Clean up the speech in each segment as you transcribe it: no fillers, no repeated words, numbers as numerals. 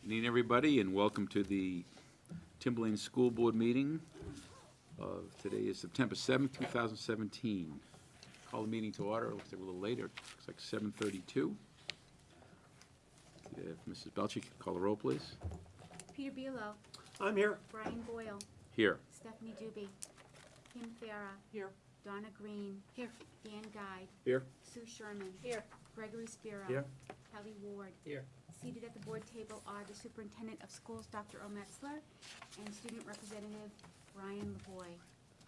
Good evening, everybody, and welcome to the Timberlane School Board meeting. Today is September 7th, 2017. Call the meeting to order. It looks like a little later. It looks like 7:32. If Mrs. Belcher could call the roll, please. Peter Buelow. I'm here. Brian Boyle. Here. Stephanie Dubie. Kim Farah. Here. Donna Green. Here. Dan Guide. Here. Sue Sherman. Here. Gregory Spiro. Here. Kelly Ward. Here. Seated at the board table are the Superintendent of Schools, Dr. O. Metzler, and Student Representative Ryan Lavoy.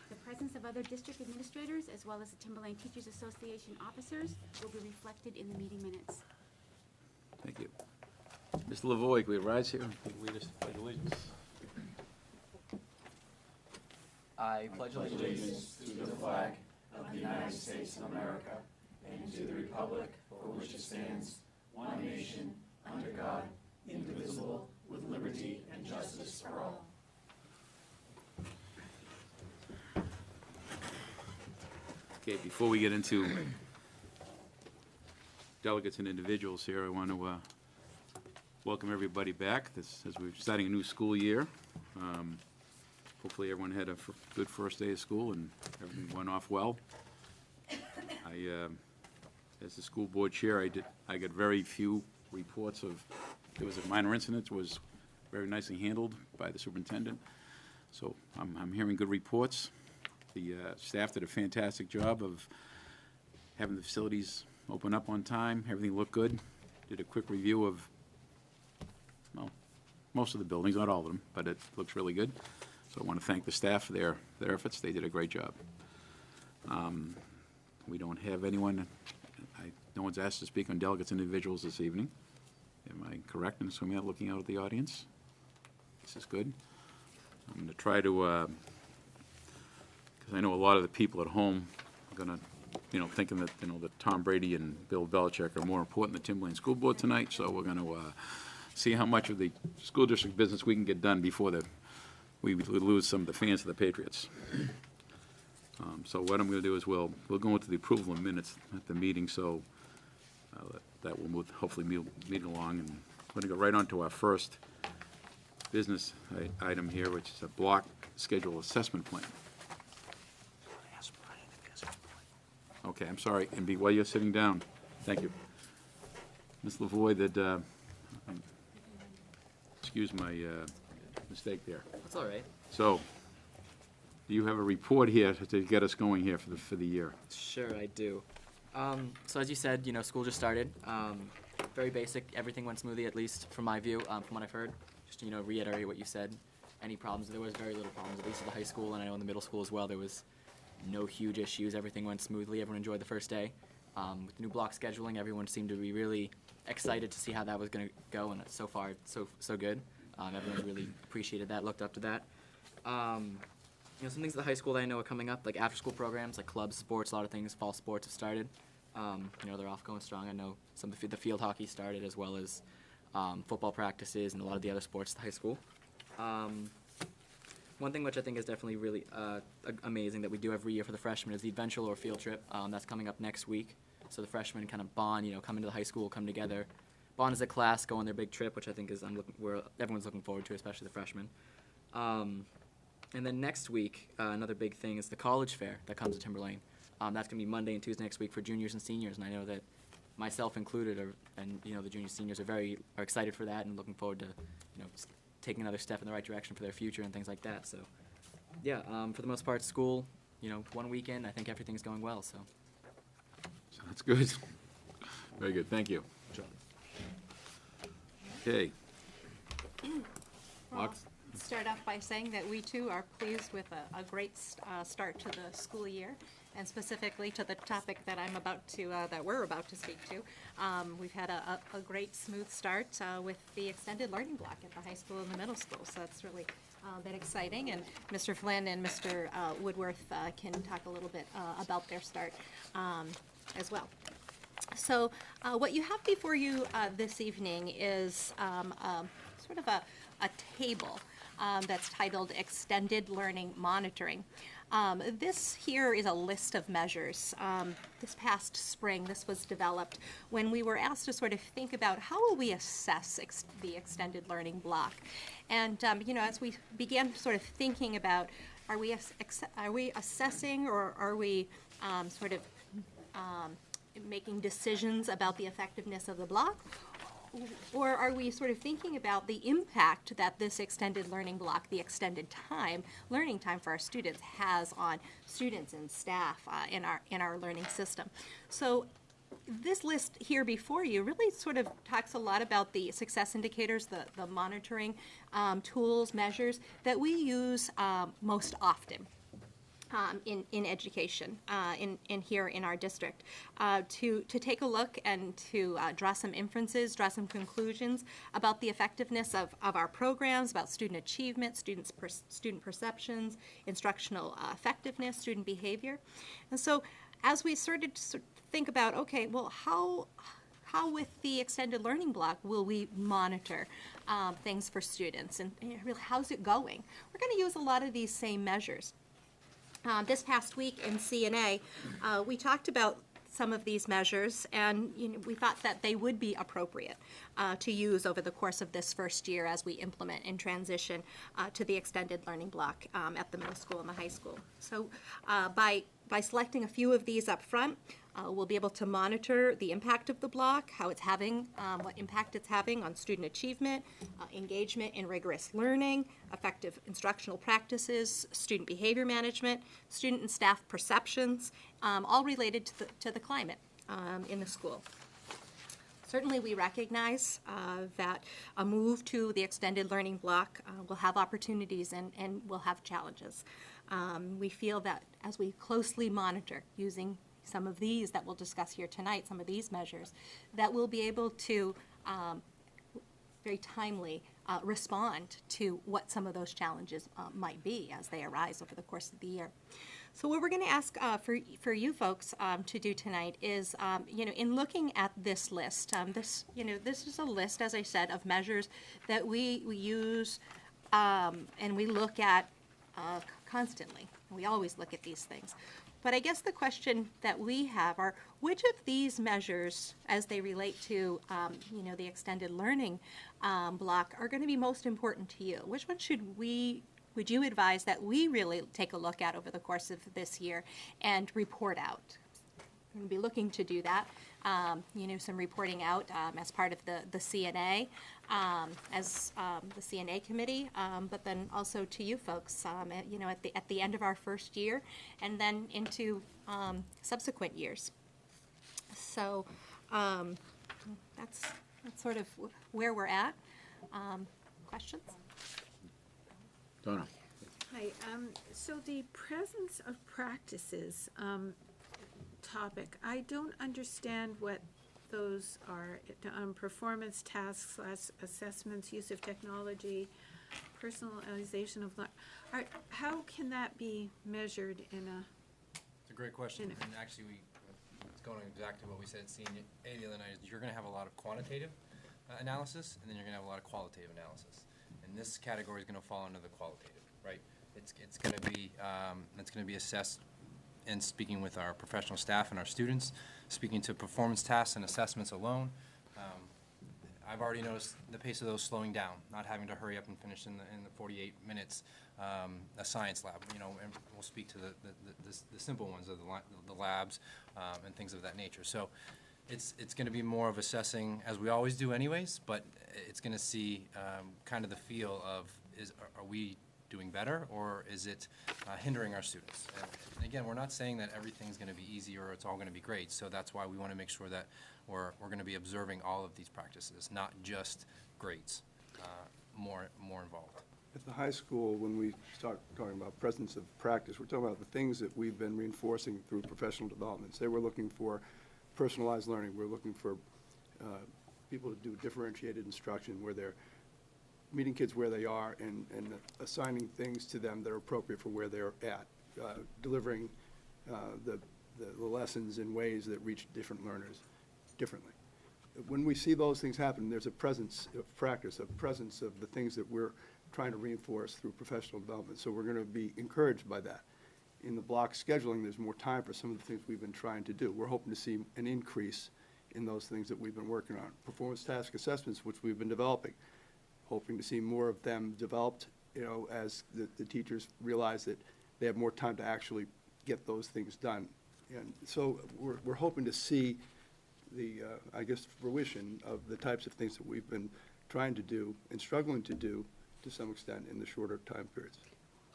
The presence of other district administrators, as well as the Timberlane Teachers Association officers, will be reflected in the meeting minutes. Thank you. Mr. Lavoy, can we rise here and lead us to pledge allegiance? I pledge allegiance to the flag of the United States of America and to the republic for which it stands, one nation, under God, indivisible, with liberty and justice for all. Okay, before we get into delegates and individuals here, I want to welcome everybody back as we're starting a new school year. Hopefully everyone had a good first day of school and everything went off well. As the school board chair, I got very few reports of, there was a minor incident, was very nicely handled by the superintendent. So I'm hearing good reports. The staff did a fantastic job of having the facilities open up on time. Everything looked good. Did a quick review of, well, most of the buildings, not all of them, but it looks really good. So I want to thank the staff for their efforts. They did a great job. We don't have anyone, no one's asked to speak on delegates and individuals this evening. Am I correct in assuming that, looking out at the audience? This is good. I'm going to try to, because I know a lot of the people at home are going to, thinking that, that Tom Brady and Bill Belichick are more important than the Timberlane School Board tonight, so we're going to see how much of the school district business we can get done before we lose some of the fans of the Patriots. So what I'm going to do is we'll go into the approval of minutes at the meeting, so that will move, hopefully move along. And we're going to go right on to our first business item here, which is a block schedule assessment plan. Okay, I'm sorry, and while you're sitting down, thank you. Ms. Lavoy, excuse my mistake there. That's all right. So, do you have a report here to get us going here for the year? Sure, I do. So as you said, school just started. Very basic. Everything went smoothly, at least from my view, from what I've heard. Just to, reiterate what you said. Any problems? There was very little problems, at least at the high school, and I know in the middle school as well. There was no huge issues. Everything went smoothly. Everyone enjoyed the first day. With the new block scheduling, everyone seemed to be really excited to see how that was going to go, and so far, so good. Everyone really appreciated that, looked up to that. Some things at the high school that I know are coming up, like after-school programs, like clubs, sports, a lot of things, fall sports have started. They're off going strong. I know some of the field hockey started, as well as football practices and a lot of the other sports at the high school. One thing which I think is definitely really amazing that we do every year for the freshmen is the eventual or field trip. That's coming up next week. So the freshmen kind of bond, come into the high school, come together, bond as a class, go on their big trip, which I think is everyone's looking forward to, especially the freshmen. And then next week, another big thing is the college fair that comes to Timberlane. That's going to be Monday and Tuesday next week for juniors and seniors, and I know that myself included, and the juniors and seniors are excited for that and looking forward to, taking another step in the right direction for their future and things like that. So, yeah, for the most part, school, one weekend, I think everything's going well. So That's good. Very good. Thank you. Okay. Well, start off by saying that we too are pleased with a great start to the school year, and specifically to the topic that we're about to speak to. We've had a great smooth start with the extended learning block at the high school and the middle school, so that's really been exciting. And Mr. Flynn and Mr. Woodworth can talk a little bit about their start as well. So what you have before you this evening is sort of a table that's titled Extended Learning Monitoring. This here is a list of measures. This past spring, this was developed when we were asked to sort of think about how will we assess the extended learning block. And as we began sort of thinking about, are we assessing, or are we sort of making decisions about the effectiveness of the block? Or are we sort of thinking about the impact that this extended learning block, the extended learning time for our students, has on students and staff in our learning system? So this list here before you really sort of talks a lot about the success indicators, the monitoring tools, measures that we use most often. In education, in here in our district, to take a look and to draw some inferences, draw some conclusions about the effectiveness of our programs, about student achievement, student perceptions, instructional effectiveness, student behavior. And so as we started to think about, okay, well, how with the extended learning block will we monitor things for students, and really, how's it going? We're going to use a lot of these same measures. This past week in CNA, we talked about some of these measures, and we thought that they would be appropriate to use over the course of this first year as we implement and transition to the extended learning block at the middle school and the high school. So by selecting a few of these up front, we'll be able to monitor the impact of the block, how it's having, what impact it's having on student achievement, engagement in rigorous learning, effective instructional practices, student behavior management, student and staff perceptions, all related to the climate in the school. Certainly, we recognize that a move to the extended learning block will have opportunities and will have challenges. We feel that as we closely monitor using some of these that we'll discuss here tonight, some of these measures, that we'll be able to very timely respond to what some of those challenges might be as they arise over the course of the year. So what we're going to ask for you folks to do tonight is, in looking at this list, this is a list, as I said, of measures that we use and we look at constantly. We always look at these things. But I guess the question that we have are, which of these measures, as they relate to, the extended learning block, are going to be most important to you? Which one would you advise that we really take a look at over the course of this year and report out? We're going to be looking to do that, some reporting out as part of the CNA, as the CNA committee, but then also to you folks, at the end of our first year, and then into subsequent years. So that's sort of where we're at. Questions? Donna? Hi, so the presence of practices topic, I don't understand what those are. Performance tasks, assessments, use of technology, personalization of how can that be measured in a? It's a great question, and actually it's going on exactly what we said at CNA the other night, is you're going to have a lot of quantitative analysis, and then you're going to have a lot of qualitative analysis. And this category is going to fall under the qualitative, right? It's going to be assessed and speaking with our professional staff and our students, speaking to performance tasks and assessments alone. I've already noticed the pace of those slowing down, not having to hurry up and finish in the 48 minutes a science lab, and we'll speak to the simple ones of the labs and things of that nature. So it's going to be more of assessing, as we always do anyways, but it's going to see kind of the feel of, are we doing better, or is it hindering our students? And again, we're not saying that everything's going to be easy or it's all going to be great, so that's why we want to make sure that we're going to be observing all of these practices, not just grades, more involved. At the high school, when we start talking about presence of practice, we're talking about the things that we've been reinforcing through professional development. Say we're looking for personalized learning. We're looking for people to do differentiated instruction where they're meeting kids where they are and assigning things to them that are appropriate for where they're at, delivering the lessons in ways that reach different learners differently. when we see those things happen, there's a presence of practice, a presence of the things that we're trying to reinforce through professional development. So we're going to be encouraged by that. In the block scheduling, there's more time for some of the things we've been trying to do. We're hoping to see an increase in those things that we've been working on. Performance task assessments, which we've been developing, hoping to see more of them developed, as the teachers realize that they have more time to actually get those things done. And so we're hoping to see the, fruition of the types of things that we've been trying to do and struggling to do to some extent in the shorter time periods.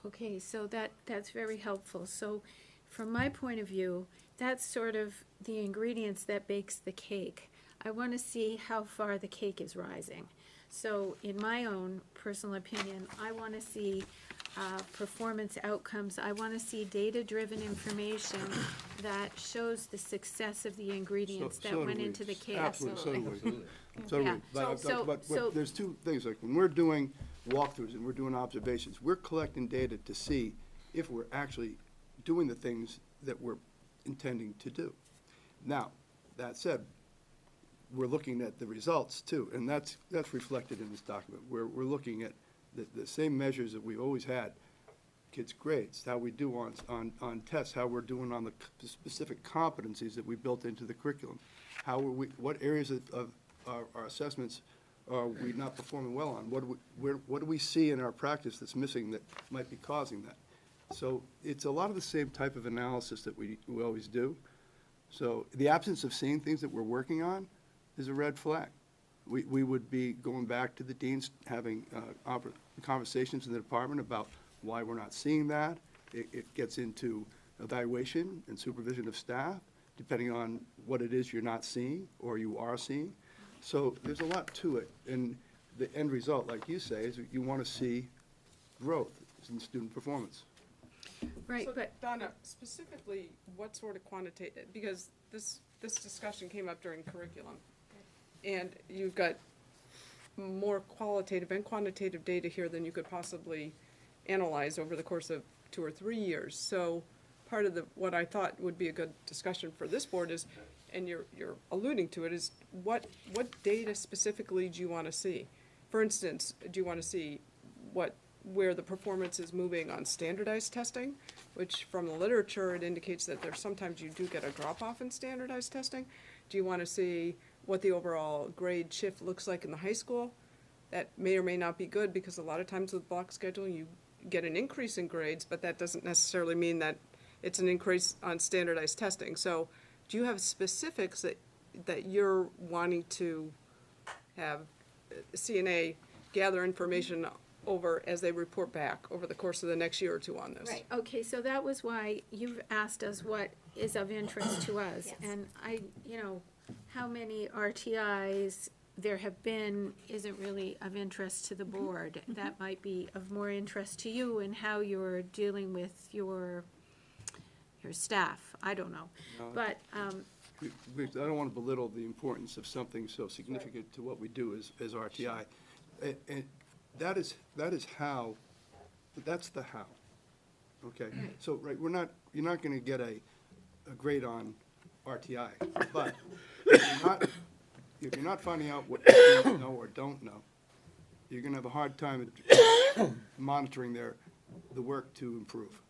Okay, so that's very helpful. So from my point of view, that's sort of the ingredients that bakes the cake. I want to see how far the cake is rising. So in my own personal opinion, I want to see performance outcomes. I want to see data-driven information that shows the success of the ingredients that So do went we. into the cake. Absolutely, so do we. Absolutely. So do Yeah. we. But So- there's two things, like when we're doing walkthroughs and we're doing observations, we're collecting data to see if we're actually doing the things that we're intending to do. Now, that said, we're looking at the results too, and that's reflected in this document. We're looking at the same measures that we've always had, kids' grades, how we do on tests, how we're doing on the specific competencies that we built into the curriculum, what areas of our assessments are we not performing well on? What do we see in our practice that's missing that might be causing that? So it's a lot of the same type of analysis that we always do. So the absence of seeing things that we're working on is a red flag. We would be going back to the deans, having conversations in the department about why we're not seeing that. It gets into evaluation and supervision of staff, depending on what it is you're not seeing or you are seeing. So there's a lot to it. And the end result, like you say, is you want to see growth in student performance. Right, So, but, Donna, specifically, what sort of quantitative, because this discussion came up during curriculum, and you've got more qualitative and quantitative data here than you could possibly analyze over the course of 2 or 3 years. So part of what I thought would be a good discussion for this board is, and you're alluding to it, is what data specifically do you want to see? For instance, do you want to see where the performance is moving on standardized testing, which from the literature, it indicates that sometimes you do get a drop-off in standardized testing. Do you want to see what the overall grade shift looks like in the high school? That may or may not be good, because a lot of times with block scheduling, you get an increase in grades, but that doesn't necessarily mean that it's an increase on standardized testing. So do you have specifics that you're wanting to have CNA gather information over as they report back over the course of the next year or two on this? right, okay, so that was why you've asked us what is of interest to us. Yes. And how many RTIs there have been isn't really of interest to the board. That might be of more interest to you in how you're dealing with your staff. I don't know. No. But, I don't want to belittle the importance of something so significant to what we do as RTI. And that is how, that's the how. Okay? So, right, you're not going to get a grade on RTI, but if you're not finding out what students know or don't know, you're going to have a hard time monitoring the work to improve.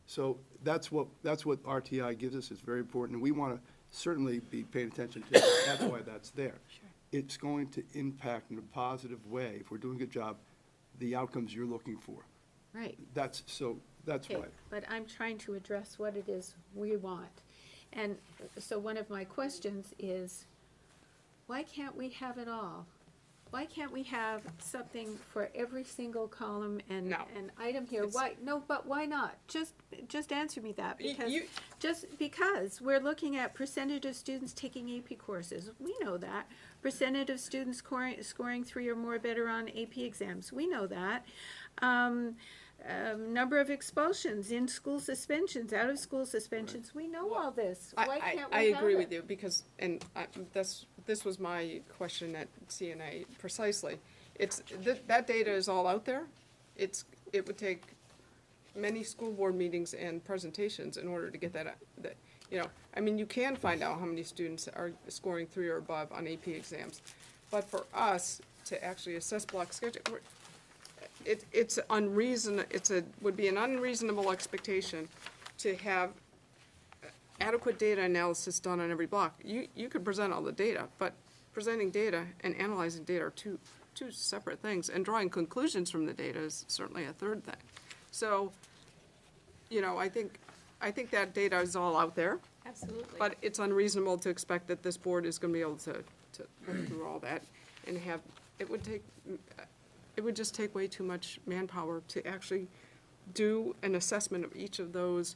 So that's what RTI gives us. It's very important, and we want to certainly be paying attention to it. That's why that's there. Sure. It's going to impact in a positive way, if we're doing a good job, the outcomes you're looking for. right. That's Okay, why. but I'm trying to address what it is we want. And so one of my questions is, why can't we have it all? Why can't we have something for every single column and No. an item here? It's- Why, no, but why not? Just answer me that, because, You- just because we're looking at percentage of students taking AP courses, we know that. Percentage of students scoring 3 or more better on AP exams, we know that. Number of expulsions, in-school suspensions, out-of-school suspensions, we know all this. Why can't we I have agree it? with you, because, and this was my question at CNA precisely. That data is all out there. It would take many school board meetings and presentations in order to get that. You know, I mean, you can find out how many students are scoring 3 or above on AP exams. But for us to actually assess block scheduling, would be an unreasonable expectation to have adequate data analysis done on every block. You could present all the data, but presenting data and analyzing data are two separate things, and drawing conclusions from the data is certainly a third thing. So, you know, I think that data is all out there, Absolutely. but it's unreasonable to expect that this board is gonna be able to look through all that and have, it would just take way too much manpower to actually do an assessment of each of those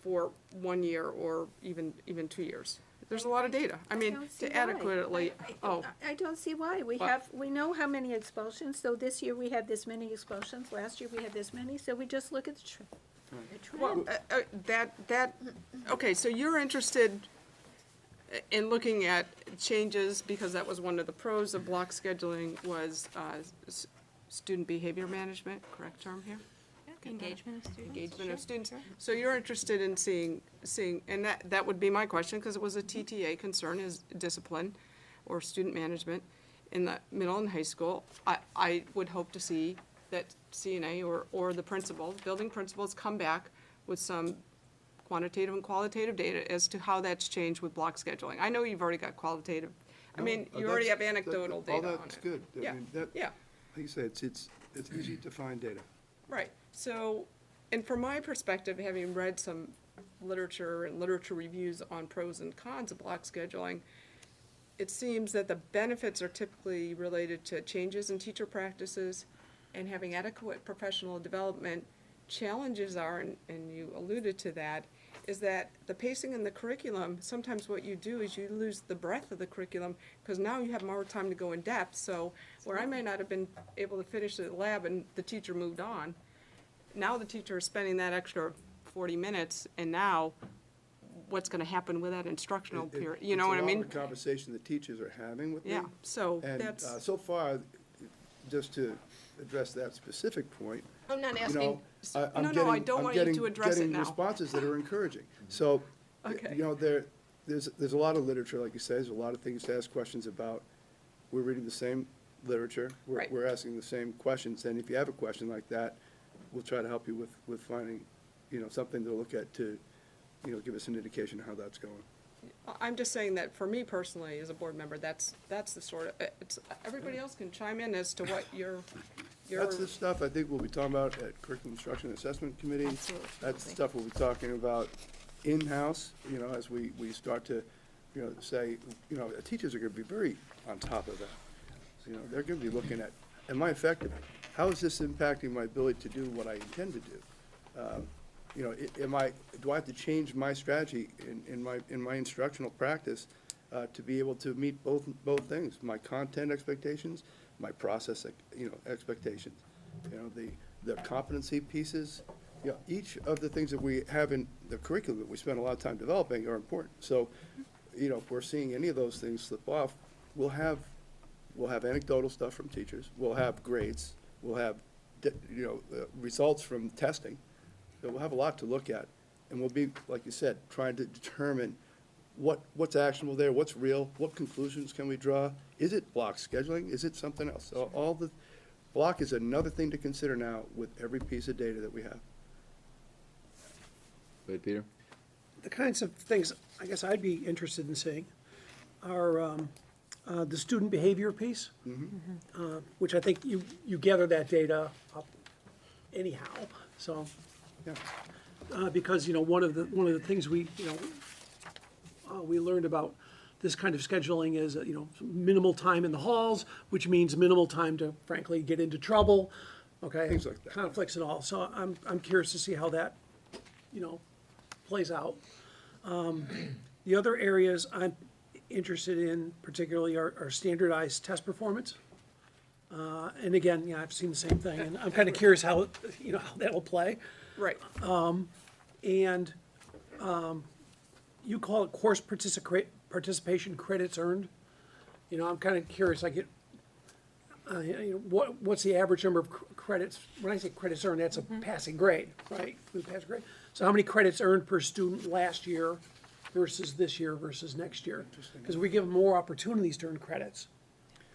for 1 year or even 2 years. There's a lot of data. I mean, don't see to why. adequately, I don't see why. We know how many expulsions, so this year we had this many expulsions, last year we had this many, so we just look at the well, trend. okay, so you're interested in looking at changes, because that was one of the pros of block scheduling, was student behavior management, correct term here? Engagement of students. Engagement of Sure, students. sure. So you're interested in seeing, and that would be my question, because it was a TTA concern, is discipline or student management in the middle and high school. I would hope to see that CNA or the principals, building principals, come back with some quantitative and qualitative data as to how that's changed with block scheduling. I know you've already got qualitative, I mean, you already have anecdotal data on it. All that's good. I Yeah, mean, yeah. Like you said, it's easy to find data. Right, so, and from my perspective, having read some literature and literature reviews on pros and cons of block scheduling, it seems that the benefits are typically related to changes in teacher practices and having adequate professional development. Challenges are, and you alluded to that, is that the pacing in the curriculum, sometimes what you do is you lose the breadth of the curriculum, because now you have more time to go in depth. So where I may not have been able to finish the lab and the teacher moved on, now the teacher is spending that extra 40 minutes, and now what's gonna happen with that instructional period, you know what I mean? It's a lot of the conversation the teachers are having with me. Yeah, so And that's, so far, just to address that specific point, I'm not you asking, know, I'm no, getting, I don't I'm want you getting, to address it getting now. responses that are encouraging. So, Okay. you know, there's a lot of literature, like you say, there's a lot of things to ask questions about. We're reading the same literature. Right. We're asking the same questions, and if you have a question like that, we'll try to help you with finding, you know, something to look at to, you know, give us an indication of how that's going. I'm just saying that for me personally, as a board member, that's the sort of, everybody else can chime in as to what your. That's the stuff I think we'll be talking about at Curriculum Instruction and Assessment Committee. Absolutely. That's the stuff we'll be talking about in-house, you know, as we start to, you know, say, you know, teachers are gonna be very on top of that. You know, they're gonna be looking at, am I effective? How is this impacting my ability to do what I intend to do? You know, do I have to change my strategy in my instructional practice to be able to meet both things, my content expectations, my process, you know, expectations? You know, the competency pieces, you know, each of the things that we have in the curriculum that we spend a lot of time developing are important. So, you know, if we're seeing any of those things slip off, we'll have anecdotal stuff from teachers, we'll have grades, we'll have, you know, results from testing. So we'll have a lot to look at, and we'll be, like you said, trying to determine what's actionable there, what's real, what conclusions can we draw? Is it block scheduling? Is it something else? So all the, block is another thing to consider now with every piece of data that we have. Go ahead, Peter. The kinds of things I guess I'd be interested in seeing are the student behavior piece, which I think you gather that data up anyhow, so. Yeah. Because, you know, one of the things we learned about this kind of scheduling is, you know, minimal time in the halls, which means minimal time to frankly get into trouble, okay? Things like that. Conflicts and all, so I'm curious to see how that, you know, plays out. The other areas I'm interested in particularly are standardized test performance. And again, yeah, I've seen the same thing, and I'm kind of curious how, you know, how that will play. Right, And you call it course participation credits earned. You know, I'm kind of curious, like, you know, what's the average number of credits? When I say credits earned, that's a passing grade, right? Passing grade. So how many credits earned per student last year versus this year versus next year. Because we give them more opportunities to earn credits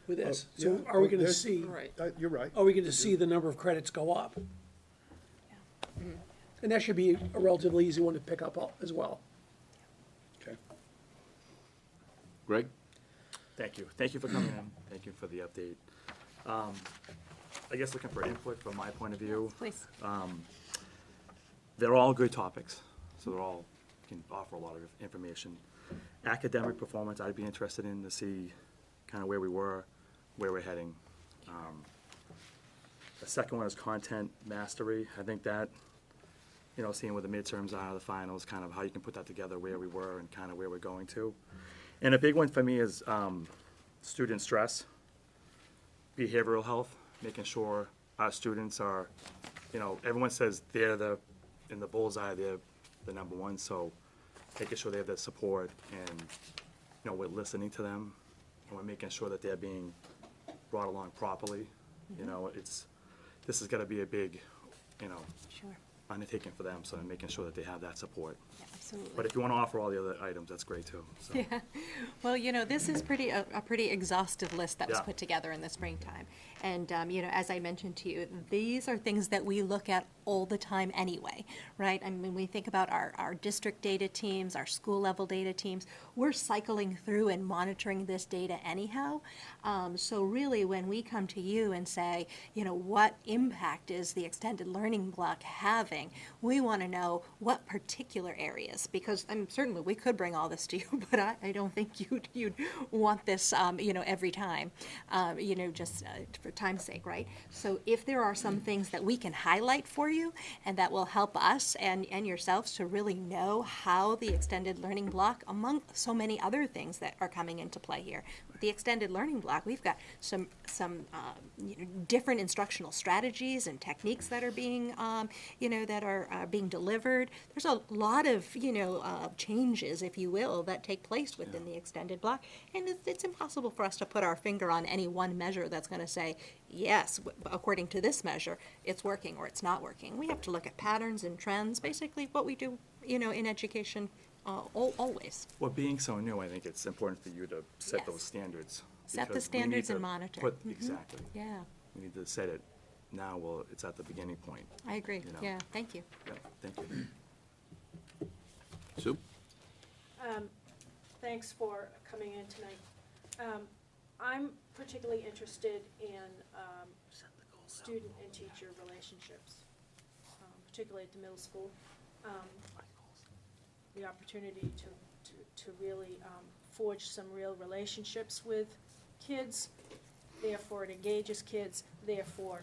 with this. So Yeah. are we gonna There's- see, Right. You're right. are we gonna see the number of credits go up? And that should be a relatively easy one to pick up as well. Okay. Greg? Thank you. Thank you for coming in. Thank you for the update. I guess looking for input from my point of view, Please. they're all good topics, so they're all, can offer a lot of information. Academic performance, I'd be interested in to see kind of where we were, where we're heading. The second one is content mastery. I think that, you know, seeing where the midterms are, the finals, kind of how you can put that together, where we were and kind of where we're going to. And a big one for me is student stress, behavioral health, making sure our students are, you know, everyone says they're in the bullseye, they're the number one, so making sure they have that support and, you know, we're listening to them and we're making sure that they're being brought along properly. You know, this is gonna be a big, you know, Sure. undertaking for them, so I'm making sure that they have that support. Yeah, absolutely. But if you wanna offer all the other items, that's great too, so. Yeah, well, you know, this is a pretty exhaustive list that was Yeah. put together in the springtime. And, you know, as I mentioned to you, these are things that we look at all the time anyway, right? I mean, we think about our district data teams, our school level data teams, we're cycling through and monitoring this data anyhow. So really, when we come to you and say, you know, what impact is the extended learning block having, we want to know what particular areas, because certainly we could bring all this to you, but I don't think you'd want this, you know, every time, you know, just for time's sake, right? So if there are some things that we can highlight for you and that will help us and yourselves to really know how the extended learning block, among so many other things that are coming into play here. With the extended learning block, we've got some you know, different instructional strategies and techniques that are being, you know, that are being delivered. There's a lot of, you know, changes, if you will, that take place within the extended block. And it's impossible for us to put our finger on any one measure that's going to say, yes, according to this measure, it's working or it's not working. We have to look at patterns and trends, basically what we do, you know, in education always. Well, being so new, I think it's important for you to set Yes. those standards. Set the because we need standards and to monitor. put- Mhm. Exactly. Yeah, We need to set it now, well, it's at the beginning point. I agree. You know. Yeah, thank you. Yeah, thank you. Sue? Thanks for coming in tonight. I'm particularly interested in student and teacher relationships, particularly at the middle school. The opportunity to really forge some real relationships with kids, therefore it engages kids, therefore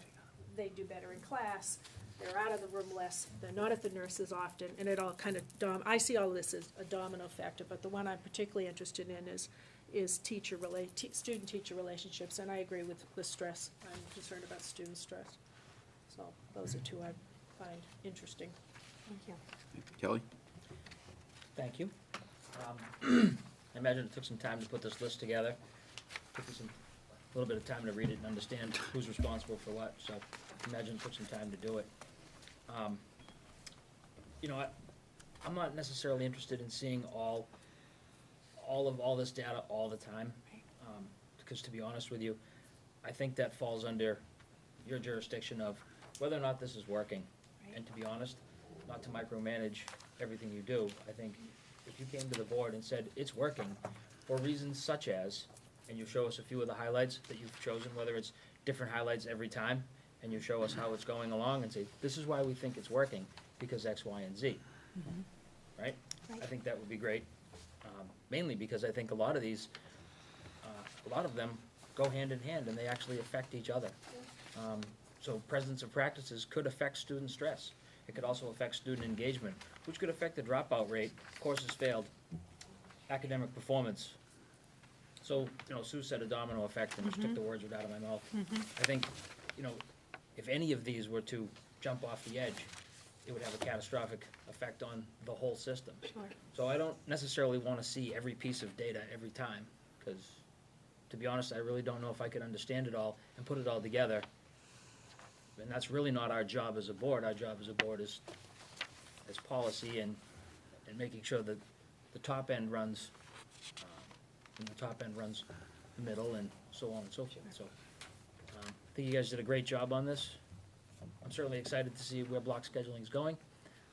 they do better in class, they're out of the room less, they're not at the nurses often, and it all kind of I see all this as a domino factor, but the one I'm particularly interested in is student-teacher relationships, and I agree with the stress. I'm concerned about student stress. So those are two I find interesting. Thank you. Kelly? Thank you. I imagine it took some time to put this list together. Took us a little bit of time to read it and understand who's responsible for what, so I imagine it took some time to do it. You know, I'm not necessarily interested in seeing all this data all the time, because to be honest with you, I think that falls under your jurisdiction of whether or not this is working. And to be honest, not to micromanage everything you do, I think if you came to the board and said it's working for reasons such as, and you show us a few of the highlights that you've chosen, whether it's different highlights every time, and you show us how it's going along and say, this is why we think it's working, because X, Y, and Z. Right? I think that would be great, mainly because I think a lot of these, a lot of them go hand in hand and they actually affect each other. So presence of practices could affect student stress. It could also affect student engagement, which could affect the dropout rate, courses failed, academic performance. So, you know, Sue said a domino effect and just took the words right out of my mouth. I think, you know, if any of these were to jump off the edge, it would have a catastrophic effect on the whole system. Sure. So I don't necessarily want to see every piece of data every time, because to be honest, I really don't know if I could understand it all and put it all together. And that's really not our job as a board. Our job as a board is policy and making sure that the top end runs, and the top end runs the middle, and so on and so forth. So, I think you guys did a great job on this. I'm certainly excited to see where block scheduling is going.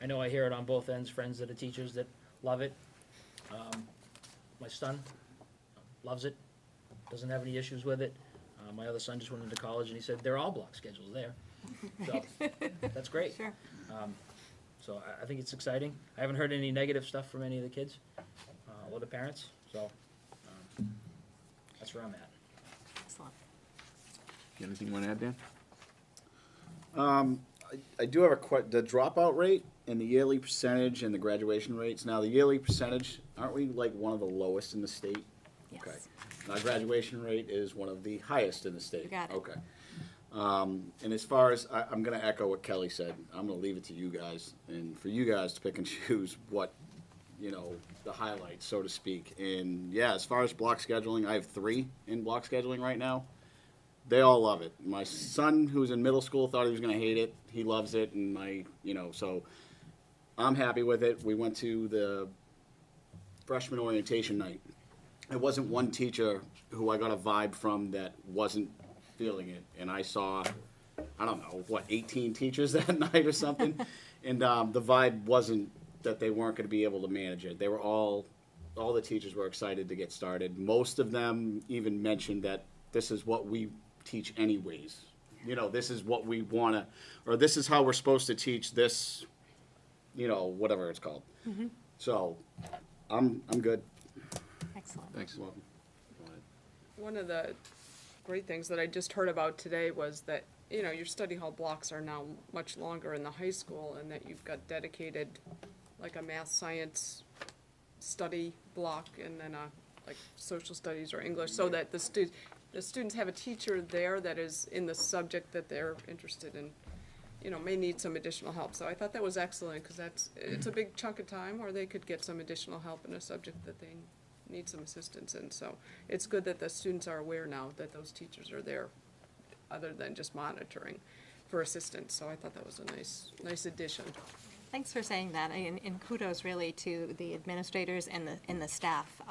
I know I hear it on both ends, friends that are teachers that love it. My son loves it, doesn't have any issues with it. My other son just went into college and he said, they're all block schedules there. So, that's great. Sure. So I think it's exciting. I haven't heard any negative stuff from any of the kids, or the parents, so, that's where I'm at. Excellent. Anything you want to add, Dan? I do have the dropout rate and the yearly percentage and the graduation rates. Now, the yearly percentage, aren't we like one of the lowest in the state? Yes. Okay. And our graduation rate is one of the highest in the state. You got it. Okay. And as far as, I'm going to echo what Kelly said. I'm going to leave it to you guys and for you guys to pick and choose what, the highlights, so to speak. And yeah, as far as block scheduling, I have 3 in block scheduling right now. They all love it. My son, who's in middle school, thought he was going to hate it. He loves it, and so I'm happy with it. We went to the freshman orientation night. It wasn't one teacher who I got a vibe from that wasn't feeling it, and I saw, 18 teachers that night or something, and the vibe wasn't that they weren't going to be able to manage it. They were all the teachers were excited to get started. Most of them even mentioned that this is what we teach anyways. This is what we want to, or this is how we're supposed to teach this, whatever it's called. Mm-hmm. So, I'm good. Excellent. Thanks. Welcome. One of the great things that I just heard about today was that, your study hall blocks are now much longer in the high school, and that you've got dedicated, like a math science study block, and then like social studies or English, so that the students have a teacher there that is in the subject that they're interested in, may need some additional help. So I thought that was excellent, because it's a big chunk of time where they could get some additional help in a subject that they need some assistance in. So it's good that the students are aware now that those teachers are there, other than just monitoring for assistance. So I thought that was a nice addition. Thanks for saying that, and kudos really to the administrators and the staff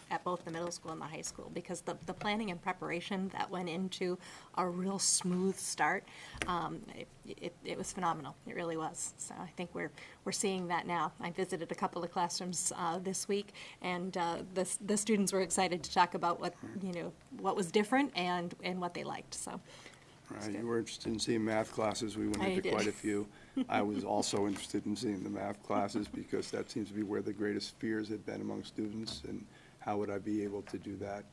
at both the middle school and the high school, because the planning and preparation that went into a real smooth start, it was phenomenal. It really was. So I think we're seeing that now. I visited a couple of classrooms this week, and the students were excited to talk about what was different and what they liked. So. Right, you were interested in seeing math classes. We went I into did. quite a few. I was also interested in seeing the math classes, because that seems to be where the greatest fears had been among students, and how would I be able to do that?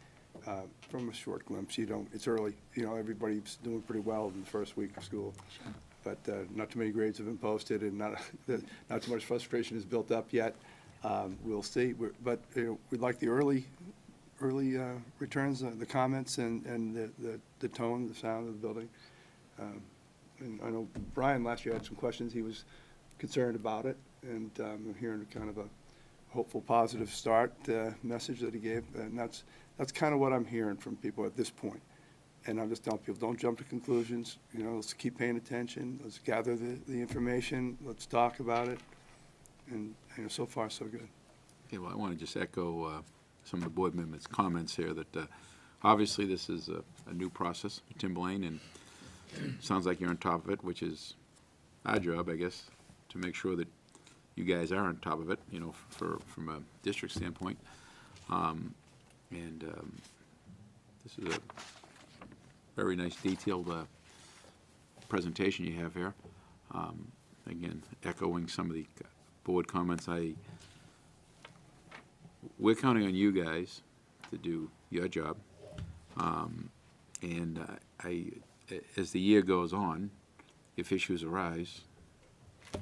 From a short glimpse, it's early, everybody's doing pretty well in the first week of school. But not too many grades have been posted, and not too much frustration is built up yet. We'll see, but we'd like the early returns, the comments, and the tone, the sound of the building. And I know Brian last year had some questions. He was concerned about it, and I'm hearing kind of a hopeful, positive start message that he gave, and that's kind of what I'm hearing from people at this point. And I'm just telling people, don't jump to conclusions. Let's keep paying attention. Let's gather the information. Let's talk about it. And so far, so good. Okay, well, I want to just echo some of the board members' comments here that obviously this is a new process for Timberlane, and sounds like you're on top of it, which is our job, I guess, to make sure that you guys are on top of it, from a district standpoint. This is a very nice detailed presentation you have here. Again, echoing some of the board comments, we're counting on you guys to do your job. As the year goes on, if issues arise,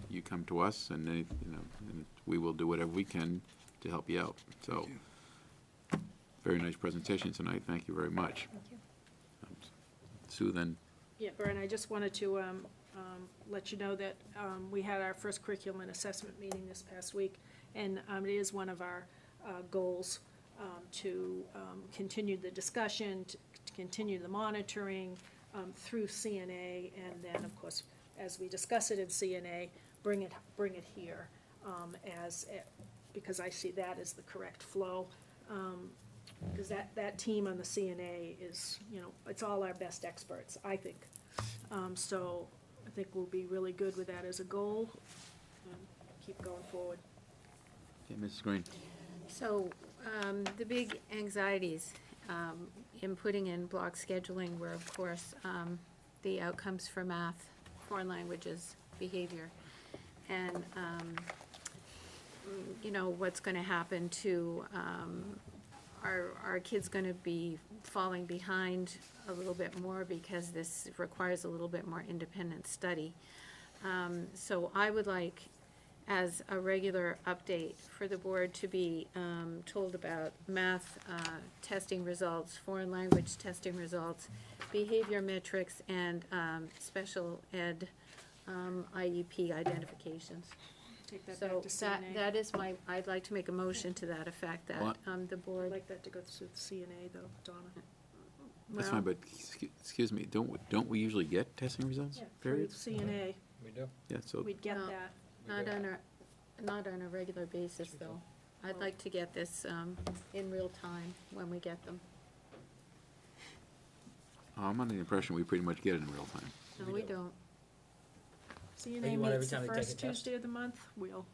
you come to us, and then, and we will do whatever we can to help you out. So, very nice presentation tonight. Thank you very much. Thank you. Sue, then. Yeah, Brian, I just wanted to let you know that we had our first curriculum and assessment meeting this past week, and it is one of our goals to continue the discussion, to continue the monitoring through CNA, and then, of course, as we discuss it in CNA, bring it here as because I see that as the correct flow. Because that team on the CNA is, it's all our best experts, I think. So I think we'll be really good with that as a goal, and keep going forward. Okay, Mrs. Green. So, the big anxieties in putting in block scheduling were, of course, the outcomes for math, foreign languages, behavior, and, what's going to happen to, are kids going to be falling behind a little bit more because this requires a little bit more independent study. So I would like, as a regular update, for the board to be told about math testing results, foreign language testing results, behavior metrics, and special ed IEP identifications. Take that So back to CNA. that is I'd like to make a motion to that effect, that What? the I'd board. like that to go through the CNA though, Donna. That's well, fine, but, excuse me, don't we usually get testing results? Yeah, through Periods? CNA, We do. Yeah, so, we'd get No. that. Not on a regular basis, though. I'd like to get this in real time when we get them. I'm under the impression we pretty much get it in real time. No, We we do. don't. CNA you want every meets the time they take a first test? Tuesday of the month, we'll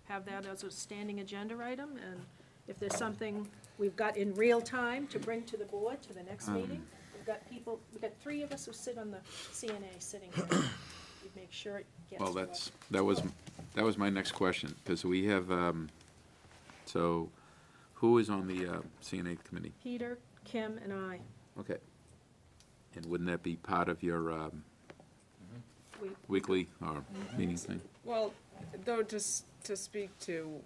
have that as a standing agenda item, and if there's something we've got in real time to bring to the board, to the next meeting, we've got 3 of us who sit on the CNA sitting here. We make sure it gets Well, to us. that was my next question, because we have, so, who is on the CNA committee? Peter, Kim, and I, Okay. And wouldn't that be part of your we, weekly or meeting thing? Well, though, just to speak to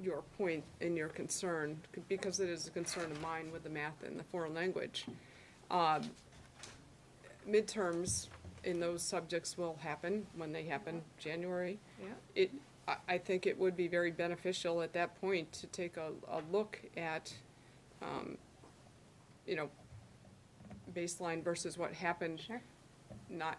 your point and your concern, because it is a concern of mine with the math and the foreign language, midterms in those subjects will happen when they happen, January. yeah, I think it would be very beneficial at that point to take a look at, baseline versus what happened. Sure. Not,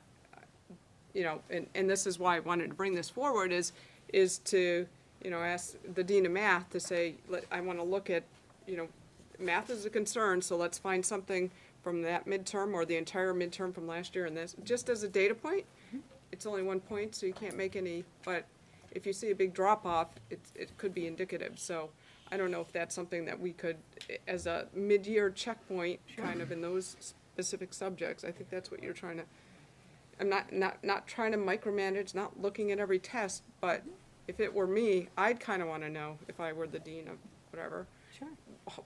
and this is why I wanted to bring this forward, is to, ask the Dean of Math to say, I want to look at, math is a concern, so let's find something from that midterm or the entire midterm from last year, and this, just as a data point. It's only 1 point, so you can't make any, but if you see a big drop-off, it could be indicative, so I don't know if that's something that we could, as a mid-year checkpoint, kind of in those specific subjects. I think that's what you're trying to, I'm not trying to micromanage, not looking at every test, but if it were me, I'd kind of want to know, if I were the dean of whatever, Sure.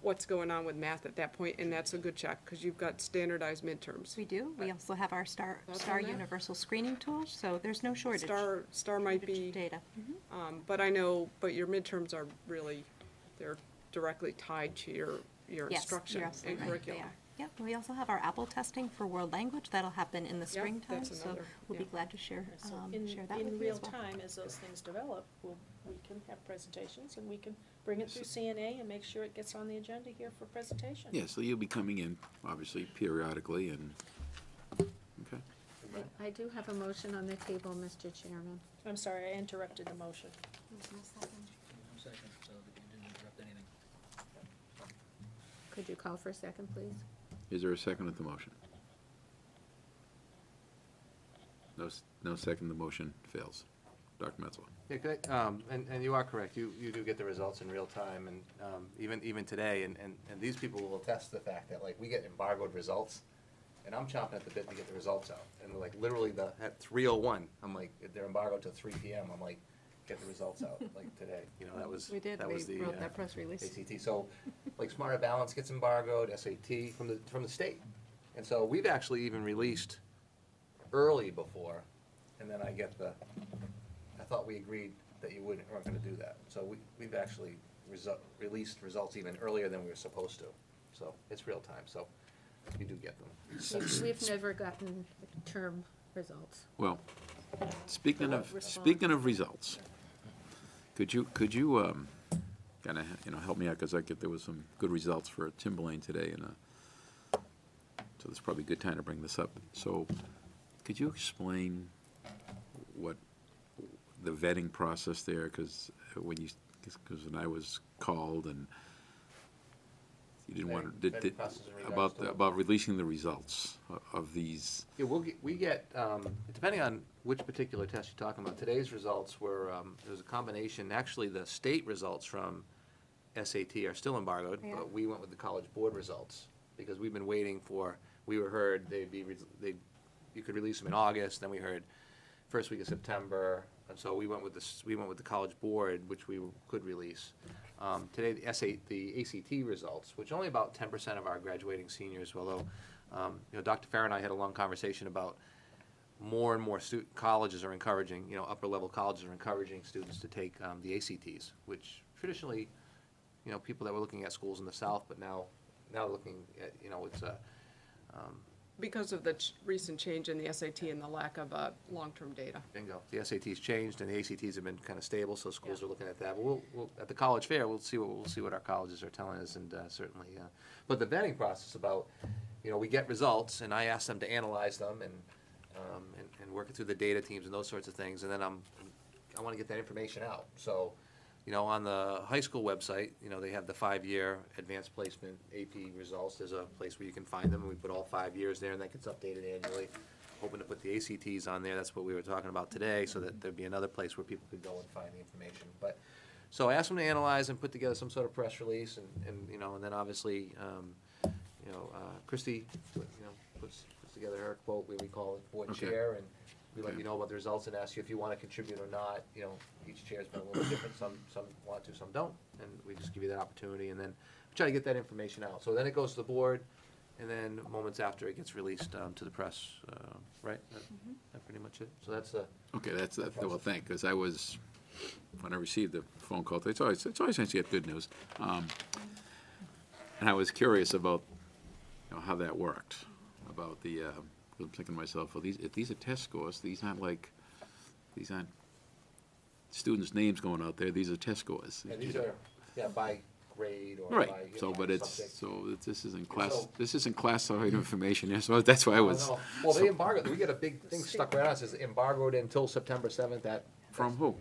what's going on with math at that point, and that's a good check, because you've got standardized midterms. We do. We also have our STAR That's STAR on there? universal screening tools, so there's no shortage. Star might shortage of be, data. but I know, but your midterms are really, they're directly tied to your Yes, instruction you're and absolutely right. They curriculum. are. Yep, we also have our Apple testing for world language. That'll happen in the Yeah, springtime, that's so another, we'll be yeah. glad to share so share that with in you real as well. time, as those things develop, we can have presentations, and we can bring it through CNA and make sure it gets on the agenda here for presentation. Yeah, so you'll be coming in, obviously, periodically, and, okay. I do have a motion on the table, Mr. Chairman. I'm sorry, I interrupted the motion. No second, so that you didn't interrupt anything. Could you call for a second, please? Is there a second at the motion? No second, the motion fails. Dr. Metzler. Yeah, good, and you are correct, you do get the results in real time, and even today, and these people will attest to the fact that, like, we get embargoed results, and I'm chomping at the bit to get the results out, and like, literally at 3:01, I'm like, they're embargoed till 3 PM, I'm like, get the results out, like, today, that was, We did. that was the, wrote that press release. ACT, so, like, Smarter Balance gets embargoed, SAT from the state, and so we've actually even released early before, and then I get I thought we agreed that you weren't gonna do that, so we've actually released results even earlier than we were supposed to, so it's real time, so you do get them. We've never gotten term results. Well, speaking of results, could you kind of help me out, because there was some good results for Timberlane today, and so it's probably a good time to bring this up. So, could you explain what the vetting process there? Because when you because when I was called and you didn't want to, Vetting process in regards to what? about releasing the results of these. Yeah, we get, depending on which particular test you're talking about, today's results were, there's a combination, actually, the state results from SAT are still embargoed, Yeah. but we went with the College Board results, because we've been waiting for, we were heard, you could release them in August, then we heard first week of September, and so we went with the College Board, which we could release. Today, the ACT results, which only about 10% of our graduating seniors, although, Dr. Farr and I had a long conversation about more and more colleges are encouraging, upper-level colleges are encouraging students to take the ACTs, which traditionally, people that were looking at schools in the South, but now looking at, it's a, Because of the recent change in the SAT and the lack of long-term data. bingo. The SATs changed and the ACTs have been kind of stable, so schools are looking at that. But we'll at the college fair, we'll see what our colleges are telling us, and certainly. But the vetting process about, we get results, and I ask them to analyze them and work it through the data teams and those sorts of things, and then I want to get that information out. So, on the high school website, they have the 5-year advanced placement AP results. There's a place where you can find them, and we put all 5 years there, and that gets updated annually. Hoping to put the ACTs on there, that's what we were talking about today, so that there'd be another place where people could go and find the information. But, so I asked them to analyze and put together some sort of press release, and then obviously, Christie, puts together her quote, where we call it board Okay. chair, and we let Okay. you know about the results and ask you if you want to contribute or not. Each chair's been a little bit different, some want to, some don't, and we just give you that opportunity, and then we try to get that information out. So then it goes to the board, and then moments after it gets released to the press, right? That's pretty much it. So that's Okay, well, because when I received the phone call, it's always nice to get good news. And I was curious about, how that worked, about I'm thinking to myself, well, if these are test scores, these aren't students' names going out there, these are test scores. and these are, by grade or Right, by, but subject. this isn't So- this isn't classified information, yeah, so that's why I was. No. Well, they embargoed, we get a big thing stuck right on us, says embargoed until September 7th From who?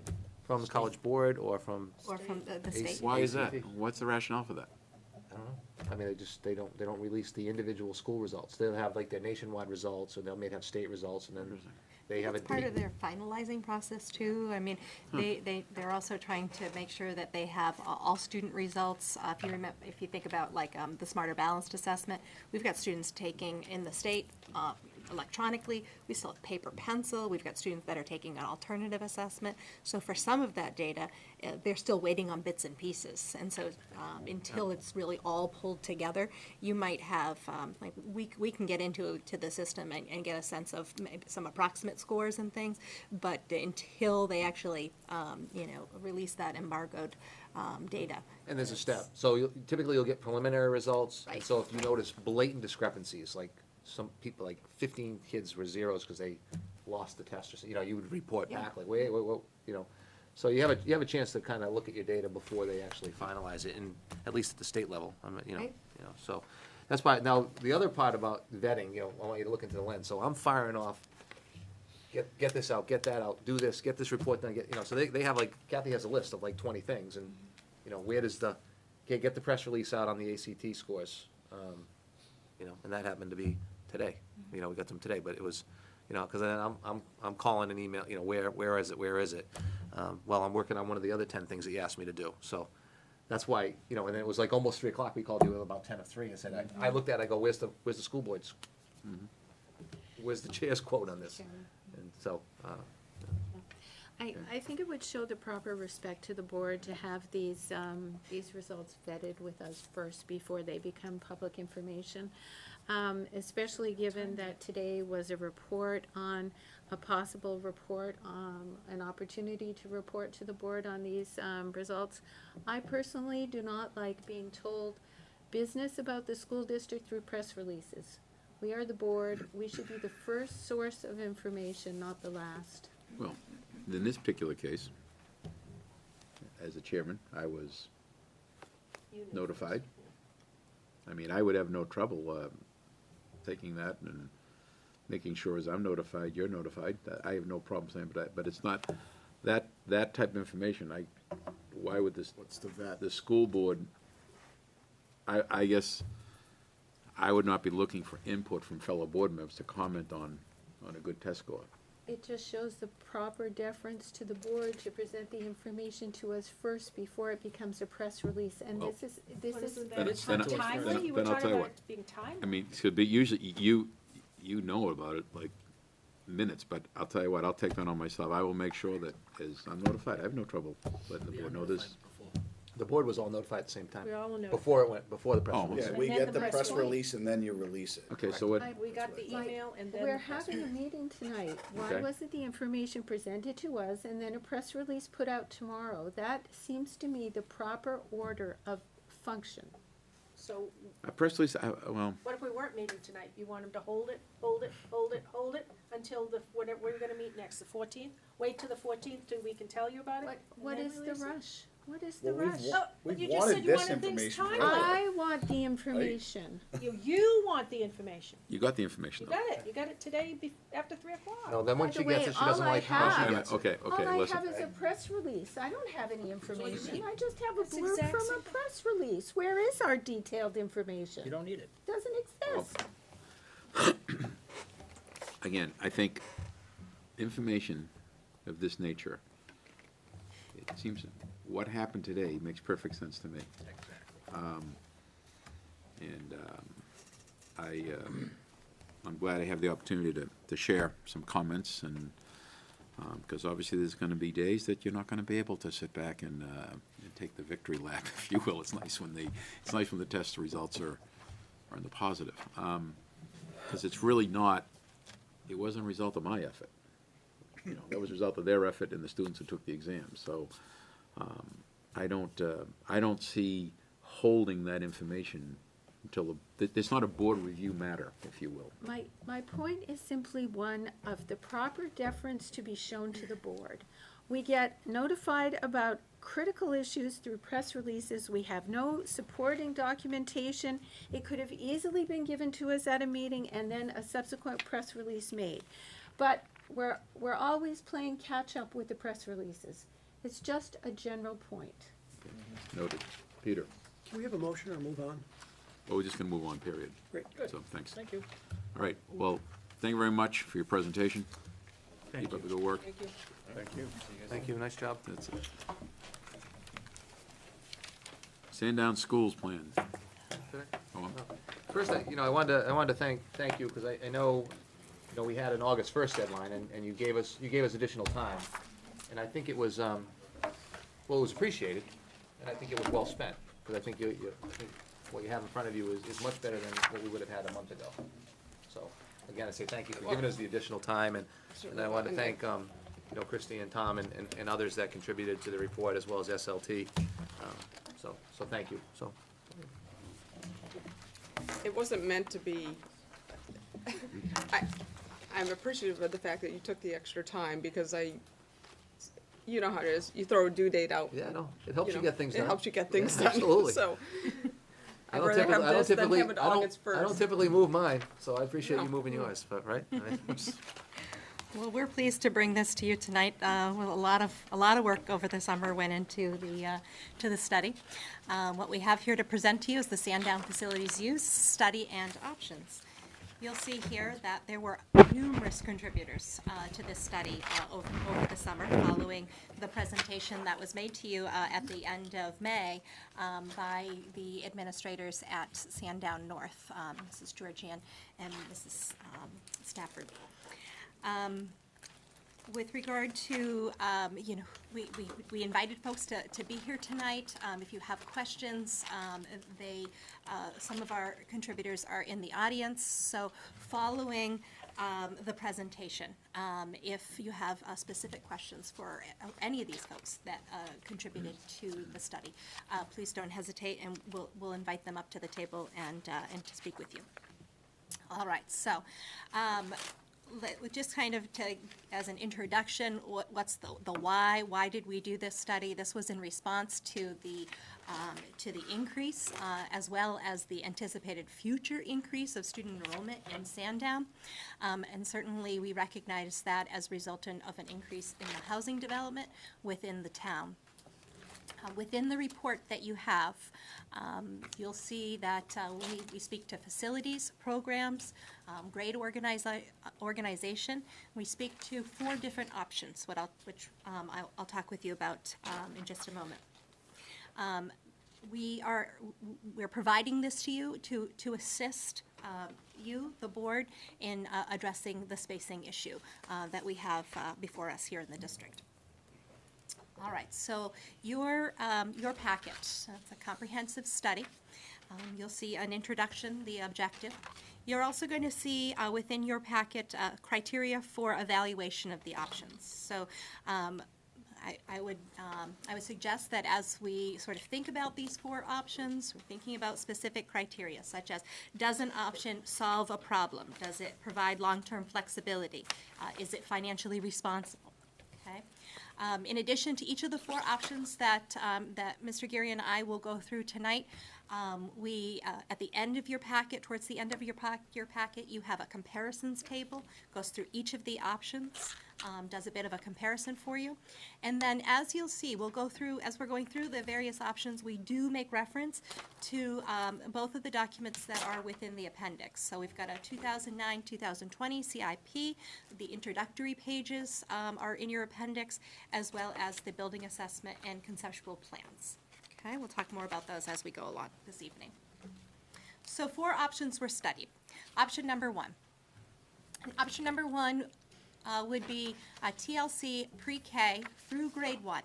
from the College Board or from, Or from the state. Why is that? ACT. What's the rationale for that? I don't know. I mean, they don't release the individual school results. They'll have like their nationwide results, or they may have state results, and then they have a It's part date. of their finalizing process too. I mean, they're also trying to make sure that they have all student results. If you think about like the Smarter Balanced Assessment, we've got students taking in the state electronically. We still have paper pencil. We've got students that are taking an alternative assessment. So for some of that data, they're still waiting on bits and pieces. And so until it's really all pulled together, you might have, we can get into the system and get a sense of maybe some approximate scores and things, but until they actually, release that embargoed data. And there's a step. So typically you'll get preliminary results, and Right. so if you notice blatant discrepancies, like some people, like 15 kids were zeros because they lost the test, or you would report Yeah. back, like, wait, So you have a chance to kind of look at your data before they actually finalize it, and at least at the state level, Right. So that's why, now, the other part about vetting, I want you to look into the lens. So I'm firing off, get this out, get that out, do this, get this report done, so they have like, Kathy has a list of like 20 things, and, where does get the press release out on the ACT scores, and that happened to be today. We got them today, but it was, because then I'm calling an email, where is it? Well, I'm working on one of the other 10 things that you asked me to do, so that's why, and then it was like almost 3 o'clock, we called you at about 10 of 3, and said, I looked at it, I go, where's the school board's? Where's the chair's quote on this? And so, I think it would show the proper respect to the board to have these results vetted with us first before they become public information. Especially given that today was a report on, a possible report, an opportunity to report to the board on these results. I personally do not like being told business about the school district through press releases. We are the board, we should be the first source of information, not the last. Well, in this particular case, as a chairman, I was notified. I mean, I would have no trouble taking that and making sure as I'm notified, you're notified. I have no problem saying, but it's not, that type of information, why would this, What's the vet? the school board, I guess, I would not be looking for input from fellow board members to comment on a good test score. It just shows the proper deference to the board to present the information to us first before it becomes a press release, and Well- this is. Then it's not timely, you were then I'll talking tell you about what. it being timely. I mean, it should be, usually, you know about it, like, minutes, but I'll tell you what, I'll take that on myself. I will make sure that, as I'm notified, I have no trouble letting the board know this. The board was all notified at the same time. We all know. Before the press Oh, release. Yeah, And we then get the the press press release. release and then you release it. Okay, so what, We got the email and then. We're the press having a release. meeting tonight. Why Okay. wasn't the information presented to us and then a press release put out tomorrow? That seems to me the proper order of function. So a press release, well, what if we weren't meeting tonight? You want them to hold it until whenever we're gonna meet next, the 14th? Wait till the 14th till we can tell you about it? What and then is the release it? rush? What is the Well, rush? Oh, but we've you just wanted said you this wanted things information timely. forever. I want the information. You want the information. you got the information You though. got it. You got it today after 3 o'clock. No, then when By she the gets way, it, she doesn't all I like how have- she gets it. Okay, All I listen. have is a press release. I don't have any information. I just have a That's blurb exact from a same- press release. Where is our detailed information? You don't need it. Doesn't exist. Again, I think information of this nature, it seems, what happened today makes perfect sense to me. I'm glad I have the opportunity to share some comments, and, because obviously there's gonna be days that you're not gonna be able to sit back and take the victory lap, if you will. It's nice when the test results are in the positive. Because it's really not, it wasn't a result of my effort. You know, that was a result of their effort and the students who took the exam. So I don't see holding that information until, it's not a board review matter, if you will. My point is simply one of the proper deference to be shown to the board. We get notified about critical issues through press releases. We have no supporting documentation. It could have easily been given to us at a meeting and then a subsequent press release made. But we're always playing catch-up with the press releases. It's just a general point. Noted. Peter? Can we have a motion or move on? Well, we're just gonna move on, period. Great. So, thanks. Thank you. All right, well, thank you very much for your presentation. Thank Keep you. up the good work. Thank you. Thank you. Thank you, nice job. That's it. Sandown Schools Plan. Go on. First, I wanted to thank you, because I know, we had an August 1st deadline, and you gave us additional time. And I think it was, well, it was appreciated, and I think it was well spent, because I think I think what you have in front of you is much better than what we would have had a month ago. So, again, I say thank you for giving us the additional time, and I want to thank, Christie and Tom and others that contributed to the report, as well as SLT. So thank you, so. It wasn't meant to be, I'm appreciative of the fact that you took the extra time, because you know how it is, you throw a due date out. Yeah, no, it helps you know, get things done. It helps you get things Yeah, done. absolutely. So, I I'd don't rather typically- have this than have it I don't- August 1st. I don't typically move mine, so I appreciate you No. moving yours, but, right? Well, we're pleased to bring this to you tonight. With a lot of work over the summer went into the study. What we have here to present to you is the Sandown Facilities Use Study and Options. You'll see here that there were numerous contributors to this study over the summer, following the presentation that was made to you at the end of May by the administrators at Sandown North, Mrs. Georgian and Mrs. Stafford. With regard to, we invited folks to be here tonight. If you have questions, some of our contributors are in the audience. So following the presentation, if you have specific questions for any of these folks that contributed to the study, please don't hesitate, and we'll invite them up to the table and to speak with you. All right, so just kind of as an introduction, what's the why? Why did we do this study? This was in response to the increase, as well as the anticipated future increase of student enrollment in Sandown. And certainly we recognize that as resultant of an increase in the housing development within the town. Within the report that you have, you'll see that we speak to facilities, programs, grade organization. We speak to 4 different options, which I'll talk with you about in just a moment. We're providing this to you to assist you, the board, in addressing the spacing issue that we have before us here in the district. All right, so your packet, it's a comprehensive study. You'll see an introduction, the objective. You're also going to see within your packet criteria for evaluation of the options. So I would suggest that as we sort of think about these 4 options, we're thinking about specific criteria, such as, does an option solve a problem? Does it provide long-term flexibility? Is it financially responsible? Okay. In addition to each of the 4 options that Mr. Geary and I will go through tonight, at the end of your packet, towards the end of your packet, you have a comparisons table, goes through each of the options, does a bit of a comparison for you. And then, as you'll see, as we're going through the various options, we do make reference to both of the documents that are within the appendix. So we've got a 2009-2020 CIP, the introductory pages are in your appendix, as well as the building assessment and conceptual plans. Okay, we'll talk more about those as we go along this evening. So 4 options were studied. Option number 1. Option number 1 would be a TLC pre-K through grade 1,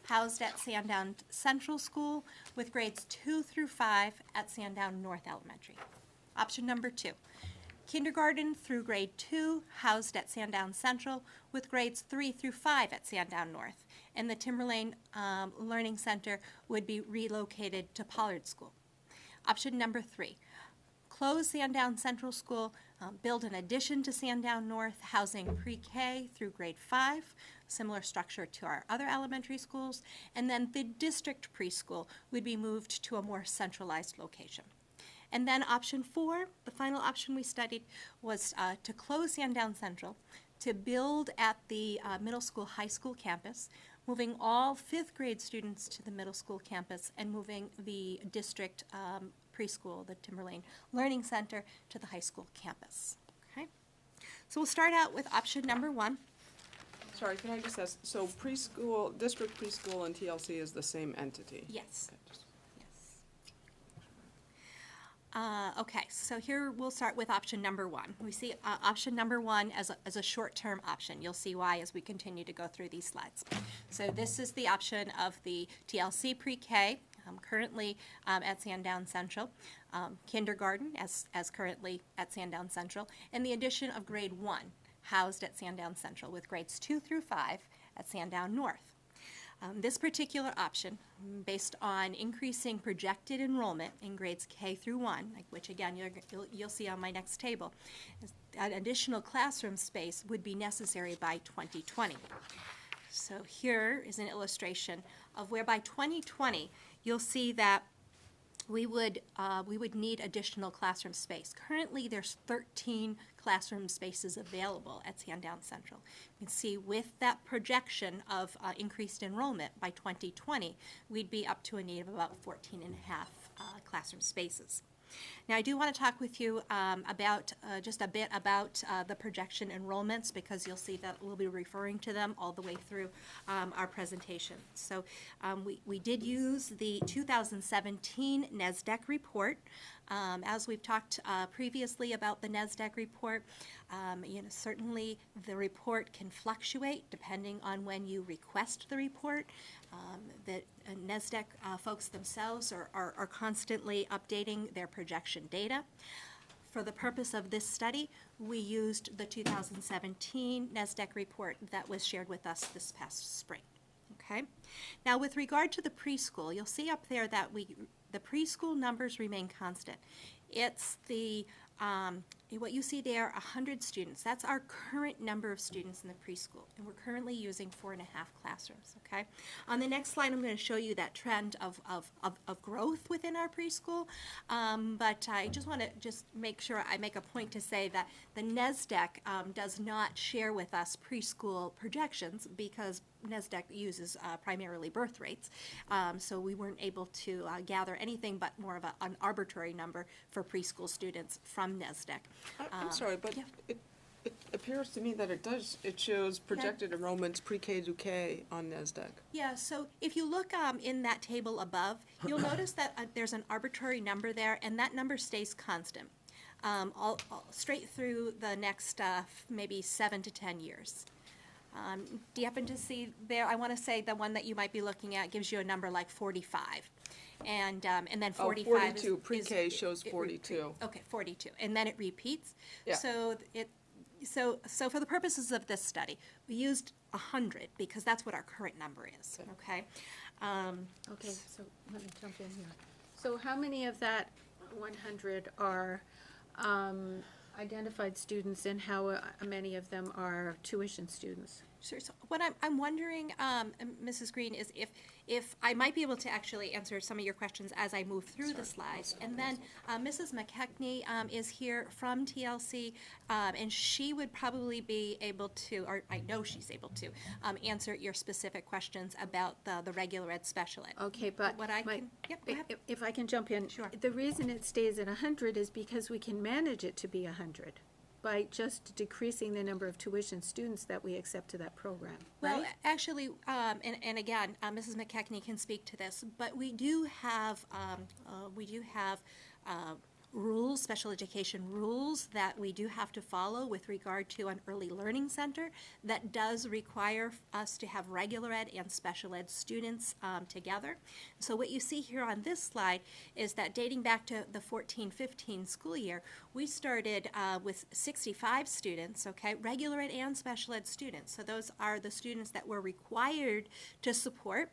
housed at Sandown Central School with grades 2 through 5 at Sandown North Elementary. Option number 2. Kindergarten through grade 2, housed at Sandown Central with grades 3 through 5 at Sandown North. And the Timberlane Learning Center would be relocated to Pollard School. Option number 3, close Sandown Central School, build an addition to Sandown North, housing pre-K through grade 5, similar structure to our other elementary schools, and then the district preschool would be moved to a more centralized location. And then option 4, the final option we studied, was to close Sandown Central, to build at the middle school, high school campus, moving all 5th grade students to the middle school campus, and moving the district preschool, the Timberlane Learning Center, to the high school campus. Okay? So we'll start out with option number 1. Sorry, can I just ask, so preschool, district preschool and TLC is the same entity? Yes. Okay, so here we'll start with option number 1. We see option number 1 as a short-term option. You'll see why as we continue to go through these slides. So this is the option of the TLC pre-K, currently at Sandown Central, kindergarten as currently at Sandown Central, and the addition of grade 1, housed at Sandown Central, with grades 2 through 5 at Sandown North. This particular option, based on increasing projected enrollment in grades K through 1, which again you'll see on my next table, an additional classroom space would be necessary by 2020. So here is an illustration of where by 2020 you'll see that we would need additional classroom space. Currently, there's 13 classroom spaces available at Sandown Central. You can see with that projection of increased enrollment by 2020, we'd be up to a need of about 14 and a half classroom spaces. Now, I do want to talk with you about just a bit about the projection enrollments, because you'll see that we'll be referring to them all the way through our presentation. So we did use the 2017 NESDEC report. As we've talked previously about the NESDEC report, certainly the report can fluctuate depending on when you request the report. The NESDEC folks themselves are constantly updating their projection data. For the purpose of this study, we used the 2017 NESDEC report that was shared with us this past spring. Okay. Now, with regard to the preschool, you'll see up there that the preschool numbers remain constant. It's the what you see there, 100 students, that's our current number of students in the preschool, and we're currently using 4.5 classrooms, okay? On the next slide, I'm going to show you that trend of growth within our preschool, but I just want to make sure I make a point to say that the NESDEC does not share with us preschool projections because NESDEC uses primarily birth rates, so we weren't able to gather anything but more of an arbitrary number for preschool students from NESDEC. I'm sorry, but yeah. it appears to me that it shows projected enrollments pre-K to K on NESDEC. Yeah, so if you look in that table above, you'll notice that there's an arbitrary number there, and that number stays constant all straight through the next maybe 7 to 10 years. Do you happen to see there? I want to say the one that you might be looking at gives you a number like 45. And then 45 42, is pre-K shows 42. Okay, 42, and then it repeats. Yeah. So for the purposes of this study, we used 100 because that's what our current number is. Okay. Okay, so let me jump in here. So how many of that 100 are identified students, and how many of them are tuition students? Sure. So what I'm wondering, Mrs. Green, is if I might be able to actually answer some of your questions as I move through the slides. And then Mrs. McKechnie is here from TLC, and she would probably be able to, or I know she's able to, answer your specific questions about the regular ed special ed. Okay, but What I can, yep, go ahead. if I can jump in. Sure. The reason it stays at 100 is because we can manage it to be 100 by just decreasing the number of tuition students that we accept to that program, Well, right? actually, and again, Mrs. McKechnie can speak to this, but we do have rules, special education rules that we do have to follow with regard to an early learning center that does require us to have regular ed and special ed students together. So what you see here on this slide is that dating back to the 14-15 school year, we started with 65 students, okay, regular ed and special ed students. So those are the students that were required to support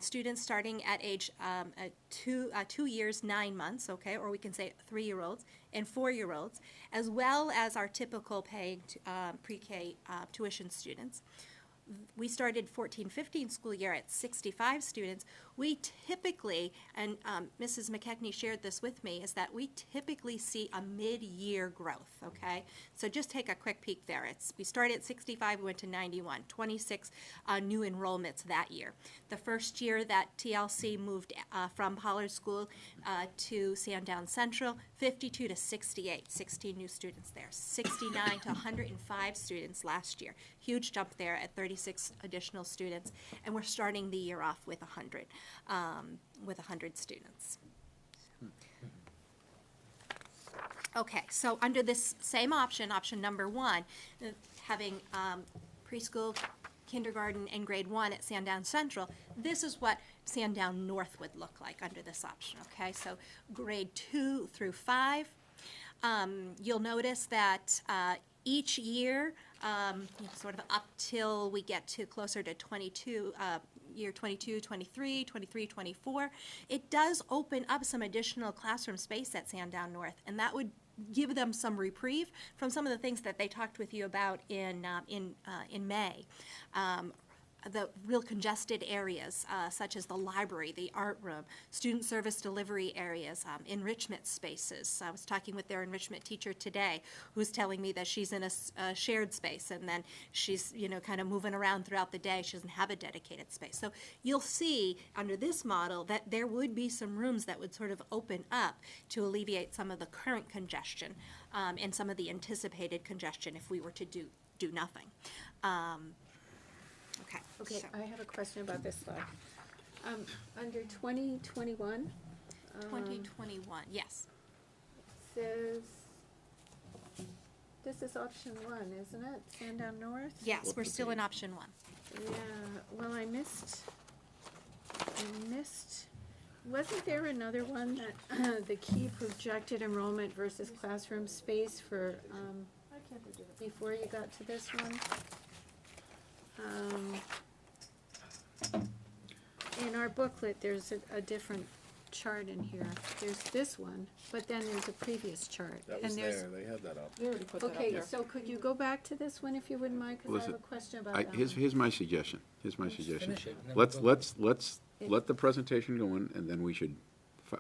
students starting at age 2 years, 9 months, okay, or we can say 3-year-olds and 4-year-olds, as well as our typical paying pre-K tuition students. We started 14-15 school year at 65 students. We typically, and Mrs. McKechnie shared this with me, is that we typically see a mid-year growth, okay? So just take a quick peek there. We started at 65, we went to 91, 26 new enrollments that year. The first year that TLC moved from Pollard School to Sandown Central, 52 to 68, 16 new students there. 69 to 105 students last year. Huge jump there at 36 additional students, and we're starting the year off with 100 students. Okay, so under this same option, option number 1, having preschool, kindergarten, and grade 1 at Sandown Central, this is what Sandown North would look like under this option, okay? So grade 2 through 5, you'll notice that each year, sort of up till we get to closer to 22, year 22, 23, 23, 24, it does open up some additional classroom space at Sandown North, and that would give them some reprieve from some of the things that they talked with you about in May. The real congested areas, such as the library, the art room, student service delivery areas, enrichment spaces. I was talking with their enrichment teacher today, who's telling me that she's in a shared space, and then she's, kind of moving around throughout the day. She doesn't have a dedicated space. So you'll see under this model that there would be some rooms that would sort of open up to alleviate some of the current congestion and some of the anticipated congestion if we were to do nothing. Okay, I have a question about this slide. Under 2021. 2021, yes. Says, this is option 1, isn't it? Sandown North? Yes, we're still in option 1. Yeah, well, I missed, wasn't there another one that, the key projected enrollment versus classroom space for, before you got to this one? In our booklet, there's a different chart in here. There's this one, but then there's a previous chart. That and was there's- there, they had that up. We already put that up Okay, there. so could you go back to this one if you wouldn't mind, because I have a Listen, question about that Here's, one. here's my suggestion, finish it, and then Let's, we'll let's let the presentation go in, and then we should,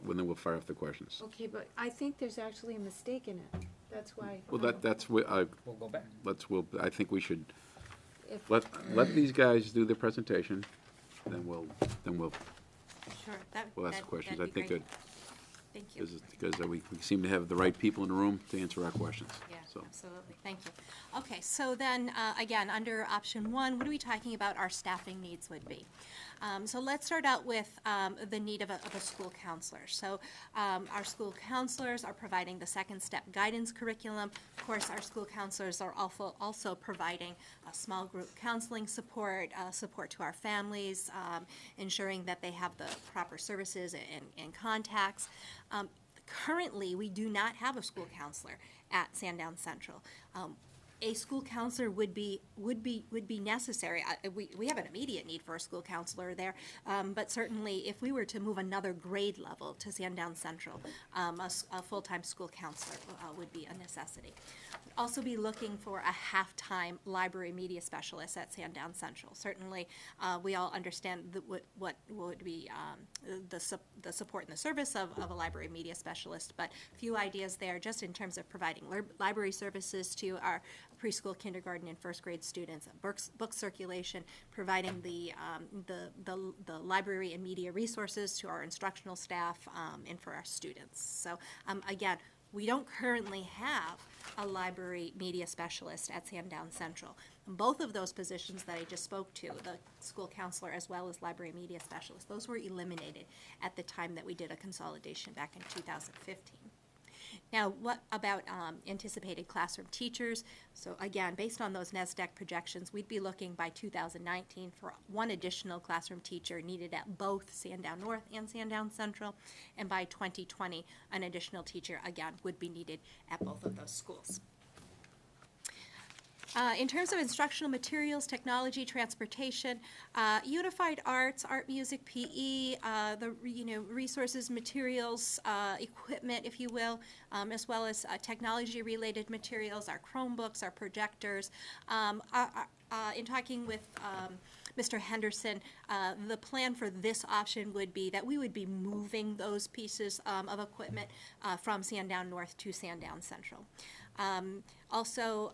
then we'll fire off the questions. Okay, but I think there's actually a mistake in it. That's why. Well, that's what, We'll go back. I think we should, If- let these guys do their presentation, then we'll Sure, that, we'll ask that- the questions. I that'd be think great. that, Thank you. because we seem to have the right people in the room to answer our questions, Yeah, so. absolutely, thank you. Okay, so then, again, under option one, what are we talking about our staffing needs would be? So let's start out with the need of a school counselor. So our school counselors are providing the second step guidance curriculum. Of course, our school counselors are also providing a small group counseling support, support to our families, ensuring that they have the proper services and contacts. Currently, we do not have a school counselor at Sandown Central. A school counselor would be necessary. We have an immediate need for a school counselor there, but certainly if we were to move another grade level to Sandown Central, a full-time school counselor would be a necessity. We'd also be looking for a half-time library media specialist at Sandown Central. Certainly, we all understand what would be the support and the service of a library media specialist, but a few ideas there just in terms of providing library services to our preschool, kindergarten, and first grade students, book circulation, providing the library and media resources to our instructional staff and for our students. So again, we don't currently have a library media specialist at Sandown Central. Both of those positions that I just spoke to, the school counselor as well as library media specialist, those were eliminated at the time that we did a consolidation back in 2015. Now, what about anticipated classroom teachers? So again, based on those NESDEC projections, we'd be looking by 2019 for one additional classroom teacher needed at both Sandown North and Sandown Central. And by 2020, an additional teacher, again, would be needed at both of those schools. In terms of instructional materials, technology, transportation, unified arts, art, music, PE, the resources, materials, equipment, if you will, as well as technology-related materials, our Chromebooks, our projectors. In talking with Mr. Henderson, the plan for this option would be that we would be moving those pieces of equipment from Sandown North to Sandown Central. Also,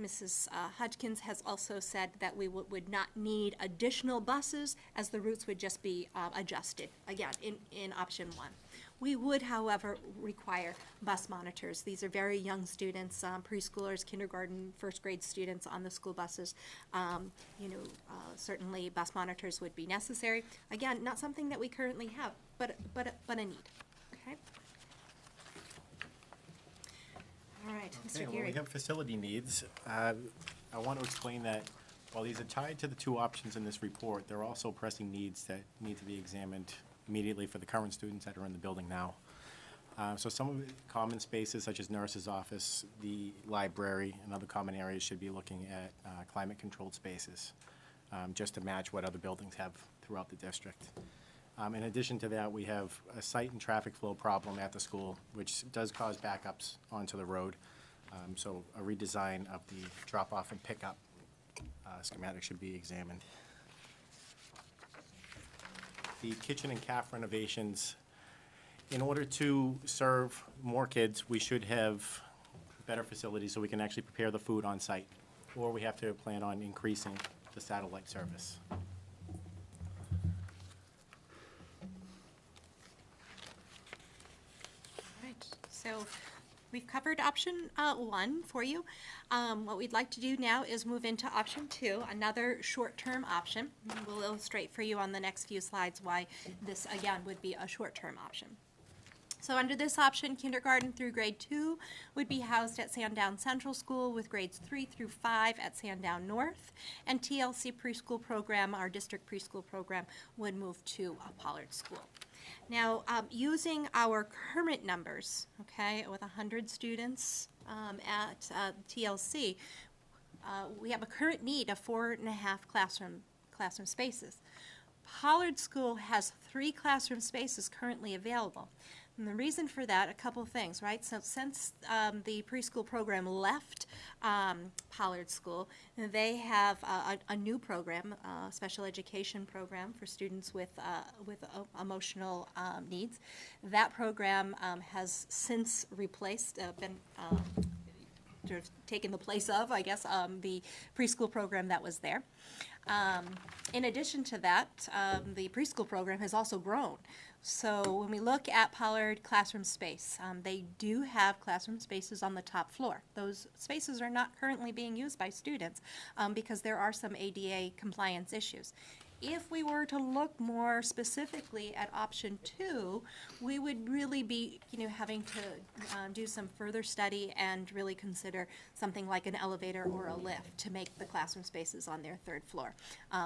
Mrs. Hodgkins has also said that we would not need additional buses as the routes would just be adjusted, again, in option one. We would, however, require bus monitors. These are very young students, preschoolers, kindergarten, first grade students on the school buses. Certainly bus monitors would be necessary. Again, not something that we currently have, but a need, okay? All right, Mr. Okay, well, Geary. we have facility needs. I want to explain that while these are tied to the two options in this report, there are also pressing needs that need to be examined immediately for the current students that are in the building now. So some of the common spaces such as nurse's office, the library, and other common areas should be looking at climate-controlled spaces, just to match what other buildings have throughout the district. In addition to that, we have a site and traffic flow problem at the school, which does cause backups onto the road. So a redesign of the drop-off and pickup schematic should be examined. The kitchen and caf renovations, in order to serve more kids, we should have better facilities so we can actually prepare the food on site, or we have to plan on increasing the satellite service. Right, so we've covered option one for you. What we'd like to do now is move into option two, another short-term option. We'll illustrate for you on the next few slides why this, again, would be a short-term option. So under this option, kindergarten through grade 2 would be housed at Sandown Central School with grades 3 through 5 at Sandown North, and TLC preschool program, our district preschool program, would move to Pollard School. Now, using our current numbers, okay, with 100 students at TLC, we have a current need of 4.5 classroom spaces. Pollard School has 3 classroom spaces currently available. And the reason for that, a couple of things, right? So since the preschool program left Pollard School, they have a new program, a special education program for students with emotional needs. That program has since replaced, sort of taken the place of, I guess, the preschool program that was there. In addition to that, the preschool program has also grown. So when we look at Pollard classroom space, they do have classroom spaces on the top floor. Those spaces are not currently being used by students because there are some ADA compliance issues. If we were to look more specifically at option 2, we would really be, having to do some further study and really consider something like an elevator or a lift to make the classroom spaces on their 3rd floor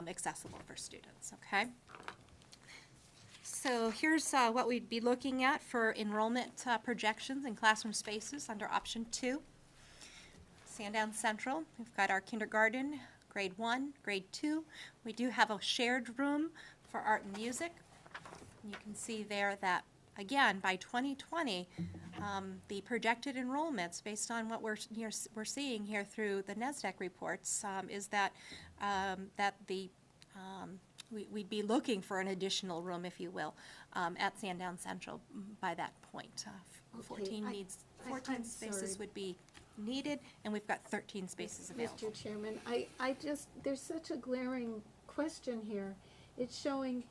accessible for students, okay? So here's what we'd be looking at for enrollment projections in classroom spaces under option 2. Sandown Central, we've got our kindergarten, grade 1, grade 2. We do have a shared room for art and music. You can see there that, again, by 2020, the projected enrollments, based on what we're seeing here through the NESDEC reports, is that we'd be looking for an additional room, if you will, at Sandown Central by that point. 14 spaces would be needed, and we've got 13 spaces available. Mr. Chairman, there's such a glaring question here. It's showing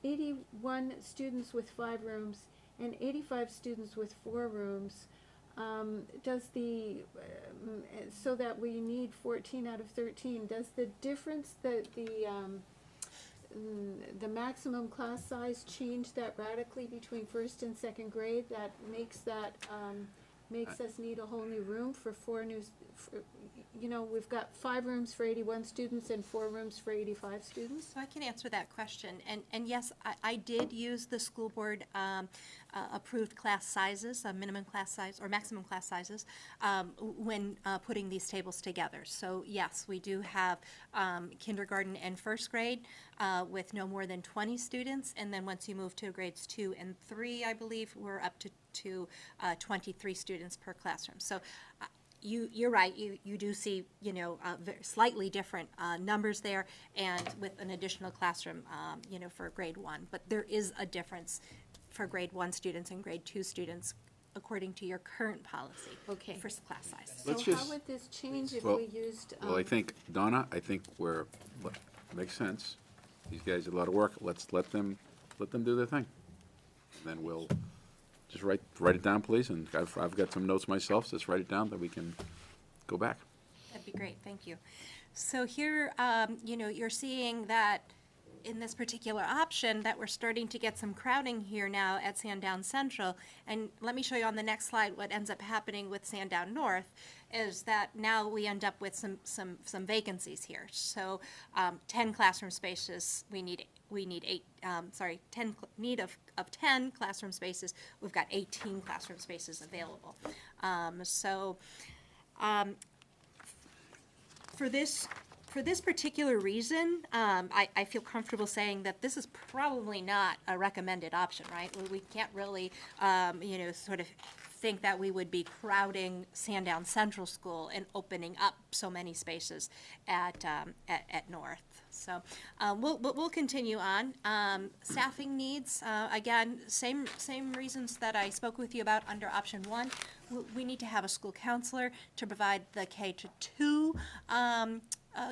81 students with 5 rooms and 85 students with 4 rooms. So that we need 14 out of 13, does the difference that the maximum class size change that radically between 1st and 2nd grade? That makes us need a whole new room for 4 new, we've got 5 rooms for 81 students and 4 rooms for 85 students. So I can answer that question. And yes, I did use the school board approved class sizes, minimum class size or maximum class sizes, when putting these tables together. So yes, we do have kindergarten and 1st grade with no more than 20 students. And then once you move to grades 2 and 3, I believe, we're up to 23 students per classroom. So you're right, you do see, slightly different numbers there, and with an additional classroom, for grade 1. But there is a difference for grade 1 students and grade 2 students according to your current policy for class size. So how would this change if we used? Well, I think, Donna, makes sense. These guys did a lot of work. Let's let them do their thing. And then we'll just write it down, please, and I've got some notes myself, so just write it down that we can go back. That'd be great, thank you. So here, you're seeing that in this particular option that we're starting to get some crowding here now at Sandown Central. And let me show you on the next slide what ends up happening with Sandown North is that now we end up with some vacancies here. So 10 classroom spaces, we need 10 need of 10 classroom spaces. We've got 18 classroom spaces available. For this particular reason, I feel comfortable saying that this is probably not a recommended option, right? We can't really, sort of think that we would be crowding Sandown Central School and opening up so many spaces at North. So we'll continue on. Staffing needs, again, same reasons that I spoke with you about under option 1. We need to have a school counselor to provide the K-2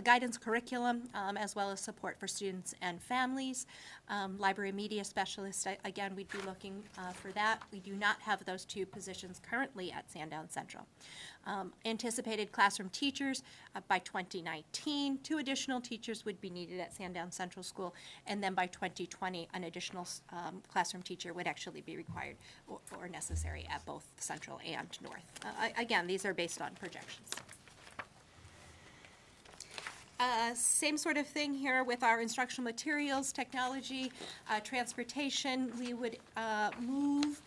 guidance curriculum, as well as support for students and families. Library media specialist, again, we'd be looking for that. We do not have those 2 positions currently at Sandown Central. Anticipated classroom teachers, by 2019, 2 additional teachers would be needed at Sandown Central School, and then by 2020, an additional classroom teacher would actually be required or necessary at both Central and North. Again, these are based on projections. Same sort of thing here with our instructional materials, technology, transportation. We would move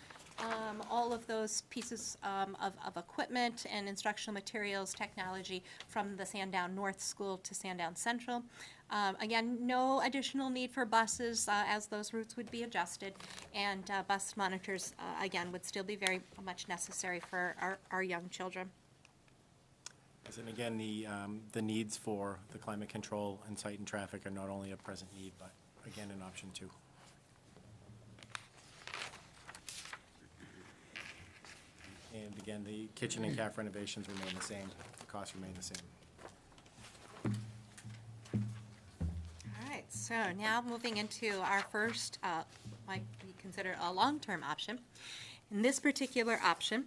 all of those pieces of equipment and instructional materials, technology from the Sandown North School to Sandown Central. Again, no additional need for buses as those routes would be adjusted, and bus monitors, again, would still be very much necessary for our young children. Yes, and again, the needs for the climate control and sight and traffic are not only a present need, but again, an option too. And again, the kitchen and caf renovations remain the same, the costs remain the same. All right, so now moving into our first, might be considered a long-term option. In this particular option,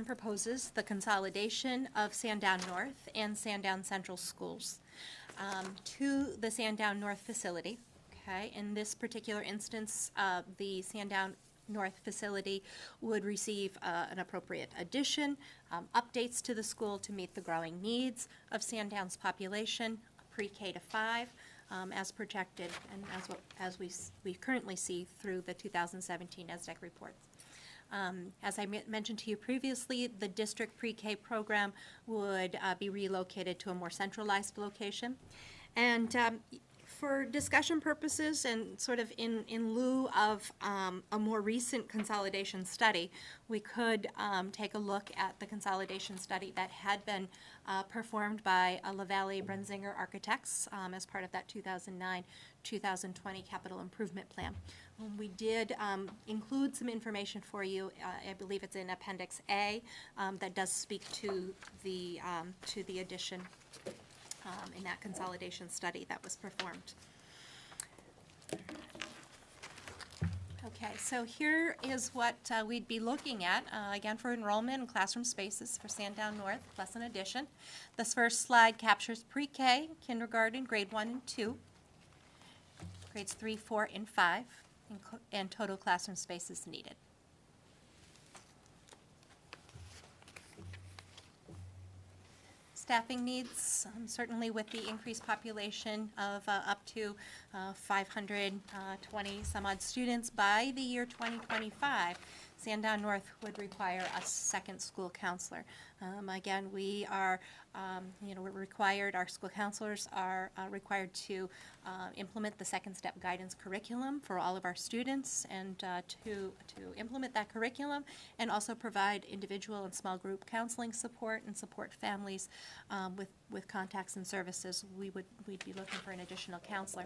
proposes the consolidation of Sandown North and Sandown Central schools to the Sandown North facility. Okay, in this particular instance, the Sandown North facility would receive an appropriate addition, updates to the school to meet the growing needs of Sandown's population, pre-K to 5, as projected and as we currently see through the 2017 ESDEC reports. As I mentioned to you previously, the district pre-K program would be relocated to a more centralized location. And for discussion purposes and sort of in lieu of a more recent consolidation study, we could take a look at the consolidation study that had been performed by LaValle Brenzinger Architects as part of that 2009-2020 capital improvement plan. We did include some information for you. I believe it's in Appendix A that does speak to the addition in that consolidation study that was performed. Okay, so here is what we'd be looking at, again, for enrollment and classroom spaces for Sandown North, plus an addition. This first slide captures pre-K, kindergarten, grade 1 and 2, grades 3, 4, and 5, and total classroom spaces needed. Staffing needs, certainly with the increased population of up to 520 some odd students by the year 2025, Sandown North would require a second school counselor. Again, we are, we're required, our school counselors are required to implement the second step guidance curriculum for all of our students, and to implement that curriculum and also provide individual and small group counseling support and support families with contacts and services. We'd be looking for an additional counselor.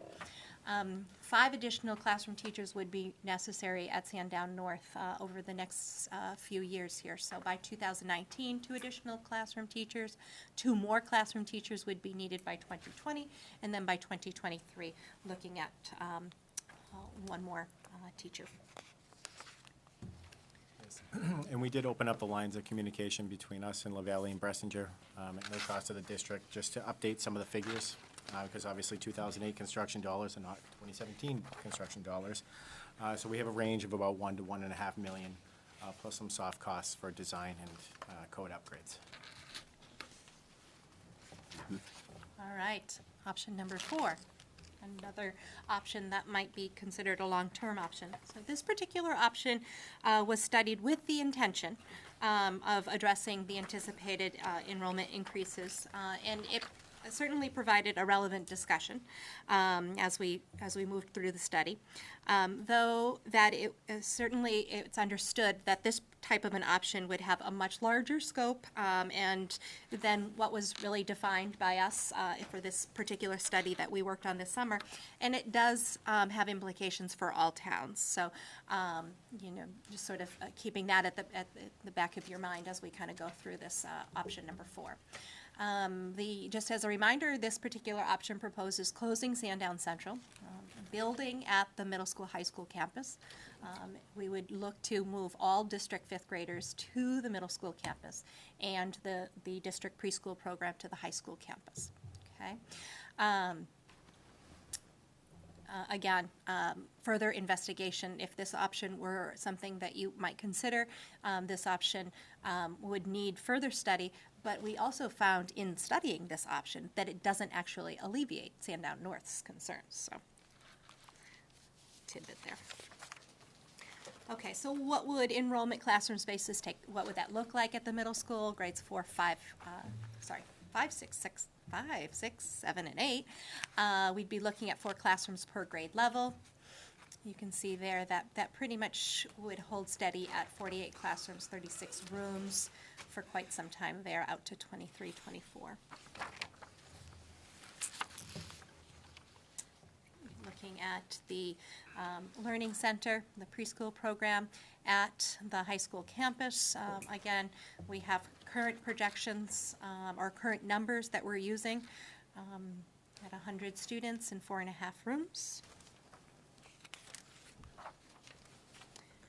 5 additional classroom teachers would be necessary at Sandown North over the next few years here. So by 2019, 2 additional classroom teachers, 2 more classroom teachers would be needed by 2020, and then by 2023, looking at 1 more teacher. And we did open up the lines of communication between us and LaValle and Bressinger at no cost to the district, just to update some of the figures, because obviously 2008 construction dollars and not 2017 construction dollars. So we have a range of about $1 to $1.5 million, plus some soft costs for design and code upgrades. All right, option number 4. Another option that might be considered a long-term option. So this particular option was studied with the intention of addressing the anticipated enrollment increases, and it certainly provided a relevant discussion as we moved through the study. Though that it's understood that this type of an option would have a much larger scope and than what was really defined by us for this particular study that we worked on this summer, and it does have implications for all towns. So just sort of keeping that at the back of your mind as we kind of go through this option number 4. Just as a reminder, this particular option proposes closing Sandown Central, building at the middle school, high school campus. We would look to move all district 5th graders to the middle school campus and the district preschool program to the high school campus. Okay. Again, further investigation, if this option were something that you might consider, this option would need further study, but we also found in studying this option that it doesn't actually alleviate Sandown North's concerns. So, tidbit there. Okay, so what would enrollment classroom spaces take? What would that look like at the middle school, grades 5, 6, 7, and 8? We'd be looking at 4 classrooms per grade level. You can see there that pretty much would hold steady at 48 classrooms, 36 rooms for quite some time there, out to 23, 24. Looking at the Learning Center, the preschool program at the high school campus. Again, we have current projections or current numbers that we're using at 100 students in 4.5 rooms.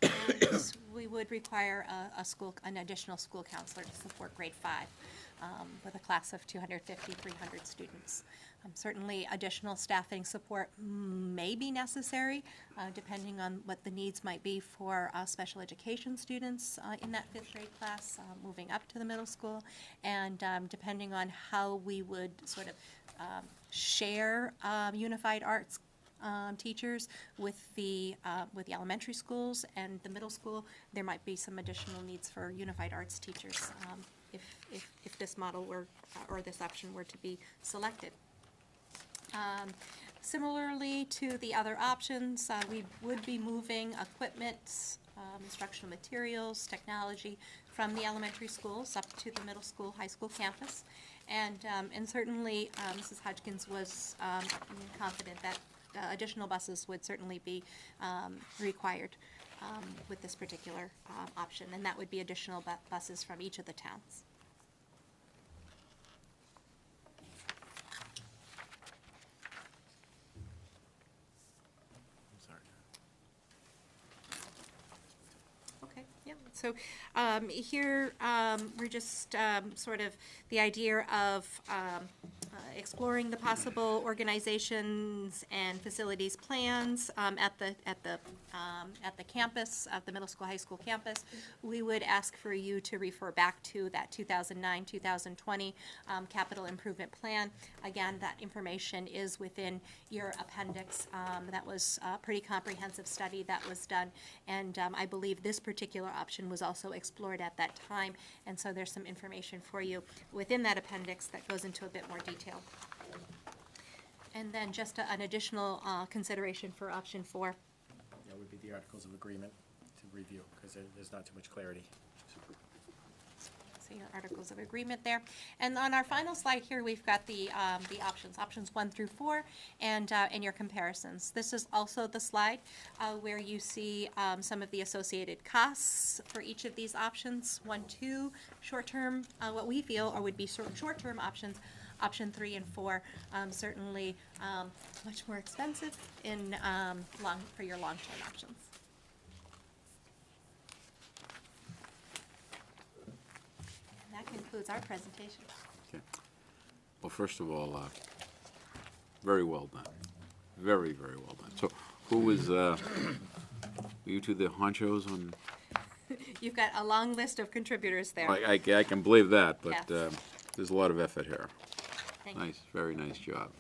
And we would require an additional school counselor to support grade 5 with a class of 250, 300 students. Certainly, additional staffing support may be necessary, depending on what the needs might be for special education students in that 5th grade class, moving up to the middle school, and depending on how we would sort of share unified arts teachers with the elementary schools and the middle school. There might be some additional needs for unified arts teachers if this model were or this option were to be selected. Similarly to the other options, we would be moving equipment, instructional materials, technology from the elementary schools up to the middle school, high school campus. And certainly, Mrs. Hodgkins was confident that additional buses would certainly be required with this particular option, and that would be additional buses from each of the towns. Okay, yeah, so here we're just sort of the idea of exploring the possible organizations and facilities plans at the campus, at the middle school, high school campus. We would ask for you to refer back to that 2009-2020 capital improvement plan. Again, that information is within your appendix. That was a pretty comprehensive study that was done, and I believe this particular option was also explored at that time, and so there's some information for you within that appendix that goes into a bit more detail. And then just an additional consideration for option 4. That would be the Articles of Agreement to review, because there's not too much clarity. So your Articles of Agreement there. And on our final slide here, we've got the options 1 through 4, and your comparisons. This is also the slide where you see some of the associated costs for each of these options. 1, 2, short-term, what we feel or would be short-term options. Option 3 and 4, certainly much more expensive for your long-term options. And that concludes our presentation. Okay. Well, first of all, very well done. Very, very well done. So who was, were you two the honchos on? You've got a long list of contributors there. I can believe that, but Yes. there's a lot of effort here. Thank you. Nice, very nice job.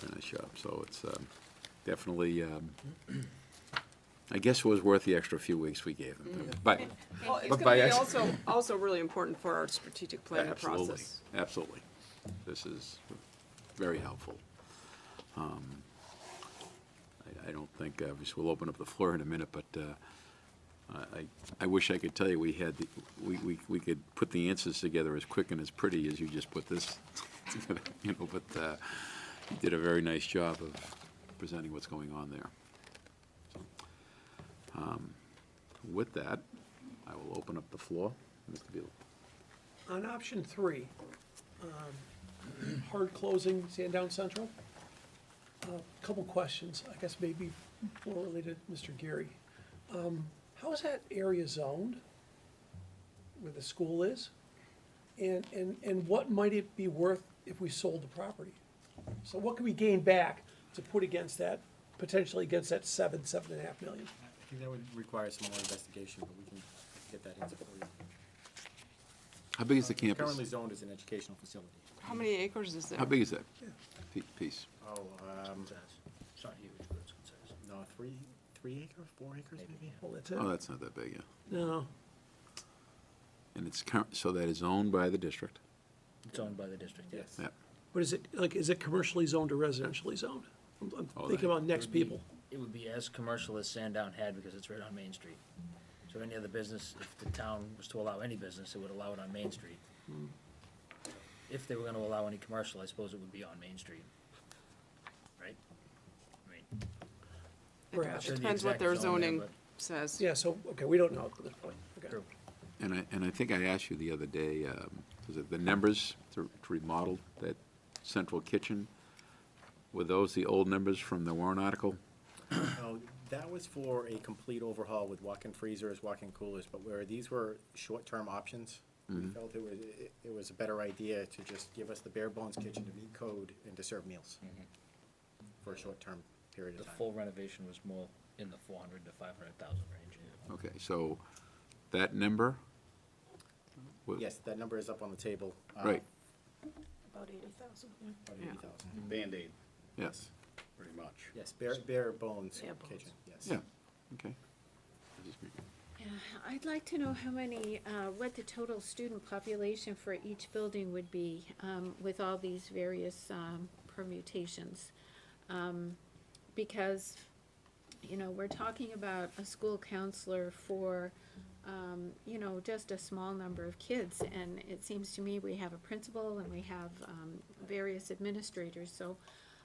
Very nice job. So it's definitely, I guess it was worth the extra few weeks we gave them. But Well, it's But gonna by be ex- also really important for our strategic planning absolutely, process. absolutely. This is very helpful. I don't think, obviously, we'll open up the floor in a minute, but I wish I could tell you we could put the answers together as quick and as pretty as you just put this together, but you did a very nice job of presenting what's going on there. So, with that, I will open up the floor. Mr. Beal. On option 3, hard closing Sandown Central, a couple questions, I guess maybe more related to Mr. Geary. How is that area zoned, where the school is? And what might it be worth if we sold the property? So what can we gain back to put against that, potentially against that 7.5 million? I think that would require some more investigation, but we can get that answer for you. How big is the campus? Currently zoned as an educational facility. How many acres is there? How big is that piece? Oh, It's not huge, but it's good size. no, three 3 acres, 4 acres maybe? Well, that's it. Oh, that's not that big, yeah. No, And it's so that is owned by the district? It's owned by the district, yes. Yeah. but is it, like, is it commercially zoned or residentially zoned? I'm Oh, thinking that- about next people. It would be as commercial as Sandown had because it's right on Main Street. So any other business, if the town was to allow any business, it would allow it on Main Street. If they were gonna allow any commercial, I suppose it would be on Main Street. Right? I mean, Perhaps. sure It the depends what exact their zone there, zoning but- says. Yeah, so, okay, we don't know at this point. Okay. True. And I think I asked you the other day, was it the numbers to remodel that central kitchen? Were those the old numbers from the warrant article? No, that was for a complete overhaul with walk-in freezers, walk-in coolers, but where these were short-term options, we felt it was a better idea to just give us the bare bones kitchen to meet code and to serve meals for a short-term period The of time. full renovation was more in the 400 to 500,000 range. Okay, so that number? Yes, that number is up on the table. Right, About 80,000. About 80,000. Band-Aid, yes, pretty much. Yes, bare bones Bare bones. kitchen, yes. yeah, okay. Yeah, I'd like to know how many, what the total student population for each building would be, with all these various, permutations. Because, you know, we're talking about a school counselor for, you know, just a small number of kids. And it seems to me we have a principal and we have, various administrators, so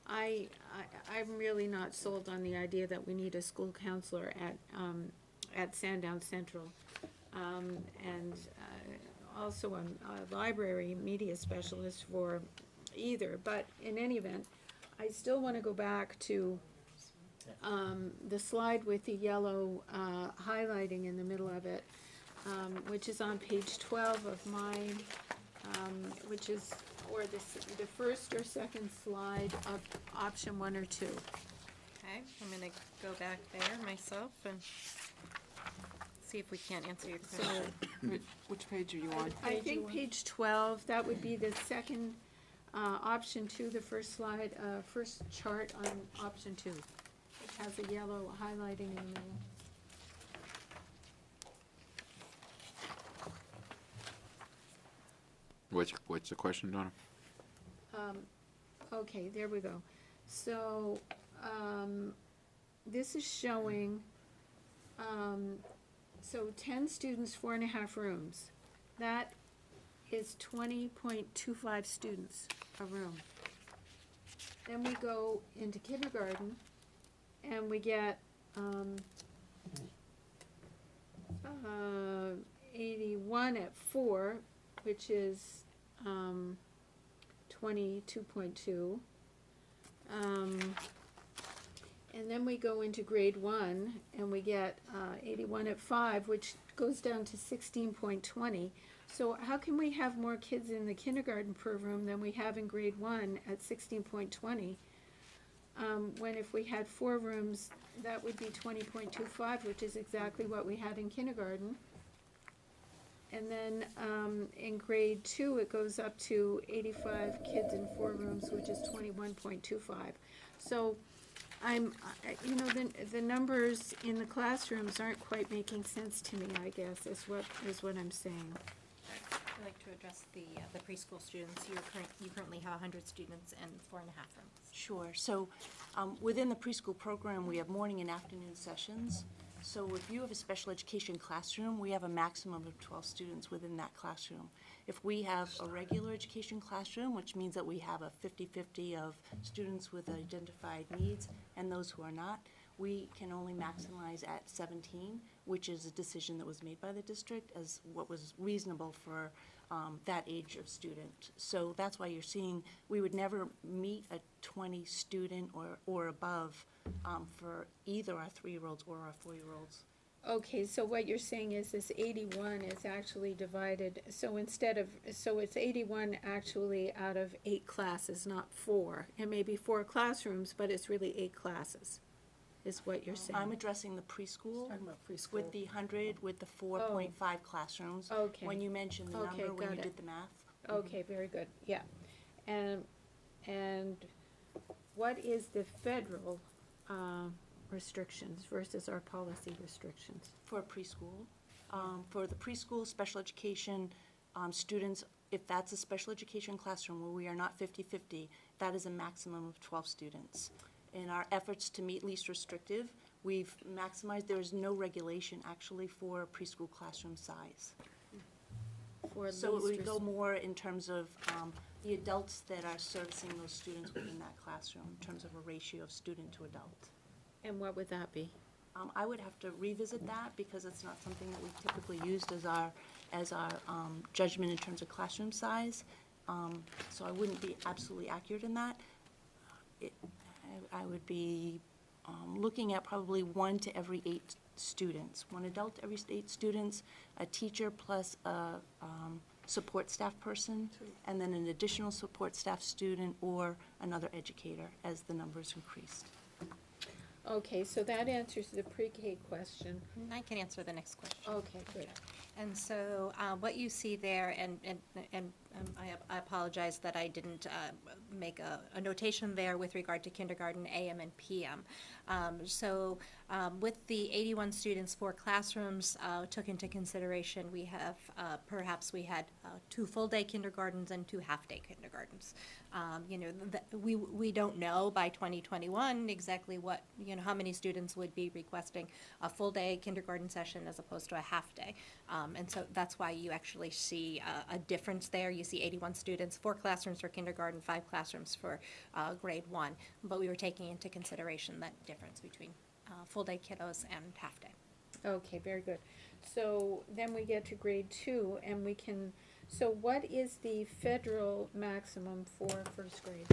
I'm really not sold on the idea that we need a school counselor at Sandown Central. And also a library media specialist for either, but in any event, I still wanna go back to the slide with the yellow highlighting in the middle of it, which is on page 12 of mine, which is, or the first or second slide of option 1 or 2. Okay, I'm gonna go back there myself and see if we can't answer your question. Which page are you on? I think page 12, that would be the second, option 2, the first slide, first chart on option 2. It has a yellow highlighting in the middle. What's the question, Donna? Okay, there we go. So, this is showing, so 10 students, 4.5 rooms. That is 20.25 students a room. Then we go into kindergarten, and we get, 81 at 4, which is, 22.2. And then we go into grade 1, and we get 81 at 5, which goes down to 16.20. So how can we have more kids in the kindergarten per room than we have in grade 1 at 16.20? When if we had 4 rooms, that would be 20.25, which is exactly what we had in kindergarten. And then in grade 2, it goes up to 85 kids in 4 rooms, which is 21.25. So you know, the numbers in the classrooms aren't quite making sense to me, I guess, is what I'm saying. I'd like to address the preschool students. You currently have 100 students and 4.5 rooms. Sure. So within the preschool program, we have morning and afternoon sessions. So if you have a special education classroom, we have a maximum of 12 students within that classroom. If we have a regular education classroom, which means that we have a 50-50 of students with identified needs and those who are not, we can only maximize at 17, which is a decision that was made by the district as what was reasonable for that age of student. So that's why you're seeing, we would never meet a 20 student or above for either our 3-year-olds or our 4-year-olds. Okay, so what you're saying is this 81 is actually divided, so it's 81 actually out of 8 classes, not 4. It may be 4 classrooms, but it's really 8 classes, is what you're saying. I'm addressing the preschool. Talking about preschool. With the 100, with the 4.5 classrooms. Okay. When you mentioned the Okay, number, when got you it. did the math. Okay, very good, yeah. And what is the federal restrictions versus our policy restrictions? For preschool. For the preschool special education students, if that's a special education classroom where we are not 50-50, that is a maximum of 12 students. In our efforts to meet least restrictive, we've maximized, there is no regulation actually for preschool classroom size. For So it least would go more in terms of the adults that are servicing those students within that classroom, in terms of a ratio of student to adult. And what would that be? I would have to revisit that because it's not something that we've typically used as our judgment in terms of classroom size. So I wouldn't be absolutely accurate in that. I would be looking at probably 1 to every 8 students. 1 adult every 8 students, a teacher plus a support staff person, and then an additional support staff student or another educator as the numbers increased. Okay, so that answers the pre-K question. I can answer the next question. Okay, good. And so what you see there, and I apologize that I didn't make a notation there with regard to kindergarten AM and PM. So with the 81 students, 4 classrooms took into consideration, we have, perhaps we had 2 full-day kindergartens and 2 half-day kindergartens. You know, we don't know by 2021 exactly what, you know, how many students would be requesting a full-day kindergarten session as opposed to a half-day. And so that's why you actually see a difference there. You see 81 students, 4 classrooms for kindergarten, 5 classrooms for grade 1. But we were taking into consideration that difference between full-day kiddos and half-day. Okay, very good. So then we get to grade 2, and we can, so what is the federal maximum for first grade?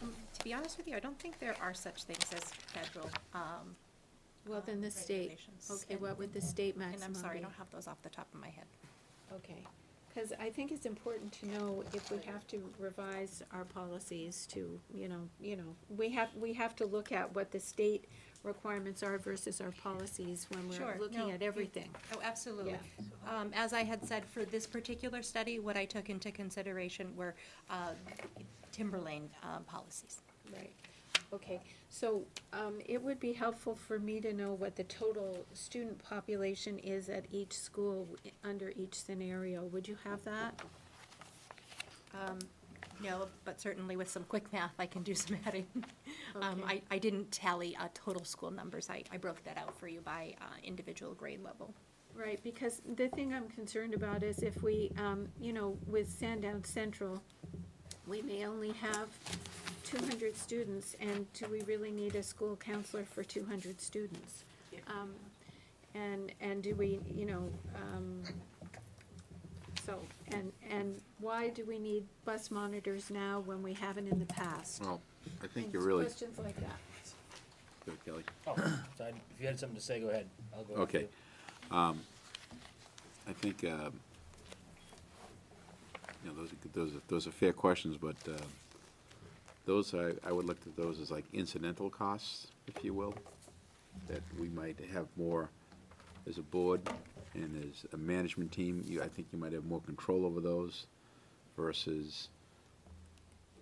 To be honest with you, I don't think there are such things as federal Well, then the state, regulations. okay, And- what would the state maximum And I'm sorry, I be? don't have those off the top of my head. Okay, because I think it's important to know if we have to revise our policies to, you know, we have to look at what the state requirements are versus our policies when Sure, we're looking no, at everything. Oh, absolutely. Yeah. As I had said, for this particular study, what I took into consideration were Timberlane policies. Right, okay, so, it would be helpful for me to know what the total student population is at each school under each scenario. Would you have that? No, but certainly with some quick math, I can do some adding. Okay. I didn't tally total school numbers. I broke that out for you by individual grade level. Right, because the thing I'm concerned about is if we, you know, with Sandown Central, we may only have 200 students, and do we really need a school counselor for 200 students? And do we, you know, so, and why do we need bus monitors now when we haven't in the past? Well, I think And you're really, questions like that. good, Kelly. Oh, so if you had something to say, go ahead. I'll go after Okay. you. I think, you know, those are fair questions, but those, I would look at those as like incidental costs, if you will, that we might have more as a board and as a management team. I think you might have more control over those versus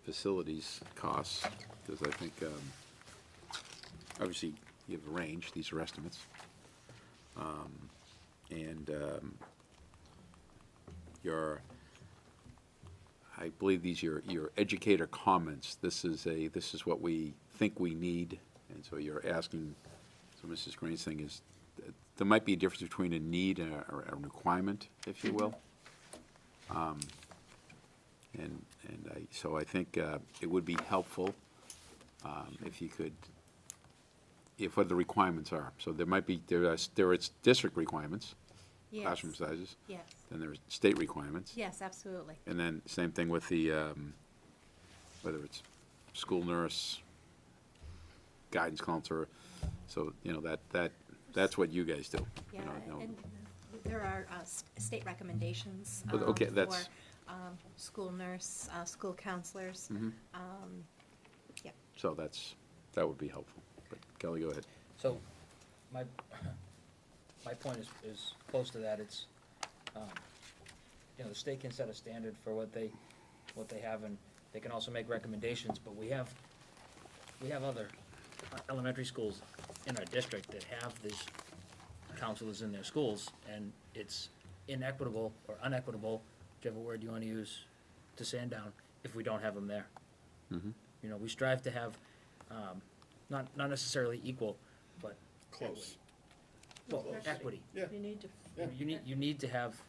facilities costs, because I think, obviously, you have a range, these are estimates. And I believe these are your educator comments. This is what we think we need, and so you're asking, so Mrs. Green's thing is, there might be a difference between a need and a requirement, if you will. So I think it would be helpful if you could, if what the requirements are. So there might be, there are district requirements, Yes. classroom sizes. Yes. Then there's state requirements. Yes, absolutely. And then same thing with the, whether it's school nurse, guidance counselor. So, you know, that's what you guys do. you Yeah, know. and there are state recommendations But, okay, that's- for school nurse, school counselors. Mhm. Yeah. So that would be helpful. But Kelly, go ahead. So, my point is close to that. It's, you know, the state can set a standard for what they have, and they can also make recommendations, but we have other elementary schools in our district that have these counselors in their schools, and it's inequitable or unequitable, whichever word you want to use, to Sandown, if we don't have them there. You know, we strive to have, not necessarily equal, but Close. well, equity. Yeah. You need to have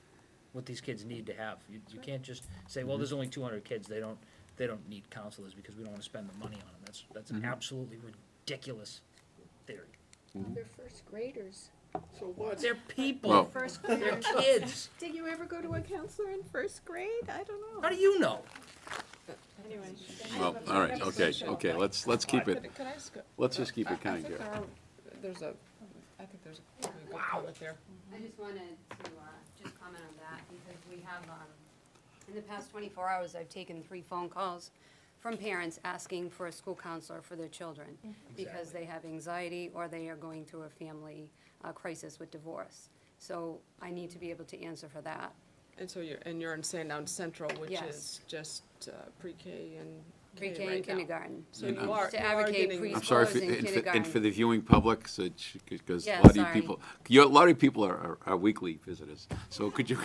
what these kids need to have. You can't just say, well, there's only 200 kids, they don't need counselors because we don't want to spend the money on them. That's an absolutely ridiculous theory. They're first graders. So what? They're people. Well- First They're graders. kids. Did you ever go to a counselor in first grade? I don't know. How do you know? Anyway. Well, all right, okay, let's keep it, Could I just go? let's just keep it I kind think here. there's a, I think there's a good comment there. I just wanted to just comment on that, because we have, in the past 24 hours, I've taken 3 phone calls from parents asking for a school counselor for their children, because they have anxiety or they are going through a family crisis with divorce. So I need to be able to answer for that. And so you're in Sandown Central, which Yes. is just pre-K and K Pre-K right and now. kindergarten. So And you are, To you are advocate getting. I'm sorry, Schools in and for kindergarten. the viewing public, because Yeah, a lot of you sorry. people, a lot of people are weekly visitors. So could you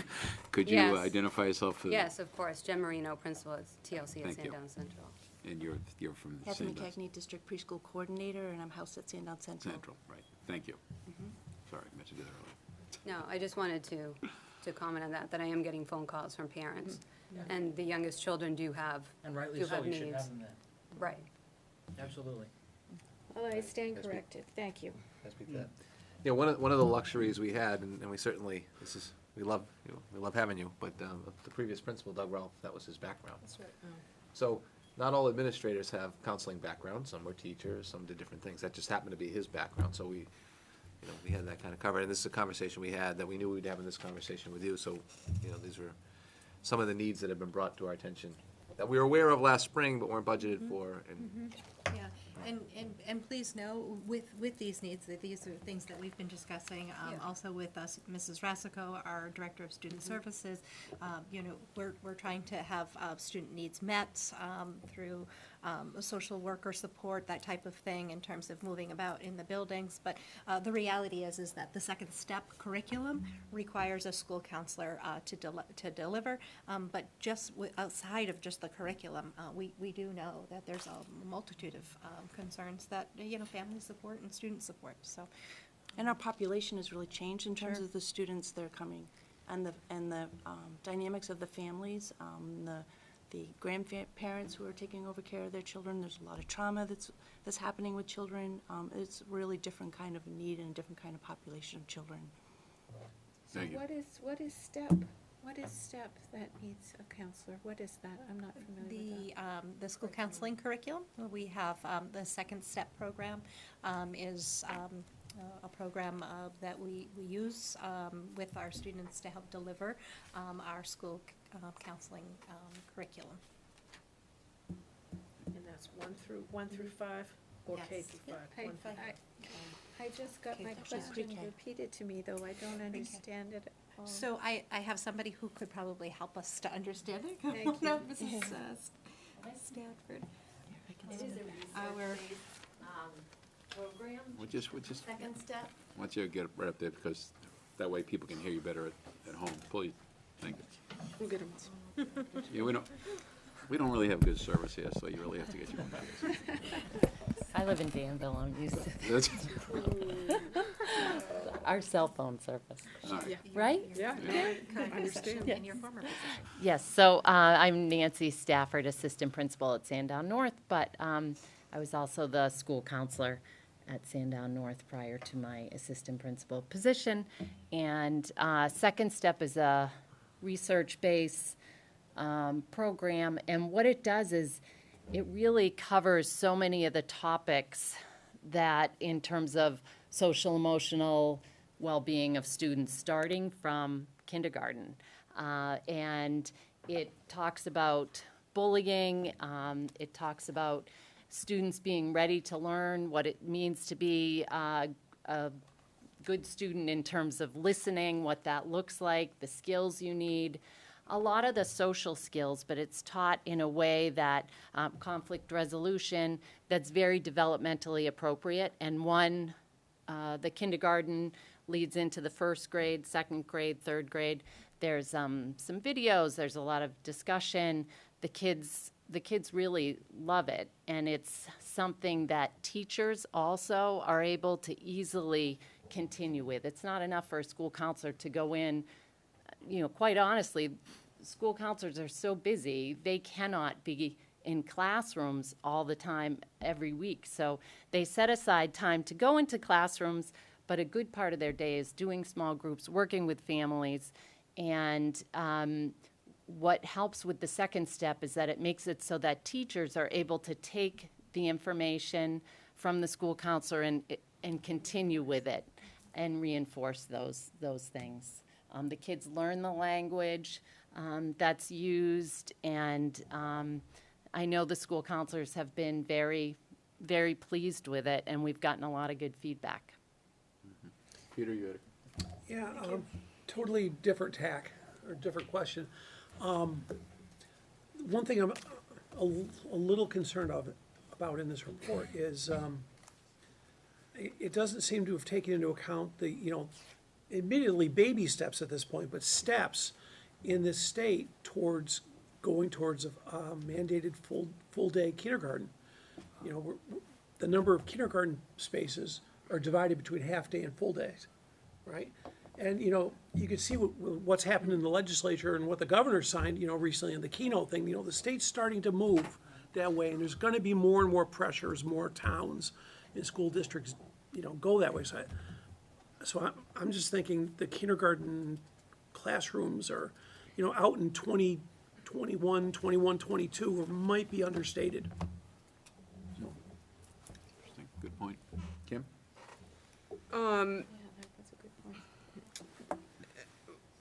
Yes. identify yourself? Yes, of course. Jen Marino, principal at TLC at Thank you. Sandown Central. And you're from the Heather same McKechnie, District Preschool Coordinator, and I'm housed at Sandown Central. Central, right. Thank you. Sorry, I meant to do that earlier. No, I just wanted to comment on that I am getting phone calls from parents. And the youngest children do have And rightly do so, have you should needs. have them there. Right. Absolutely. Well, I stand corrected. Thank you. Can I speak to that? You know, one of the luxuries we had, and we certainly, we love, we love having you, but the previous principal, Doug Ralph, that was his background. That's right. So, not all administrators have counseling backgrounds, some were teachers, some did different things, that just happened to be his background, so we had that kind of covered, and this is a conversation we had, that we knew we'd have in this conversation with you, so, these were some of the needs that have been brought to our attention, that we were aware of last spring, but weren't budgeted for, and Yeah, and please know, with these needs, that these are things that we've been discussing, also with us, Mrs. Rassico, our Director of Student Services. We're trying to have student needs met through social worker support, that type of thing, in terms of moving about in the buildings. But the reality is that the second step curriculum requires a school counselor to deliver. But just outside of just the curriculum, we do know that there's a multitude of concerns that, family support and student support, so. And our population has really changed in terms Sure. of the students that are coming, and the dynamics of the families, the grandparents who are taking over care of their children. There's a lot of trauma that's happening with children. It's really different kind of need and a different kind of population of children. Thank you. What is STEP that needs a counselor? What is that? I'm not familiar with that. The school counseling curriculum, we have the Second Step program is a program that we use with our students to help deliver our school counseling curriculum. And that's 1 through 5 or K Yes. through 5? Yeah, One through five. I just got my Okay, question pre-K. repeated to me, though I don't understand it at all. So I have somebody who could probably help us to understand it. Thank you. Mrs. Stanford. Our Program. We'll just, Second step. why don't you get it right up there, because that way people can hear you better at home, please. Thank you. We'll get them. Yeah, we don't really have good service here, so you really have to get your own guys. I live in Danville, I'm used to That's, our cell phone service, all right. right? Yeah, I understand. in your former position. Yes, so I'm Nancy Stafford, Assistant Principal at Sandown North, but I was also the school counselor at Sandown North prior to my Assistant Principal position. And Second Step is a research-based program, and what it does is it really covers so many of the topics that, in terms of social emotional well-being of students, starting from kindergarten. And it talks about bullying, it talks about students being ready to learn, what it means to be a good student in terms of listening, what that looks like, the skills you need. a lot of the social skills, but it's taught in a way that conflict resolution that's very developmentally appropriate. And the kindergarten leads into the first grade, second grade, third grade. There's some videos, there's a lot of discussion. The kids really love it, and it's something that teachers also are able to easily continue with. It's not enough for a school counselor to go in, quite honestly, school counselors are so busy, they cannot be in classrooms all the time every week. So they set aside time to go into classrooms, but a good part of their day is doing small groups, working with families, and what helps with the second step is that it makes it so that teachers are able to take the information from the school counselor and continue with it and reinforce those things. The kids learn the language that's used, and I know the school counselors have been very, very pleased with it, and we've gotten a lot of good feedback. Peter, you had a Yeah, totally different tack, or different question. One thing I'm a little concerned about in this report is it doesn't seem to have taken into account the, admittedly baby steps at this point, but steps in this state towards going towards a mandated full-day kindergarten. The number of kindergarten spaces are divided between half-day and full days, right? And, you can see what's happened in the legislature and what the governor signed, recently in the keynote thing. The state's starting to move that way, and there's going to be more and more pressure as more towns and school districts, go that way. So I'm just thinking the kindergarten classrooms are, out in 2021, 22, or might be understated. interesting, good point. Kim?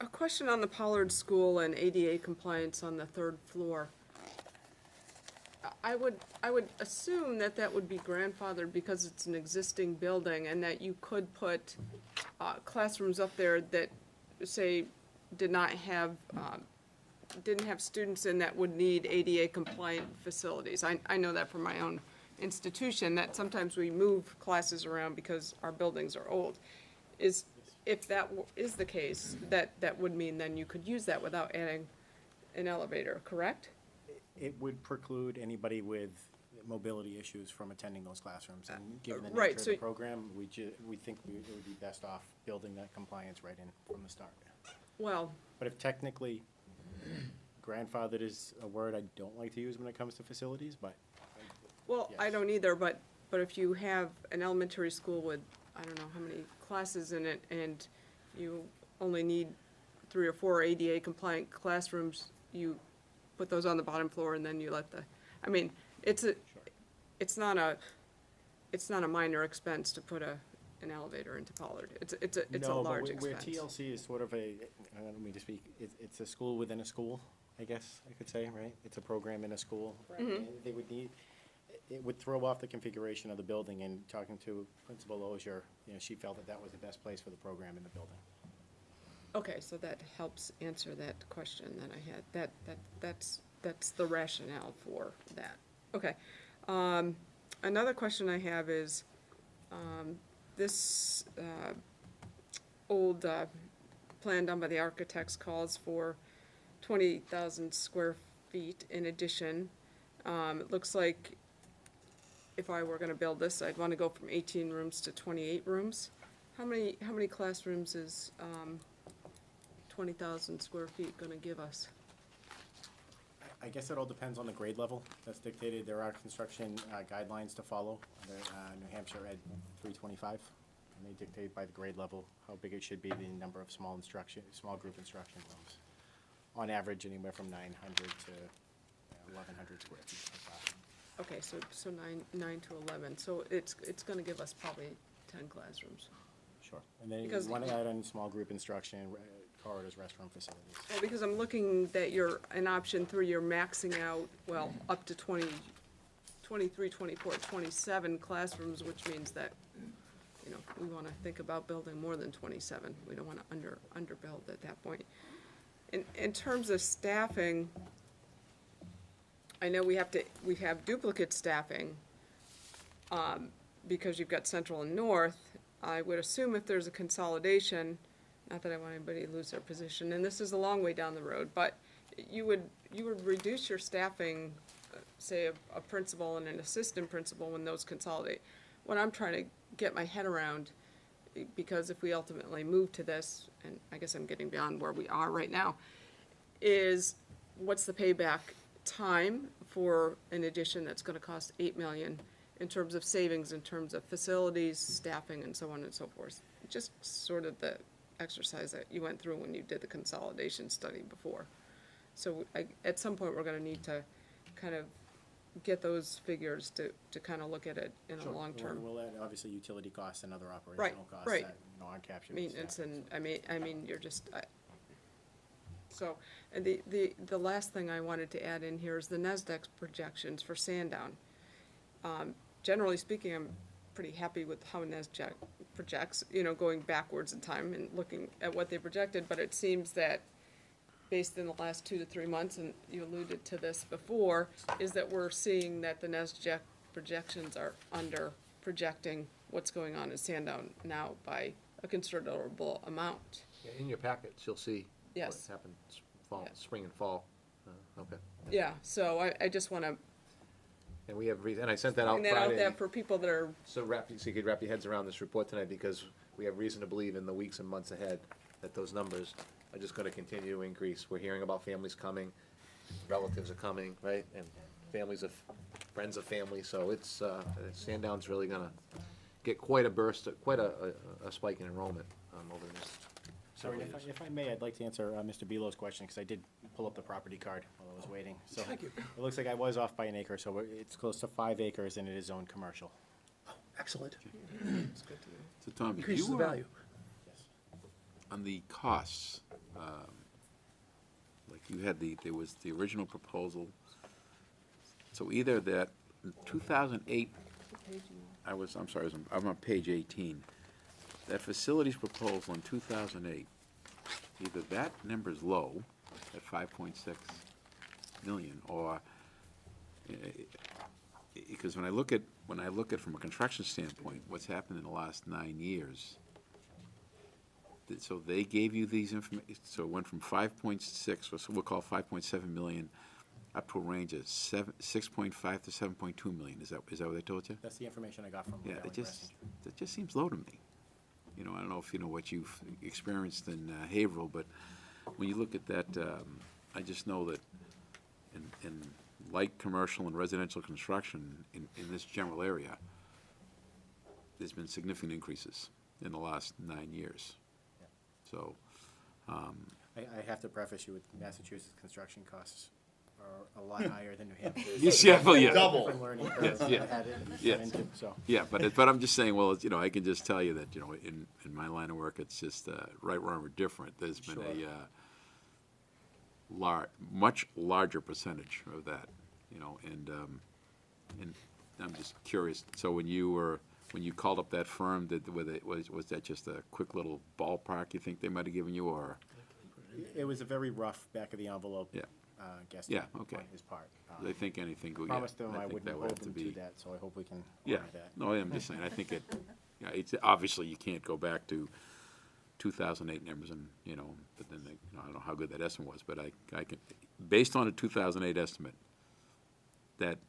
A question on the Pollard School and ADA compliance on the third floor. I would assume that would be grandfathered because it's an existing building, and that you could put classrooms up there that, say, didn't have students in that would need ADA compliant facilities. I know that from my own institution, that sometimes we move classes around because our buildings are old. If that is the case, that would mean then you could use that without adding an elevator, correct? It would preclude anybody with mobility issues from attending those classrooms. And given the right, nature of so the program, we think it would be best off building that compliance right in from the start. Well, But if technically grandfathered is a word I don't like to use when it comes to facilities, but well, I Yes. don't either, but if you have an elementary school with, I don't know how many classes in it, and you only need 3 or 4 ADA compliant classrooms, you put those on the bottom floor, and then you let it's not a minor expense to put an elevator into Pollard. It's a large No, but where expense. TLC is sort of I don't mean to speak, it's a school within a school, I guess I could say, right? It's a program in a school. And they would need, it would throw off the configuration of the building, and talking to Principal Ozier, she felt that was the best place for the program in the building. Okay, so that helps answer that question that I had. That's the rationale for that. Okay. Another question I have is, this old plan done by the architects calls for 20,000 square feet in addition. It looks like if I were gonna build this, I'd wanna go from 18 rooms to 28 rooms. How many classrooms is 20,000 square feet gonna give us? I guess it all depends on the grade level that's dictated. There are construction guidelines to follow. New Hampshire Ed 325, and they dictate by the grade level how big it should be, the number of small group instruction rooms. On average, anywhere from 900 to 1,100 square feet. Like that. Okay, so 9 to 11, so it's gonna give us probably 10 classrooms. Sure. And then you Because- want to add in small group instruction, corridors, restroom facilities. Well, because I'm looking that in option 3, you're maxing out, well, up to 23, 24, 27 classrooms, which means that, we wanna think about building more than 27. We don't wanna underbuild at that point. In terms of staffing, I know we have duplicate staffing, because you've got central and north. I would assume if there's a consolidation, not that I want anybody to lose their position, and this is a long way down the road, but you would reduce your staffing, say a principal and an assistant principal when those consolidate. What I'm trying to get my head around, because if we ultimately move to this, and I guess I'm getting beyond where we are right now, is what's the payback time for an addition that's gonna cost $8 million in terms of savings, in terms of facilities, staffing, and so on and so forth? Just sort of the exercise that you went through when you did the consolidation study before. So at some point, we're gonna need to kind of get those figures to kind of look at it in a long term. We'll add, obviously, utility costs and other operational costs right. that aren't captured. Maintenance and, I mean, you're just, so, and the last thing I wanted to add in here is the NASDAQ projections for Sandown. Generally speaking, I'm pretty happy with how NASDAQ projects, going backwards in time and looking at what they projected, but it seems that based in the last 2 to 3 months, and you alluded to this before, is that we're seeing that the NASDAQ projections are under projecting what's going on in Sandown now by a considerable amount. Yeah, in your packets, you'll see what Yes. happened spring and fall. Okay. Yeah, so I just want to And we have and I sent that out bring that out Friday. there for people that are, So you could wrap your heads around this report tonight, because we have reason to believe in the weeks and months ahead that those numbers are just gonna continue to increase. We're hearing about families coming, relatives are coming, right? And families of, friends of families, so it's, Sandown's really gonna get quite a burst, quite a spike in enrollment, over this. Sorry, if I may, I'd like to answer Mr. Belo's question, because I did pull up the property card while I was waiting. So Thank you. it looks like I was off by an acre, so it's close to 5 acres, and it is zoned commercial. Excellent. So Tom, did Increases you, the value. on the costs, like you had there was the original proposal, so either that, in 2008, I'm sorry, I'm on page 18. That facilities proposal in 2008, either that number's low, at 5.6 million, or, because when I look at from a construction standpoint, what's happened in the last 9 years, so they gave you these information, so it went from 5.6, or so we'll call 5.7 million, up to a range of 6.5 to 7.2 million. Is that what they told you? That's the information I got from. Yeah, it just seems low to me. I don't know if you know what you've experienced in Haverhill, but when you look at that, I just know that in light commercial and residential construction in this general area, there's been significant increases in the last 9 years. So, I have to preface you with Massachusetts construction costs are a lot higher than New Hampshire. Yeah, well, yeah. Double. Learning Yes, curve yeah. I had it Yes. into, so. yeah, but I'm just saying, well, I can just tell you that, in my line of work, it's just, right, wrong, or different. There's been Sure. a much larger percentage of that, and I'm just curious, so when you called up that firm, was that just a quick little ballpark you think they might have given you, or? It was a very rough back of the envelope. Yeah. Guess Yeah, okay. on his part. They think anything good, yeah. Promised them I think wouldn't that would hold have to them be. to that, so I hope we can Yeah, honor that. no, I'm just saying, I think it's, obviously you can't go back to 2008 numbers and, but then, I don't know how good that estimate was, but I can, based on a 2008 estimate, that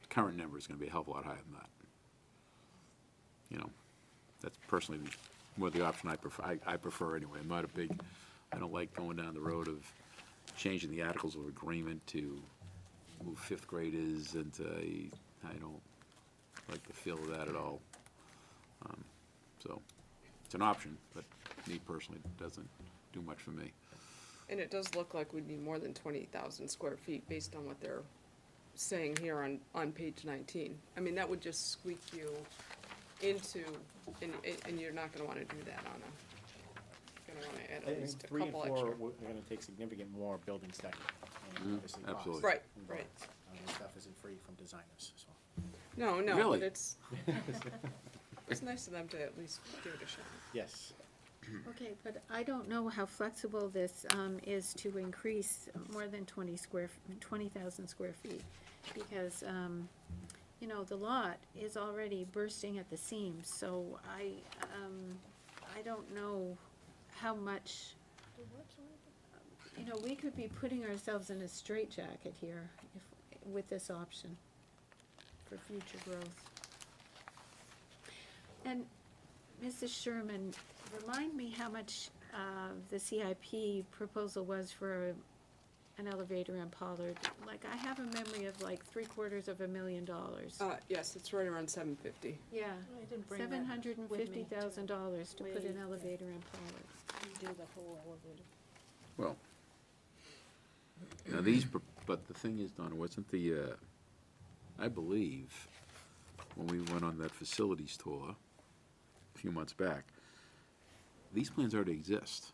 current number is gonna be a hell of a lot higher than that. That's personally more the option I prefer anyway. I don't like going down the road of changing the articles of agreement to move fifth graders into I don't like the feel of that at all. So, it's an option, but me personally, it doesn't do much for me. and it does look like we'd need more than 20,000 square feet based on what they're saying here on page 19. I mean, that would just squeak you into, and you're not gonna wanna do that on you're gonna wanna add I at think least a 3 and couple 4, extra. we're gonna take significant more building stacking. And obviously costs absolutely. Right, involved. right. This stuff isn't free from designers, so. No, Really? but it's nice of them to at least give it a shot. Yes. Okay, but I don't know how flexible this is to increase more than 20,000 square feet. Because, you know, the lot is already bursting at the seams, so I don't know how much, you know, we could be putting ourselves in a straitjacket here with this option for future growth. And Mrs. Sherman, remind me how much the CIP proposal was for an elevator in Pollard. Like, I have a memory of like $750,000. Yes, it's right around 750. Yeah, I didn't bring that with me $750,000 to put an weigh elevator in Pollard. do the whole elevator. Well, now these, but the thing is, Donna, wasn't the, I believe, when we went on that facilities tour a few months back, these plans already exist.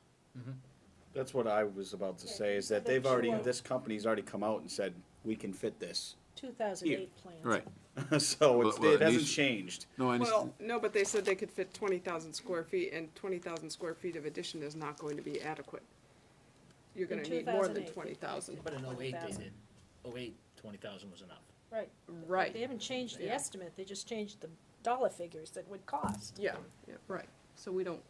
That's what I was about to say, is that they've already, this company's already come out and said, we can fit this. 2008 plans. Right. So Well, it hasn't these- changed. No, I understand. Well, no, but they said they could fit 20,000 square feet, and 20,000 square feet of addition is not going to be adequate. You're gonna In need more than 2008, 20,000. But in 08 they 20,000. did. 08, 20,000 was enough. Right. Right. They haven't changed the Yeah. estimate, they just changed the dollar figures that would cost. Yeah, right. So we don't,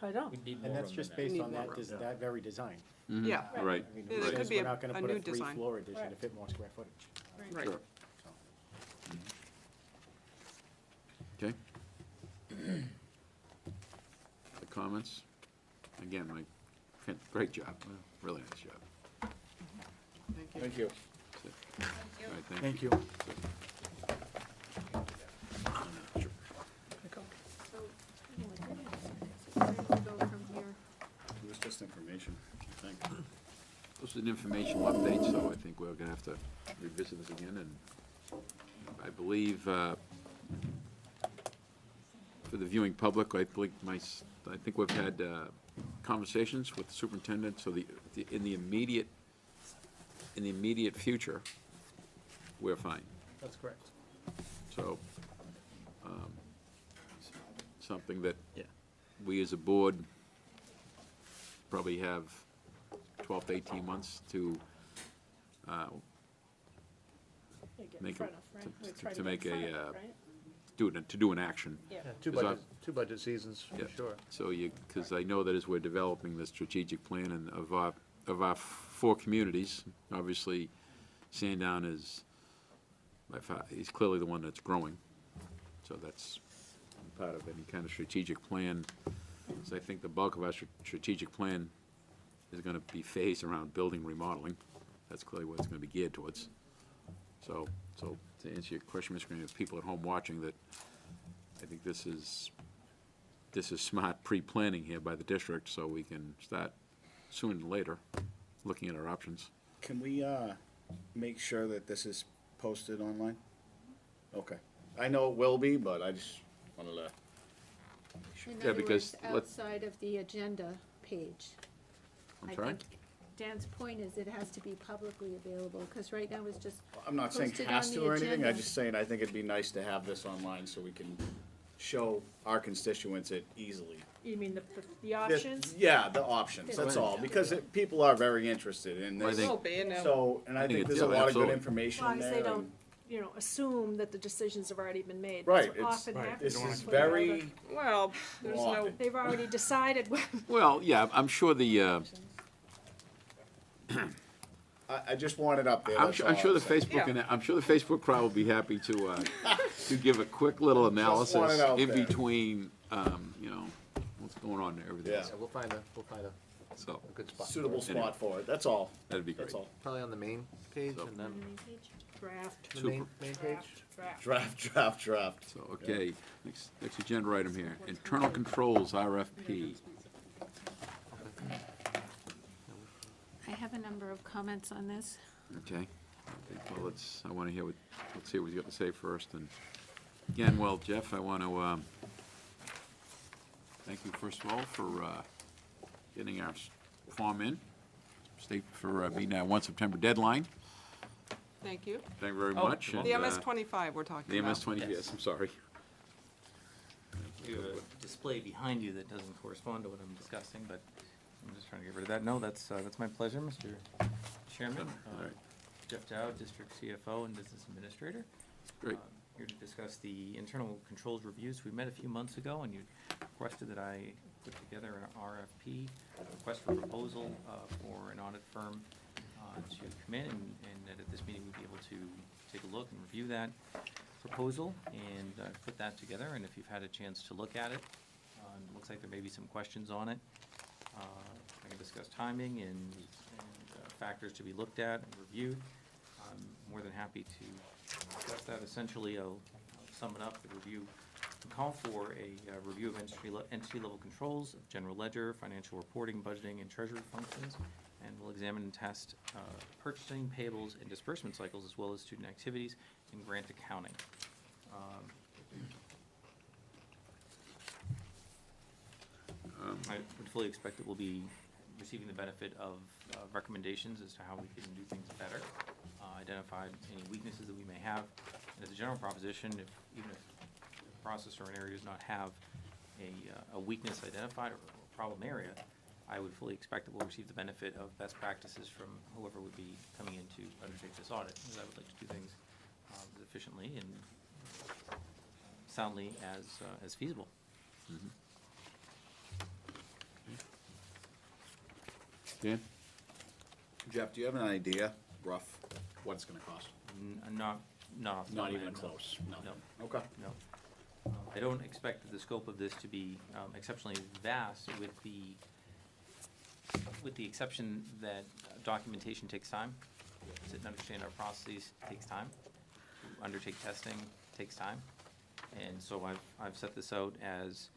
I don't. We need more And that's room just than that. based Need on more that, room. that very design. yeah, Right, I mean, Yeah, it there could says be we're a- not gonna a put new a design. three-floor addition to Right. fit more square footage. right. Sure. Okay. The comments? Again, great job, really nice job. Thank you. Thank you. All right, Thank you. Where do we go from here? It was just information, I think. This is an informational update, so I think we're gonna have to revisit this again, and I believe, for the viewing public, I think we've had, conversations with the superintendent, so in the immediate future, we're fine. That's correct. So, something that Yeah. we as a board probably have 12 to 18 months to Yeah, get in make front a- of, right? to- We're to trying to make get in a, front of it, right? to do an action. Yeah. Two Is that- two budget seasons, Yeah. for sure. So because I know that as we're developing the strategic plan and of our four communities, obviously Sandown is, by far, he's clearly the one that's growing. So that's part of any kind of strategic plan. So I think the bulk of our strategic plan is gonna be phased around building remodeling. That's clearly what it's gonna be geared towards. So to answer your question, Mr. Green, if people at home watching, that I think this is smart pre-planning here by the district, so we can start sooner than later, looking at our options. Can we, make sure that this is posted online? Okay. I know it will be, but I just wanted to, In Yeah, other because words, outside of the agenda page. I'm I sorry? think Dan's point is it has to be publicly available, because right now it's just I'm not saying posted has on to the or anything, I'm agenda. just saying I think it'd be nice to have this online so we can show our constituents it easily. You mean the options? Yeah, the options, that's all, because people are very interested in I this. think- Will be, and So, and I I think think it's- there's a yeah, lot of good absolutely. information As long as there. they don't, and- you know, assume that the decisions have already been made. Right, That's what it's, often happens. this when is we put it out very, there. well, there's no, Often. They've already decided what. Well, yeah, I'm sure I just want it up there, I'm that's sure, all I'm sure the saying. Facebook, I'm sure the Facebook crowd will be happy to give a quick little want analysis it out in there. between, what's going on and everything. Yeah. Yeah, we'll find a So, good spot. Suitable for it. spot for it, that's all, that'd be great. that's all. Probably on the main page So- and then Draft. the Super. main page. Draft. So, okay, next agenda item here, internal controls, RFP. I have a number of comments on this. Okay, well, let's see what he's got to say first, and again, well, Jeff, I want to, thank you first of all for, getting our form in, state for, meeting our 1 September deadline, thank you. thank you very Oh, much. The and, MS-25 we're talking The about. MS-20, yes, I'm sorry. You have a display behind you that doesn't correspond to what I'm discussing, but I'm just trying to get rid of that. No, that's my pleasure, Mr. Chairman. All right. Jeff Dow, District CFO and Business Administrator. Great. Here to discuss the internal controls reviews. We met a few months ago, and you requested that I put together an RFP, request for proposal for an audit firm to come in, and that at this meeting we'd be able to take a look and review that proposal and put that together. And if you've had a chance to look at it, it looks like there may be some questions on it. I can discuss timing and factors to be looked at and reviewed. I'm more than happy to discuss that. Essentially, I'll sum it up. The review will call for a review of entity-level controls of general ledger, financial reporting, budgeting, and treasury functions, and we'll examine and test purchasing, payables, and disbursement cycles, as well as student activities and grant accounting. I would fully expect that we'll be receiving the benefit of recommendations as to how we can do things better, identify any weaknesses that we may have. And as a general proposition, even if the process or an area does not have a weakness identified or a problem area, I would fully expect that we'll receive the benefit of best practices from whoever would be coming in to undertake this audit, because I would like to do things as efficiently and soundly as feasible. Mhm. Dan? Jeff, do you have an idea, rough, what it's gonna cost? Not off the top Not of my even head, no. close? No. Okay. No. I don't expect the scope of this to be exceptionally vast, with the exception that documentation takes time. To sit and understand our processes takes time. To undertake testing takes time. And so I've set this out as,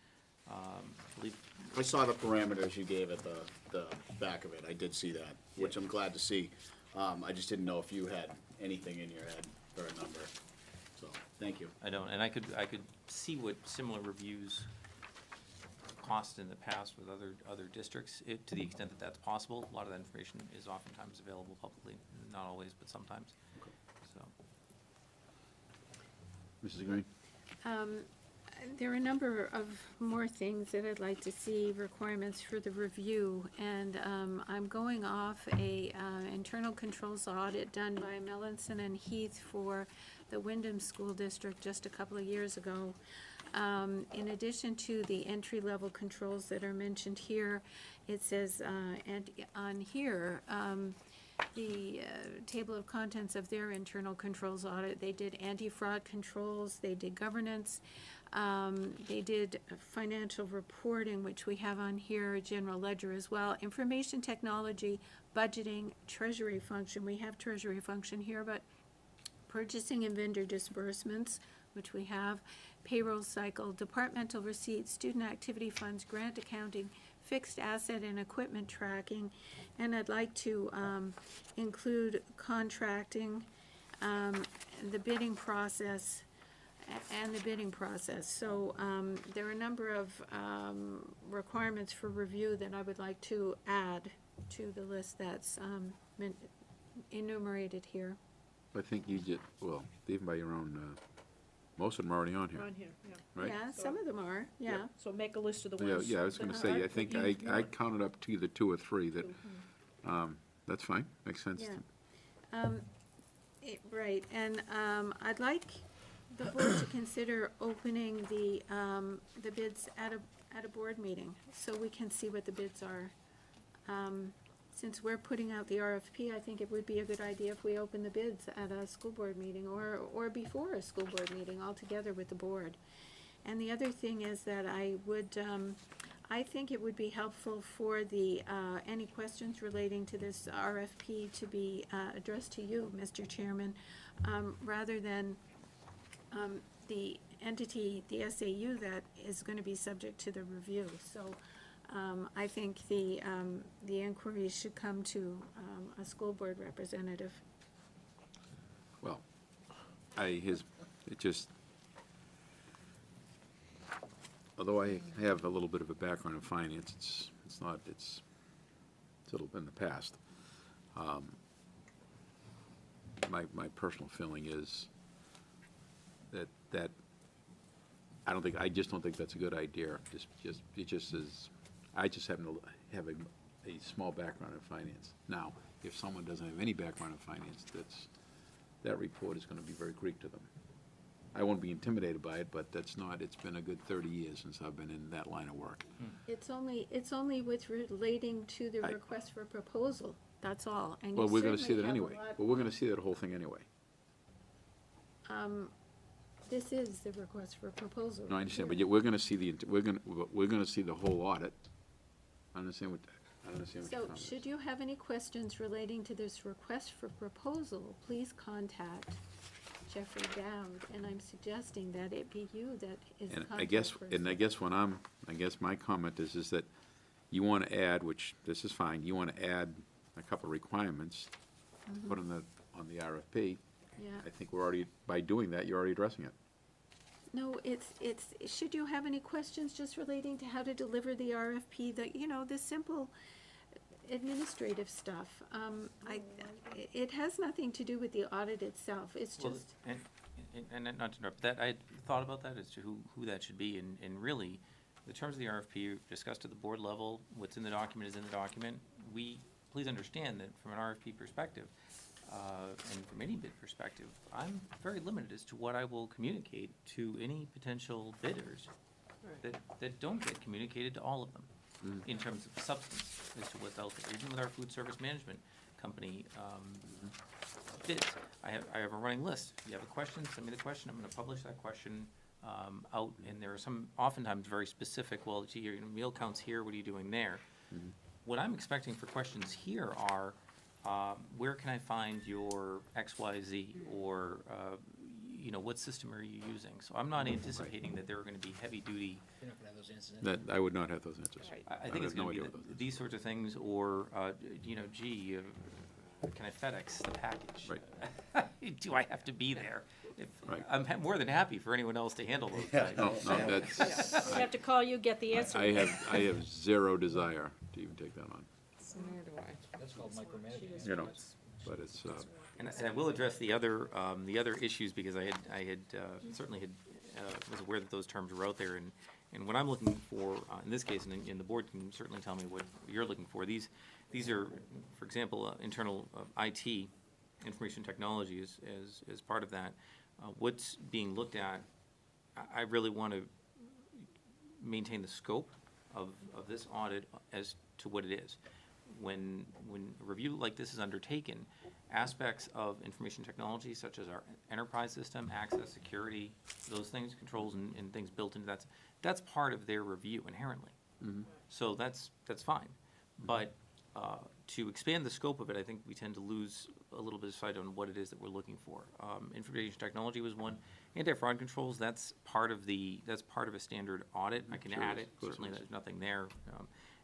I believe. I saw the parameters you gave at the back of it. I did see that, which I'm glad to see. I just didn't know if you had anything in your head for a number. So, thank you. I don't, and I could see what similar reviews cost in the past with other districts, to the extent that that's possible. A lot of that information is oftentimes available publicly, not always, but sometimes. So, Mrs. Green? There are a number of more things that I'd like to see, requirements for the review, and I'm going off a internal controls audit done by Melanson and Heath for the Wyndham School District just a couple of years ago. In addition to the entry-level controls that are mentioned here, it says, and on here, the table of contents of their internal controls audit, they did anti-fraud controls, they did governance, they did financial reporting, which we have on here, general ledger as well, information technology, budgeting, treasury function. We have treasury function here, but purchasing and vendor disbursements, which we have, payroll cycle, departmental receipts, student activity funds, grant accounting, fixed asset and equipment tracking, and I'd like to include contracting, the bidding process, So there are a number of requirements for review that I would like to add to the list that's enumerated here. I think you did, well, even by your own, most of them are already on here. On here, yeah. Right? Yeah, some of them are, yeah. So make a list of the Yeah, ones. yeah, I was gonna that say, are- I think that you I want. counted up to either two or three that, that's fine, makes sense. Yeah. Right, and I'd like the board to consider opening the bids at a board meeting, so we can see what the bids are. Since we're putting out the RFP, I think it would be a good idea if we open the bids at a school board meeting, or before a school board meeting altogether with the board. And the other thing is that I think it would be helpful for any questions relating to this RFP to be addressed to you, Mr. Chairman, rather than the entity, the SAU, that is going to be subject to the review. So I think the inquiries should come to a school board representative. Well, it just, although I have a little bit of a background in finance, it's a little bit in the past. My personal feeling is that I just don't think that's a good idea. It just is, I just happen to have a small background in finance. Now, if someone doesn't have any background in finance, that report is gonna be very Greek to them. I won't be intimidated by it, but it's been a good 30 years since I've been in that line of work. It's only with relating to the request for proposal, that's all. And Well, you we're gonna see certainly that have a anyway. lot- Well, we're gonna see that whole thing anyway. This is the request for proposal. No, I understand, but yet we're gonna see we're gonna see the whole audit. I understand what your So, comment is. should you have any questions relating to this request for proposal, please contact Jeffrey Dowd, and I'm suggesting that it be you that is the And contact I guess, person. I guess my comment is that you wanna add, which, this is fine, you wanna add a couple of requirements, put on the RFP. Yeah. I think by doing that, you're already addressing it. No, it's, should you have any questions just relating to how to deliver the RFP, the simple administrative stuff? It has nothing to do with the audit itself, it's Well, just, and not to interrupt, that, I thought about that as to who that should be, and really, the terms of the RFP discussed at the board level, what's in the document is in the document. Please understand that from an RFP perspective, and from any bid perspective, I'm very limited as to what I will communicate to any potential bidders that don't get communicated to all of them in terms of substance as to what's out there. Even with our food service management company bids, I have a running list. If you have a question, send me the question. I'm gonna publish that question out, and there are some oftentimes very specific, well, gee, your meal counts here, what are you doing there? What I'm expecting for questions here are, where can I find your XYZ, or, what system are you using? So I'm not anticipating that there are gonna be heavy-duty. You're not gonna have those answers. That, I would not have those answers. I think it's have no gonna be idea what those these sorts of things, or, gee, can I FedEx the package? Right. Do I have to be there? Right. I'm more than happy for anyone else to handle those things. No, that's, We have to call you, get the answer. I have zero desire to even take that on, Nor do I. That's called micromanaging. but it's, And I will address the other issues, because I had certainly was aware that those terms were out there, and what I'm looking for, in this case, and the board can certainly tell me what you're looking for. These are, for example, internal IT, information technology as part of that. What's being looked at, I really want to maintain the scope of this audit as to what it is. When a review like this is undertaken, aspects of information technology, such as our enterprise system, access, security, those things, controls and things built into that's part of their review inherently. So that's fine. But to expand the scope of it, I think we tend to lose a little bit of sight on what it is that we're looking for. Information technology was one. Anti-fraud controls, that's part of a standard audit. I can Sure add is. it. Of course it Certainly, is. there's nothing there.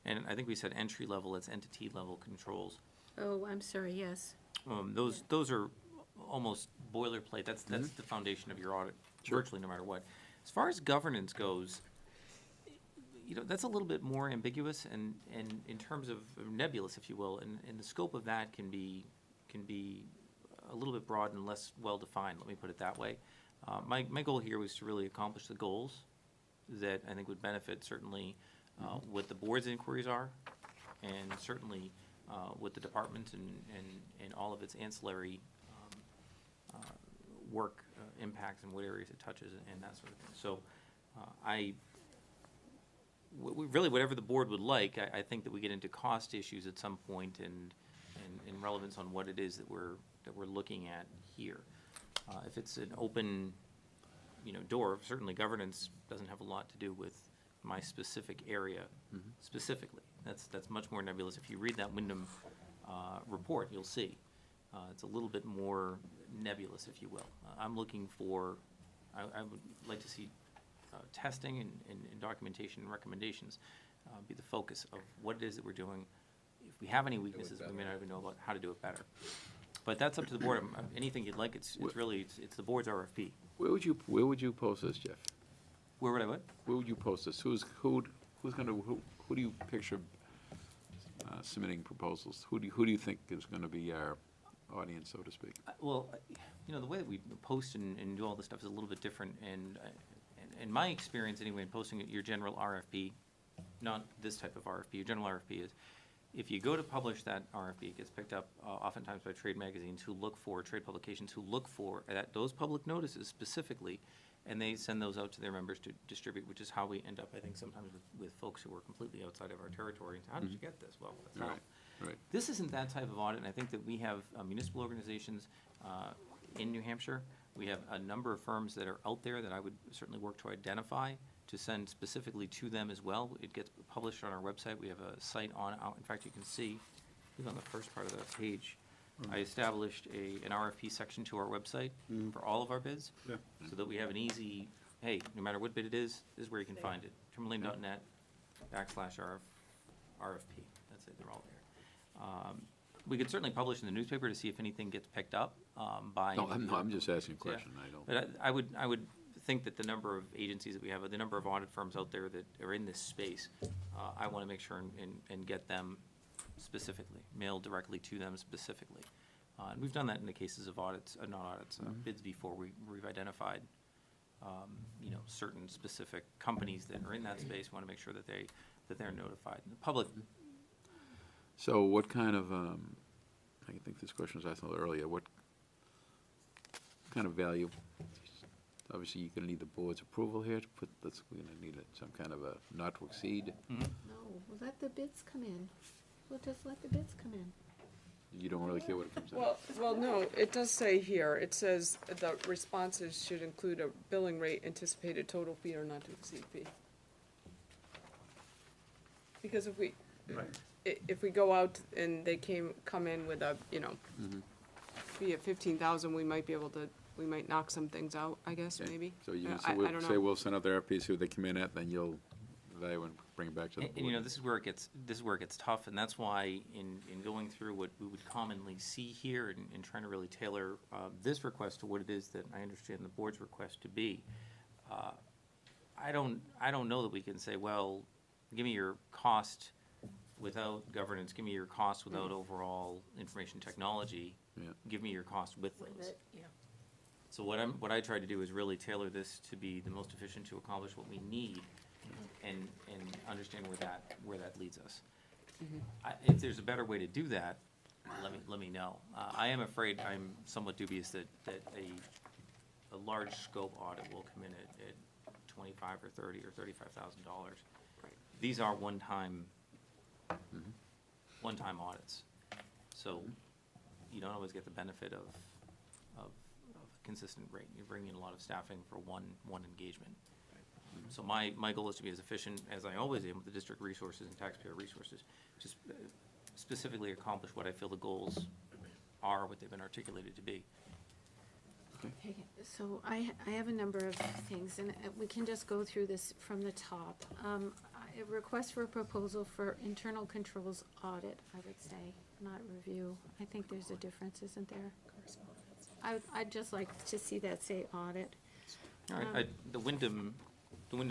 And I think we said entry level, it's entity level controls. oh, I'm sorry, yes. Those are almost boilerplate. That's the foundation of your audit, virtually no matter what. As far as governance goes, that's a little bit more ambiguous and in terms of nebulous, if you will, and the scope of that can be a little bit broad and less well-defined, let me put it that way. My goal here was to really accomplish the goals that I think would benefit certainly what the board's inquiries are, and certainly what the department and all of its ancillary work impacts and what areas it touches and that sort of thing. So really, whatever the board would like, I think that we get into cost issues at some point and relevance on what it is that we're looking at here. If it's an open, door, certainly governance doesn't have a lot to do with my specific area specifically. That's much more nebulous. If you read that Wyndham report, you'll see. It's a little bit more nebulous, if you will. I'm looking for, I would like to see testing and documentation and recommendations be the focus of what it is that we're doing. If we have any weaknesses, we may not even know about how to do it better. But that's up to the board. Anything you'd like, it's the board's RFP. where would you post this, Jeff? Where would I what? Where would you post this? Who do you picture submitting proposals? Who do you think is gonna be our audience, so to speak? Well, the way that we post and do all this stuff is a little bit different, and in my experience anyway, in posting your general RFP, not this type of RFP, your general RFP is, if you go to publish that RFP, it gets picked up oftentimes by trade magazines who look for, trade publications who look for those public notices specifically, and they send those out to their members to distribute, which is how we end up, I think, sometimes with folks who are completely outside of our territory. And how did you get this? Well, that's how. Right. This isn't that type of audit, and I think that we have municipal organizations in New Hampshire. We have a number of firms that are out there that I would certainly work to identify, to send specifically to them as well. It gets published on our website. We have a site in fact, you can see, I think on the first part of that page, I established an RFP section to our website for all of our bids, so that we have an easy, hey, no matter what bid it is, this is where you can find it. Tourmaline.net /RFP. That's it, they're all there. We could certainly publish in the newspaper to see if anything gets picked up by. No, I'm just asking a question. I don't. But I would think that the number of agencies that we have, the number of audit firms out there that are in this space, I want to make sure and get them specifically, mailed directly to them specifically. And we've done that in the cases of audits, not audits, bids before. We've identified, certain specific companies that are in that space. We want to make sure that they're notified. The public. So what kind of, I think this question was asked a little earlier, what kind of value? Obviously, you're gonna need the board's approval here to put, we're gonna need some kind of a not to exceed. No, we'll let the bids come in. We'll just let the bids come in. You don't really care what it comes out? Well, no, it does say here, it says the responses should include a billing rate, anticipated total fee, or not to exceed fee. Because if we go out and they come in with a, fee of 15,000, we might be able to, we might knock some things out, I guess, maybe. So you I don't know. we'll send out the RFPs, see what they come in at, then you'll evaluate and bring it back to the board. And this is where it gets tough, and that's why in going through what we would commonly see here and trying to really tailor this request to what it is that I understand the board's request to be, I don't know that we can say, well, give me your cost without governance, give me your cost without overall information technology, give me your cost with those. So what I try to do is really tailor this to be the most efficient to accomplish what we need, and understand where that leads us. If there's a better way to do that, let me know. I am afraid, I'm somewhat dubious that a large scope audit will come in at $25,000 or $30,000 or $35,000. These are one-time audits, so you don't always get the benefit of a consistent rate. You're bringing in a lot of staffing for one engagement. So my goal is to be as efficient as I always am with the district resources and taxpayer resources, just specifically accomplish what I feel the goals are, what they've been articulated to be. Okay, so I have a number of things, and we can just go through this from the top. A request for a proposal for internal controls audit, I would say, not review. I think there's a difference, isn't there? I'd just like to see that say audit. All right, the Wyndham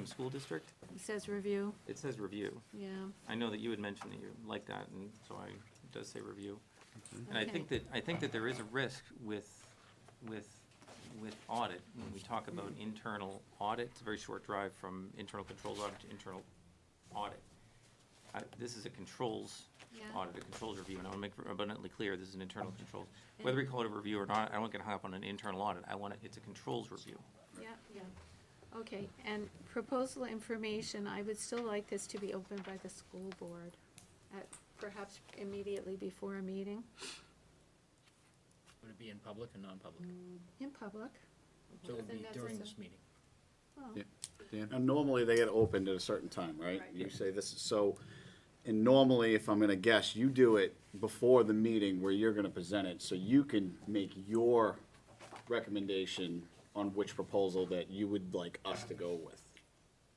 School District? It says review. It says review. Yeah. I know that you had mentioned that you like that, and so it does say review. And Okay. I think that there is a risk with audit, when we talk about internal audit. It's a very short drive from internal controls audit to internal audit. This is a controls audit, a controls review, and I want to make it abundantly clear, this is an internal controls. Whether we call it a review or not, I don't get hung up on an internal audit. It's a controls review. Yeah. Okay, and proposal information, I would still like this to be opened by the school board, perhaps immediately before a meeting, Would it be in public or non-public? in public. So it would Then be that's during a- this meeting. Well, Yeah. Dan? And normally they get opened at a certain time, right? You say this is so, and normally, if I'm gonna guess, you do it before the meeting where you're gonna present it, so you can make your recommendation on which proposal that you would like us to go with.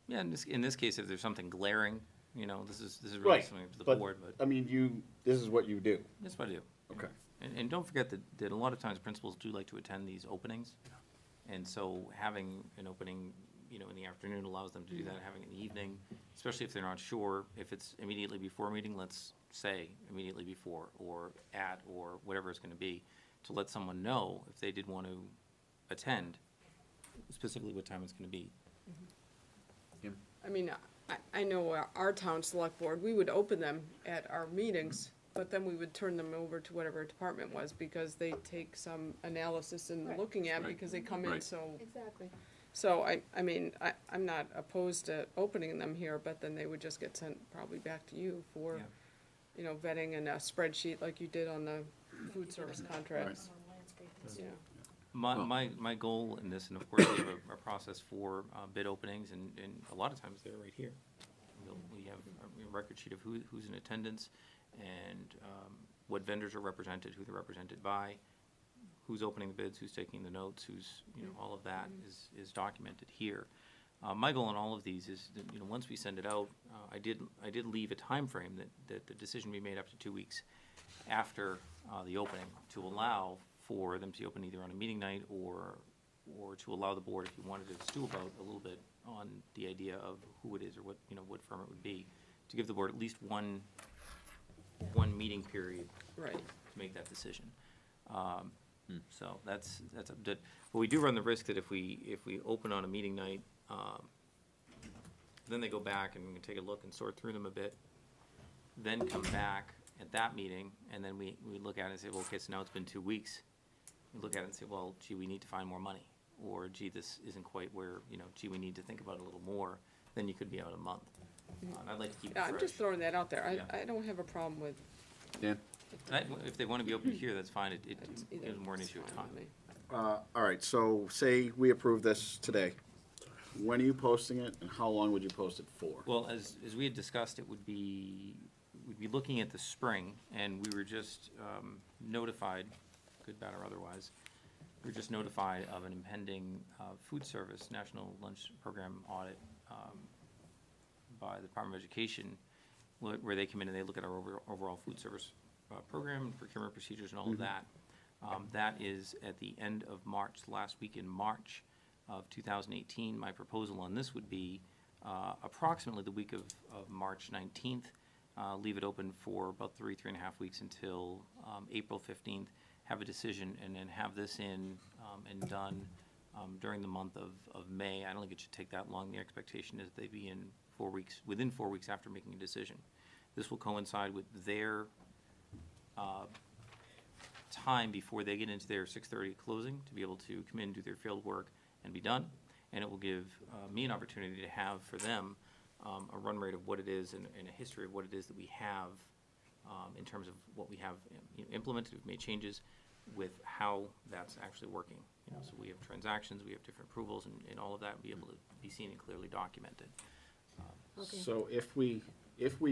Yeah, in this case, if there's something glaring, this is really Right, something to the but, board, but. I mean, this is what you do. That's what I do. Okay. And don't forget that a lot of times principals do like to attend these openings. And so having an opening, in the afternoon allows them to do that, having it in the evening, especially if they're not sure, if it's immediately before a meeting, let's say immediately before, or at, or whatever it's gonna be, to let someone know if they did want to attend, specifically what time it's gonna be. Kim? I mean, I know our town select board, we would open them at our meetings, but then we would turn them over to whatever department was, because they take some analysis and Right. looking at, Right. because they come in Right. so. Exactly. So I mean, I'm not opposed to opening them here, but then they would just get sent probably back to you for, Yeah. you know, vetting and a spreadsheet like you did on the food service contracts. On landscaping. Yeah. My goal in this, and of course, we have a process for bid openings, and a lot of times they're right here. We have a record sheet of who's in attendance, and what vendors are represented, who they're represented by, who's opening the bids, who's taking the notes, who's, all of that is documented here. My goal in all of these is that, once we send it out, I did leave a time frame that the decision be made up to 2 weeks after the opening, to allow for them to open either on a meeting night or to allow the board, if you wanted to stew about a little bit on the idea of who it is or what firm it would be, to give the board at least one meeting period Right. to make that decision. So that's up to, but we do run the risk that if we open on a meeting night, then they go back and we can take a look and sort through them a bit, then come back at that meeting, and then we look at it and say, well, okay, so now it's been 2 weeks. We look at it and say, well, gee, we need to find more money, or gee, this isn't quite where, gee, we need to think about it a little more, then you could be out a month. And I'd like to keep it Yeah, fresh. I'm just throwing that out there. Yeah. I don't have a problem with. Dan? If they want to be open here, that's fine. It either- is more an issue of it's time. fine with me. All right, so say we approve this today. When are you posting it, and how long would you post it for? Well, as we had discussed, we'd be looking at the spring, and we were just notified, good, bad, or otherwise, we were just notified of an impending food service national lunch program audit by the Department of Education, where they come in and they look at our overall food service program and procurement procedures and all of that. That is at the end of March, last week in March of 2018. My proposal on this would be approximately the week of March 19th. Leave it open for about 3.5 weeks until April 15th. Have a decision, and then have this in and done during the month of May. I don't think it should take that long. The expectation is they be in 4 weeks, within 4 weeks after making a decision. This will coincide with their time before they get into their 6:30 closing to be able to come in, do their field work, and be done. And it will give me an opportunity to have for them a run rate of what it is and a history of what it is that we have in terms of what we have implemented, we've made changes with how that's actually working. So we have transactions, we have different approvals, and all of that will be able to be seen and clearly documented. So if we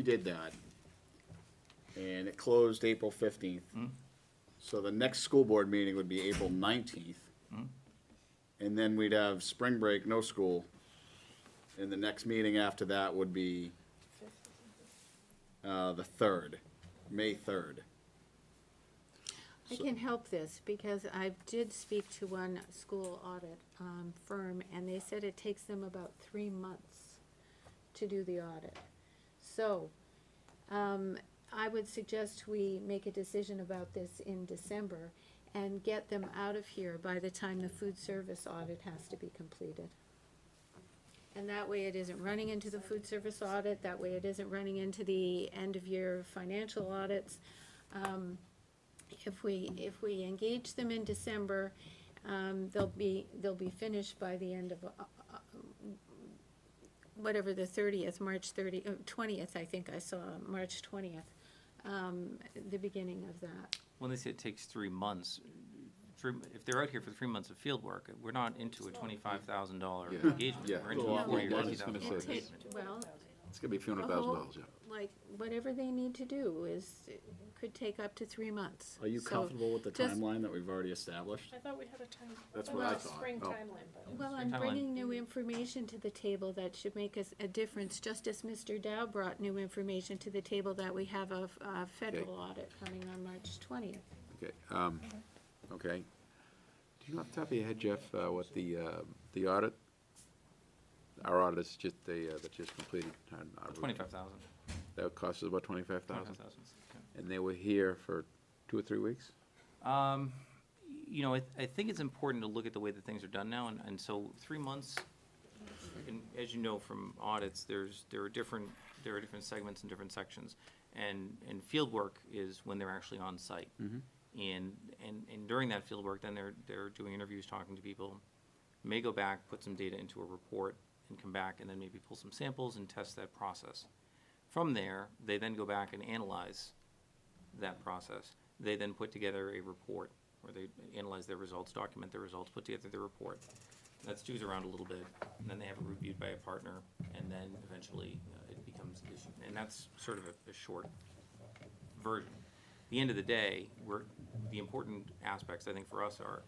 did that, and it closed April 15th, so the next school board meeting would be April 19th, and then we'd have spring break, no school, and the next meeting after that would be the 3rd, May 3rd. I can help this, because I did speak to one school audit firm, and they said it takes them about 3 months to do the audit. So, I would suggest we make a decision about this in December and get them out of here by the time the food service audit has to be completed. And that way it isn't running into the food service audit, that way it isn't running into the end-of-year financial audits. If we engage them in December, they'll be finished by the end of, whatever the 30th, March 20th, I think I saw, March 20th, the beginning of that. When they say it takes 3 months, if they're out here for 3 months of field work, we're not into a $25,000 Yeah. engagement. Yeah. We're into Well, a 40 or I was gonna $50,000 say It this. engagement. well, It's gonna be a few hundred the thousand whole- dollars, yeah. like, whatever they need to do it could take up to 3 months. Are you So, comfortable with the just- timeline that we've already established? I thought we had a time. That's well, what I it's thought. Spring Oh. timeline, but. Well, Spring I'm timeline. bringing new information to the table that should make us a difference, just as Mr. Dow brought new information to the table that we have a federal audit coming on March 20th. Okay, okay. Do you know off the top of your head, Jeff, what the audit, our audit is just, that just completed? our- 25,000. That cost us about 25,000? 25,000. And they were here for 2 or 3 weeks? I think it's important to look at the way that things are done now, and so 3 months, and as you know from audits, there are different segments and different sections. And field work is when they're actually on site. And during that field work, then they're doing interviews, talking to people, may go back, put some data into a report, and come back, and then maybe pull some samples and test that process. From there, they then go back and analyze that process. They then put together a report, where they analyze their results, document their results, put together the report. That stews around a little bit, and then they have it reviewed by a partner, and then eventually it becomes issued. And that's sort of a short version. At the end of the day, the important aspects, I think, for us are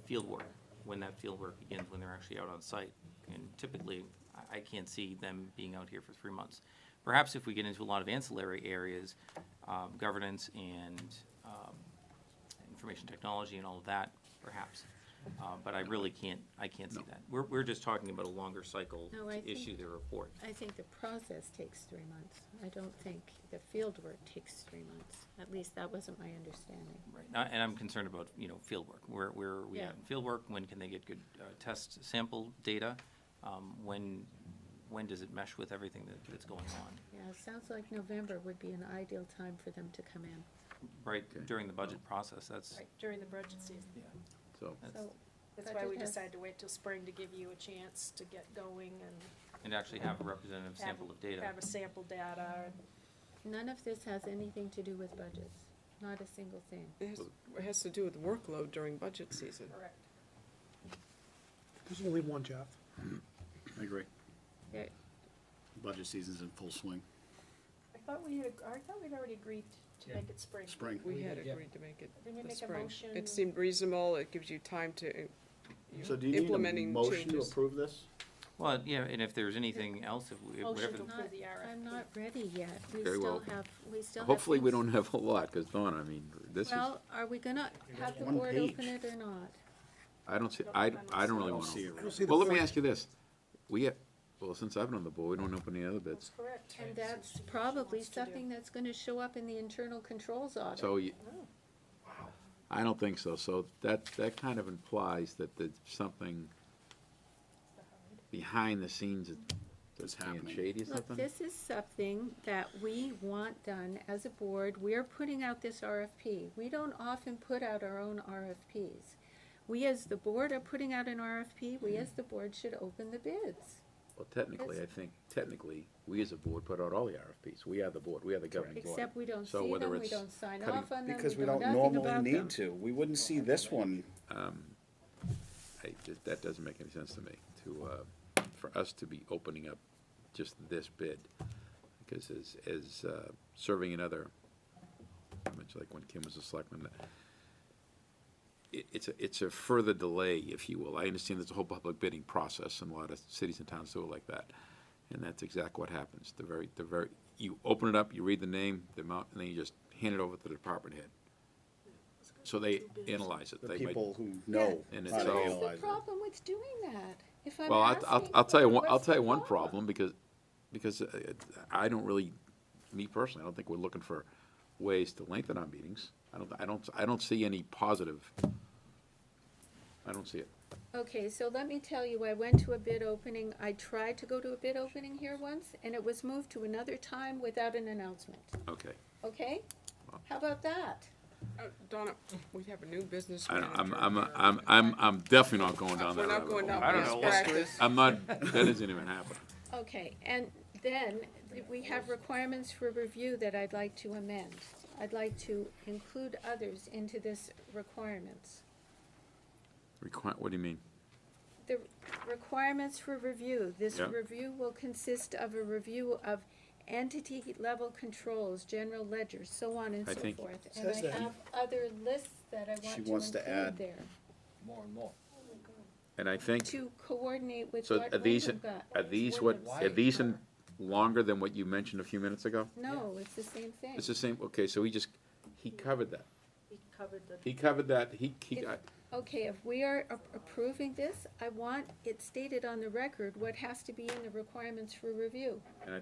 field work, when that field work begins, when they're actually out on site. And typically, I can't see them being out here for 3 months. Perhaps if we get into a lot of ancillary areas, governance and information technology and all of that, perhaps. But I really can't see that. We're just talking about a longer cycle No, I to issue think- the report. I think the process takes 3 months. I don't think the field work takes 3 months. At least that wasn't my understanding. Right. And I'm concerned about, field work. Where are we Yeah. at in field work? When can they get good test sample data? When does it mesh with everything that's going on? Yeah, it sounds like November would be an ideal time for them to come in. Right, during the budget process, that's, Right, during the budget season. So, So That's why we budget has- decided to wait till spring to give you a chance to get going and actually have a representative sample of data. have a sample data. None of this has anything to do with budgets, not a single thing. It has to do with workload during budget season. Correct. There's only one, Jeff. I agree. There- Budget season's in full swing. I thought we'd already agreed to make it spring. Spring. We had Yeah. agreed to make it Didn't we the make a spring. motion? It seemed reasonable, it gives you time to, So do you need a implementing motion to changes. approve this? Well, yeah, and if there's anything else, Motion whatever, to Not- approve the RFP. I'm not ready yet. Very well. We still have. hopefully we things- don't have a lot, because Dawn, I mean, this is, Well, are we gonna have the one board page. open it or not? I don't see, I don't really want see to. it. I don't see the Well, let me point. ask you this. Since I've been on the board, we don't open any other bids. That's correct. And that's probably something that's gonna show up in the internal controls audit. So, I don't think so. So that kind of implies that there's something behind the scenes that's being happening. shady or Look, something? this is something that we want done as a board. We're putting out this RFP. We don't often put out our own RFPs. We as the board are putting out an RFP. We as the board should open the bids. Well, technically, I think, we as a board put out all the RFPs. We are the board, we are the governing board. Except we don't So see whether them, we it's don't sign cutting- off on them, Because we know don't nothing normally about them. need to. We wouldn't see this one. That doesn't make any sense to me, for us to be opening up just this bid. Because as serving in other, much like when Kim was a selectman, it's a further delay, if you will. I understand there's a whole public bidding process, and a lot of cities and towns do it like that. And that's exactly what happens. You open it up, you read the name, the amount, and then you just hand it over to the department head. So they analyze it. The They might- people who know And how it's to all- What's the analyze it. problem with doing that? If I'm Well, asking I'll tell you for it, one, I'll what's tell you the one problem, because I don't really, me personally, I don't think we're looking for ways to lengthen our meetings. I don't see any positive, I don't see it. Okay, so let me tell you, I went to a bid opening, I tried to go to a bid opening here once, and it was moved to another time without an announcement, Okay. okay? How about that? Donna, we have a new business I manager. don't, I'm definitely not going down that We're not rabbit going hole. down best practice. I'm not, that doesn't even happen. Okay, and then we have requirements for review that I'd like to amend. I'd like to include others into this requirements. What do you mean? The requirements for review, this Yeah. review will consist of a review of entity-level controls, general ledgers, so on and I so think- forth. And I Says that. have other lists that I She want to wants to include add- there, More and more. And I think, to coordinate with so what are these, Wyndham got. are these what, are these in longer than what you mentioned a few minutes ago? No, it's the same thing. It's the same, okay, so he covered that. He covered the. He covered that, If- Okay, if we are approving this, I want it stated on the record what has to be in the requirements for review. and I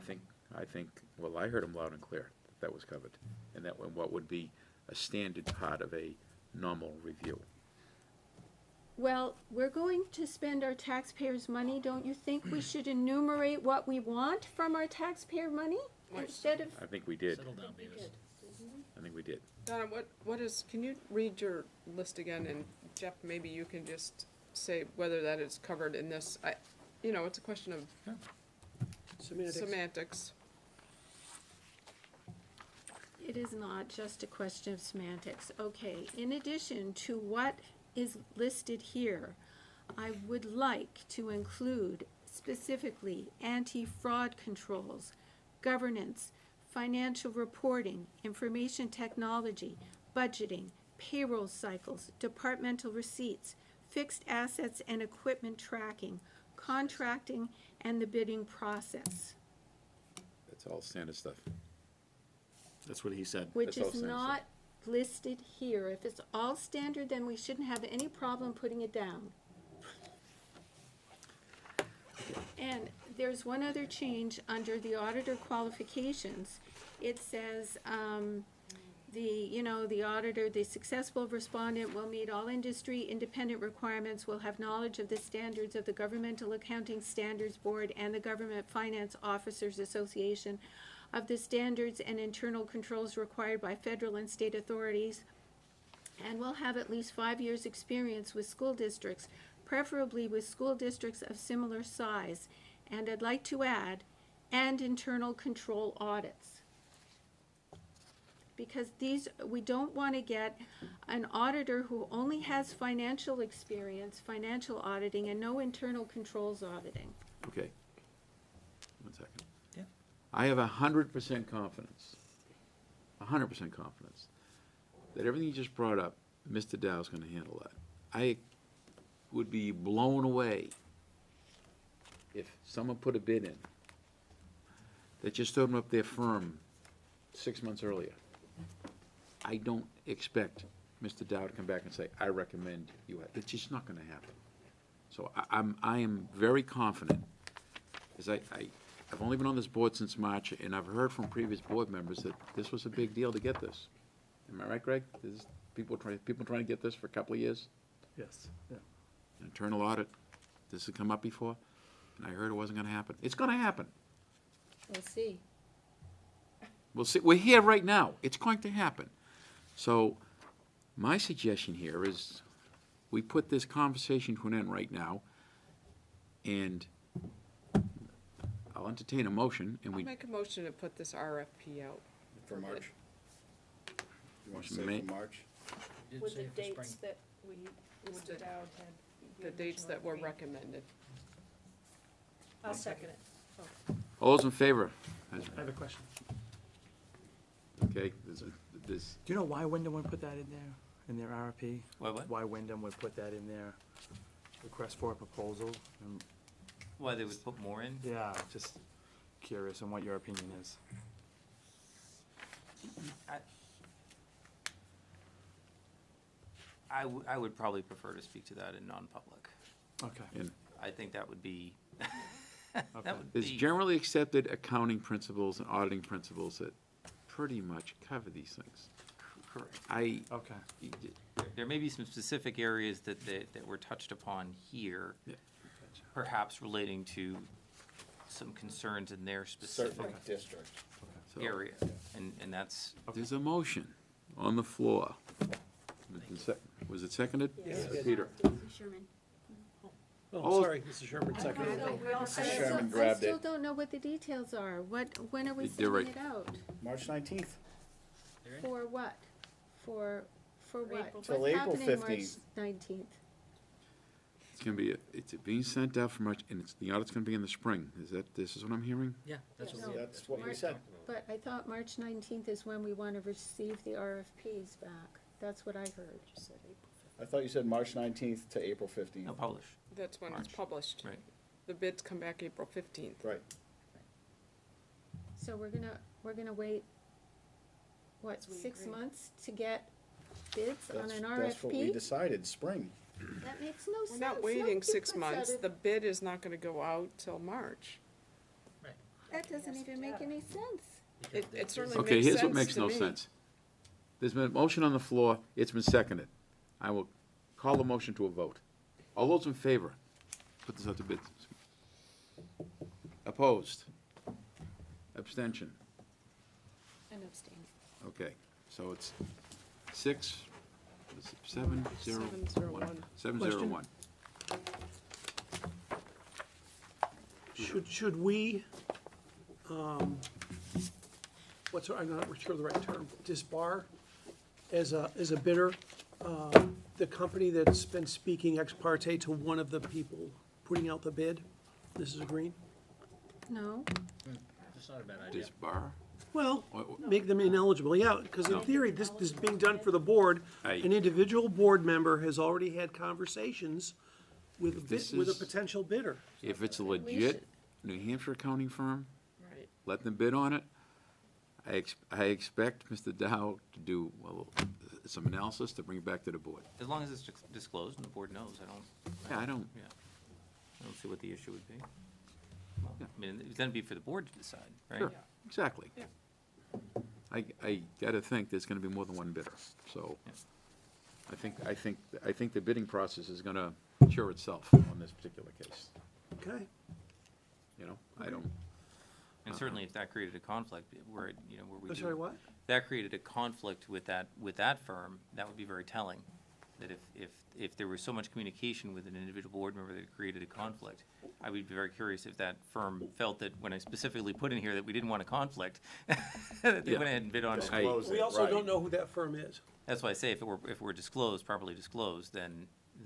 think, well, I heard him loud and clear, that was covered. And that what would be a standard part of a normal review. Well, we're going to spend our taxpayers' money. Don't you think we should enumerate what we want from our taxpayer money instead of? I think we did. Settle down, Beavis. I think we did. Donna, what is, can you read your list again, and Jeff, maybe you can just say whether that is covered in this, it's a question of semantics. It is not just a question of semantics. Okay, in addition to what is listed here, I would like to include specifically anti-fraud controls, governance, financial reporting, information technology, budgeting, payroll cycles, departmental receipts, fixed assets and equipment tracking, contracting, and the bidding process. That's all standard stuff. That's what he said. Which That's all is standard not listed here. If it's all standard, then we shouldn't have any problem putting it down. And there's one other change under the auditor qualifications. It says, the auditor, the successful respondent will meet all industry independent requirements, will have knowledge of the standards of the Governmental Accounting Standards Board and the Government Finance Officers Association, of the standards and internal controls required by federal and state authorities, and will have at least 5 years' experience with school districts, preferably with school districts of similar size. And I'd like to add, and internal control audits. Because we don't want to get an auditor who only has financial experience, financial auditing, and no internal controls auditing. Okay. 1 second. Yeah. I have 100% confidence, 100% confidence, that everything you just brought up, Mr. Dow's gonna handle that. I would be blown away if someone put a bid in that just opened up their firm 6 months earlier. I don't expect Mr. Dow to come back and say, I recommend you. It's just not gonna happen. So I am very confident, because I've only been on this board since March, and I've heard from previous board members that this was a big deal to get this. Am I right, Greg? People trying to get this for a couple of years? Yes, yeah. Internal audit, this had come up before, and I heard it wasn't gonna happen. It's gonna happen. We'll see. We'll see, we're here right now, it's going to happen. So, my suggestion here is, we put this conversation to an end right now, and I'll entertain a motion, and I'll we. make a motion to put this RFP out. For March? You want to Motion say made. for March? Did With say the for spring. dates that With the- Mr. Dowd had. The dates that were recommended. I'll second it. All those in favor? I have a question. Okay, Do you know why Wyndham would put that in their RFP? What? Why Wyndham would put that in their request for a proposal? Why they would put more in? Yeah, just curious on what your opinion is. I would probably prefer to speak to that in non-public. Okay. And I think that would be, Okay. that would there's be, generally accepted accounting principles and auditing principles that pretty much cover these things. correct. Okay. There may be some specific areas that were touched upon here, Yeah. perhaps relating to some concerns in their specific Certain district. So, area, and that's, there's a motion on the floor. Was it seconded? Yes. Peter? Sherman. Oh, Oh, sorry, Mr. Sherman, second. Sherman grabbed I still it. don't know what the details are. When are we You're right. sending it out? March 19th. For what? For what? April Till What's April happening March 15th. 19th? It's gonna be, it's being sent out for March, and the audit's gonna be in the spring. This is what I'm hearing? Yeah, that's Yes. what we. That's what we March- said. But I thought March 19th is when we want to receive the RFPs back. That's what I heard. I thought you said March 19th to April 15th. no, publish. That's when it's March. published. Right. The bids come back April 15th. Right. So we're gonna wait, what, As we 6 agree. months to get bids on an That's what we RFP? decided, spring. That makes no sense. We're not No waiting 6 difference months. other- The bid is not gonna go out till March. That doesn't even make any sense. It certainly Okay, makes here's what sense makes to no me. sense. There's been a motion on the floor, it's been seconded. I will call the motion to a vote. All those in favor? Put this out to bid. Opposed? Abstention? And abstain. Okay, so it's 7-0-1. 7-0-1. Should we, I'm not sure the right term, disbar as a bidder, the company that's been speaking ex parte to one of the people putting out the bid? Mrs. Green? No? That's not a bad idea. Disbar? Well, make them ineligible, yeah, because in theory, this is being done for the board. An individual board member has already had conversations with a potential bidder. If it's a legit New Hampshire accounting firm, Right. let them bid on it. I expect Mr. Dow to do, some analysis to bring it back to the board. As long as it's disclosed and the board knows, I don't see what the issue would be. Well, I mean, it'd then be for the board to decide, right? Sure, exactly. I gotta think there's gonna be more than one bidder, so I think the bidding process is gonna cure itself on this particular case. Okay. You know, I don't. And certainly if that created a conflict, where we I'm do. sorry, what? That created a conflict with that firm, that would be very telling. That if there was so much communication with an individual board member that it created a conflict, I would be very curious if that firm felt that when I specifically put in here that we didn't want a conflict, that they went ahead and bid on it. We also don't know who that firm is. That's why I say if it were disclosed, properly disclosed, then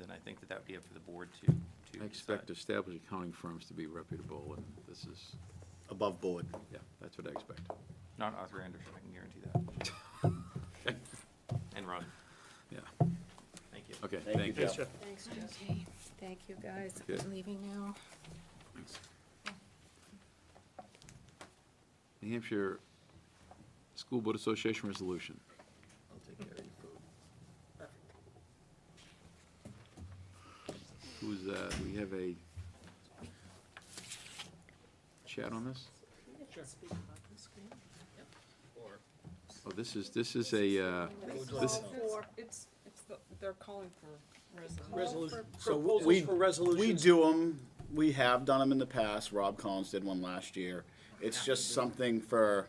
I think that would be up for the board to I expect established accounting firms to be reputable, and this is. Above board. Yeah, that's what I expect. Not Arthur Anderson, I can guarantee that. And Ron. Yeah. Thank you. Okay, Thank thank you, you. Jeff. Thanks, Jeff. Okay, thank you, guys. Good. I'm leaving now. New Hampshire School Board Association resolution. I'll take care of your food. Who's, we have a chat on this? Sure. Oh, this is a, this, They're calling for Resolution. So Proposals for resolutions. we do them, we have done them in the past, Rob Collins did one last year. It's just something for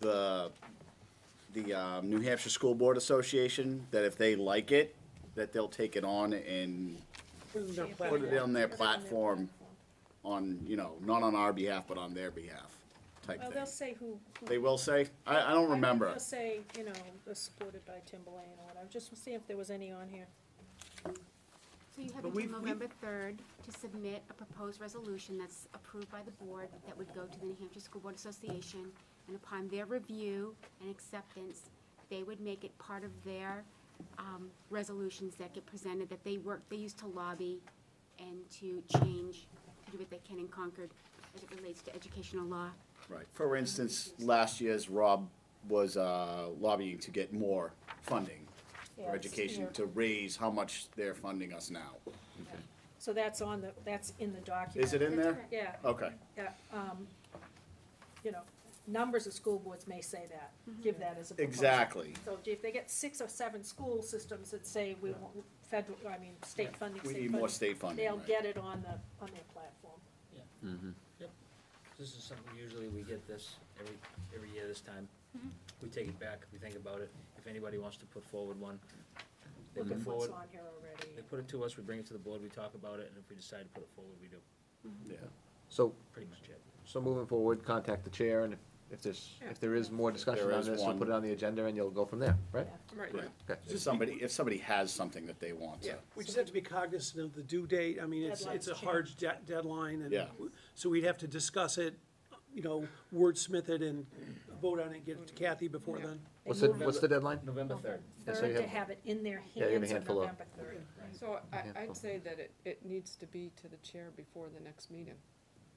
the New Hampshire School Board Association, that if they like it, that they'll take it on and put it on their platform on, not on our behalf, but on their behalf, type Well, thing. they'll say who. They will say? I don't remember. They'll say, was supported by Timberlane or whatever, just to see if there was any on here. So you have But until November 3rd to submit a proposed resolution that's approved by the board that would go to the New Hampshire School Board Association, and upon their review and acceptance, they would make it part of their resolutions that get presented, that they use to lobby and to change, to do what they can in Concord as it relates to educational law. Right. For instance, last year's Rob was lobbying to get more funding Yeah, for it's education, here. to raise how much they're funding us now. So that's that's in the document. Is it in there? Yeah. Okay. Yeah, numbers of school boards may say that, give that as a proposal. Exactly. So if they get 6 or 7 school systems that say we want state funding, We need more state funding, they'll right. get it on their platform. Yep. This is something, usually we get this every year this time. We take it back, we think about it. If anybody wants to put forward one, they Look put at forward. what's on here already. They put it to us, we bring it to the board, we talk about it, and if we decide to put it forward, we do. Yeah. So, Pretty much it. so moving forward, contact the chair, and if there is more discussion There on is this, we'll one. put it on the agenda and you'll go from there, right? Right. Okay. If somebody has something that they want to. We just have to be cognizant of the due date. I mean, it's a Deadlines hard deadline, and Yeah. so we'd have to discuss it, wordsmith it and vote on it, and get it to Kathy before then. What's the deadline? November 3rd. Yeah, so Third you to have- have it in their Yeah, you have a hands on handful of- November 3rd. So Yeah. I'd say that it needs to be to the chair before the next meeting,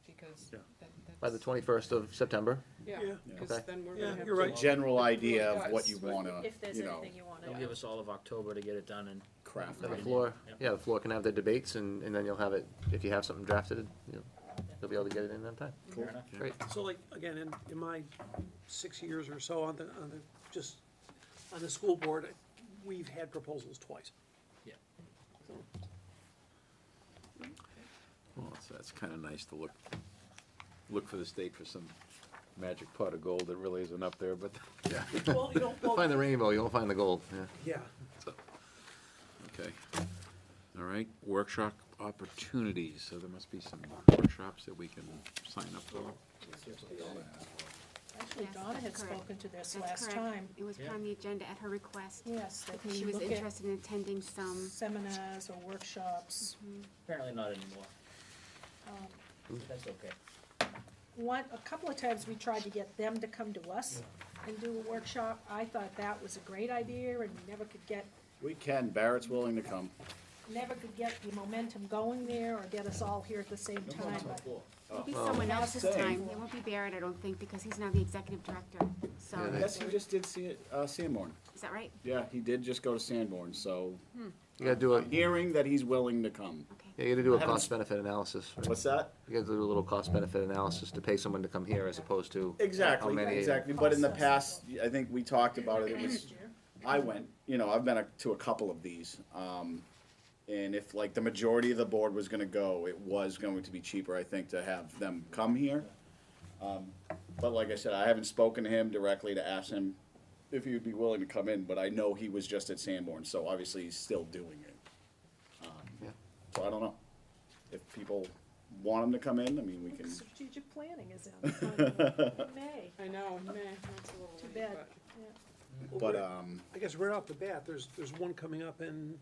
because By the 21st of September? Yeah, Yeah. because Okay. then we're Yeah, gonna have. you're to- right. General idea of what Yes. you wanna, If there's anything you want They'll to. give us all of October to get it done and. craft. The Right. floor, Yep. yeah, the floor can have their debates and then you'll have it, if you have something drafted, they'll be able to get it in on time. Fair enough. Great. So like, again, in my 6 years or so on the school board, we've had proposals twice. Yeah. So that's kind of nice to look for the state for some magic pot of gold that really isn't up there, but, yeah. Well, you know, You'll find the rainbow, you won't find the gold, yeah. yeah. So, okay. All right, workshop opportunities, so there must be some workshops that we can sign up for. Actually, Yes, Donna had that's correct. spoken to this That's last correct. time. It was put on the agenda at her request. Yes, that Because she we was look at interested in attending some. seminars or workshops. Apparently not anymore. Um, That's okay. a couple of times we tried to get them to come to us and do a workshop. I thought that was a great idea, and we never could get Barrett's willing to come. the momentum going there or get us all here at the same time, but It'll be Well, someone else's saying. time. It won't be Barrett, I don't think, because he's now the executive director. So, Yeah, Yes, he just did Sanborn. is that right? Yeah, he did just go to Sanborn, so You gotta do a, I'm hearing that he's willing to come. Okay. yeah, you gotta do a I haven't- cost-benefit analysis. right? What's that? You gotta do a little cost-benefit analysis to pay someone to come here as opposed to. Exactly, how many- exactly, but in the past, I think we talked about it, it was, last year. I went, I've been to a couple of these, and if like the majority of the board was gonna go, it was going to be cheaper, I think, to have them come here. But like I said, I haven't spoken to him directly to ask him if he would be willing to come in, but I know he was just at Sanborn, so obviously he's still doing it. Yeah. So I don't know, if people want him to come in, I mean, we can. Strategic planning is in May. I know, May, that's a little Too late, bad. but. Yeah. But, I guess right off the bat, there's one coming up in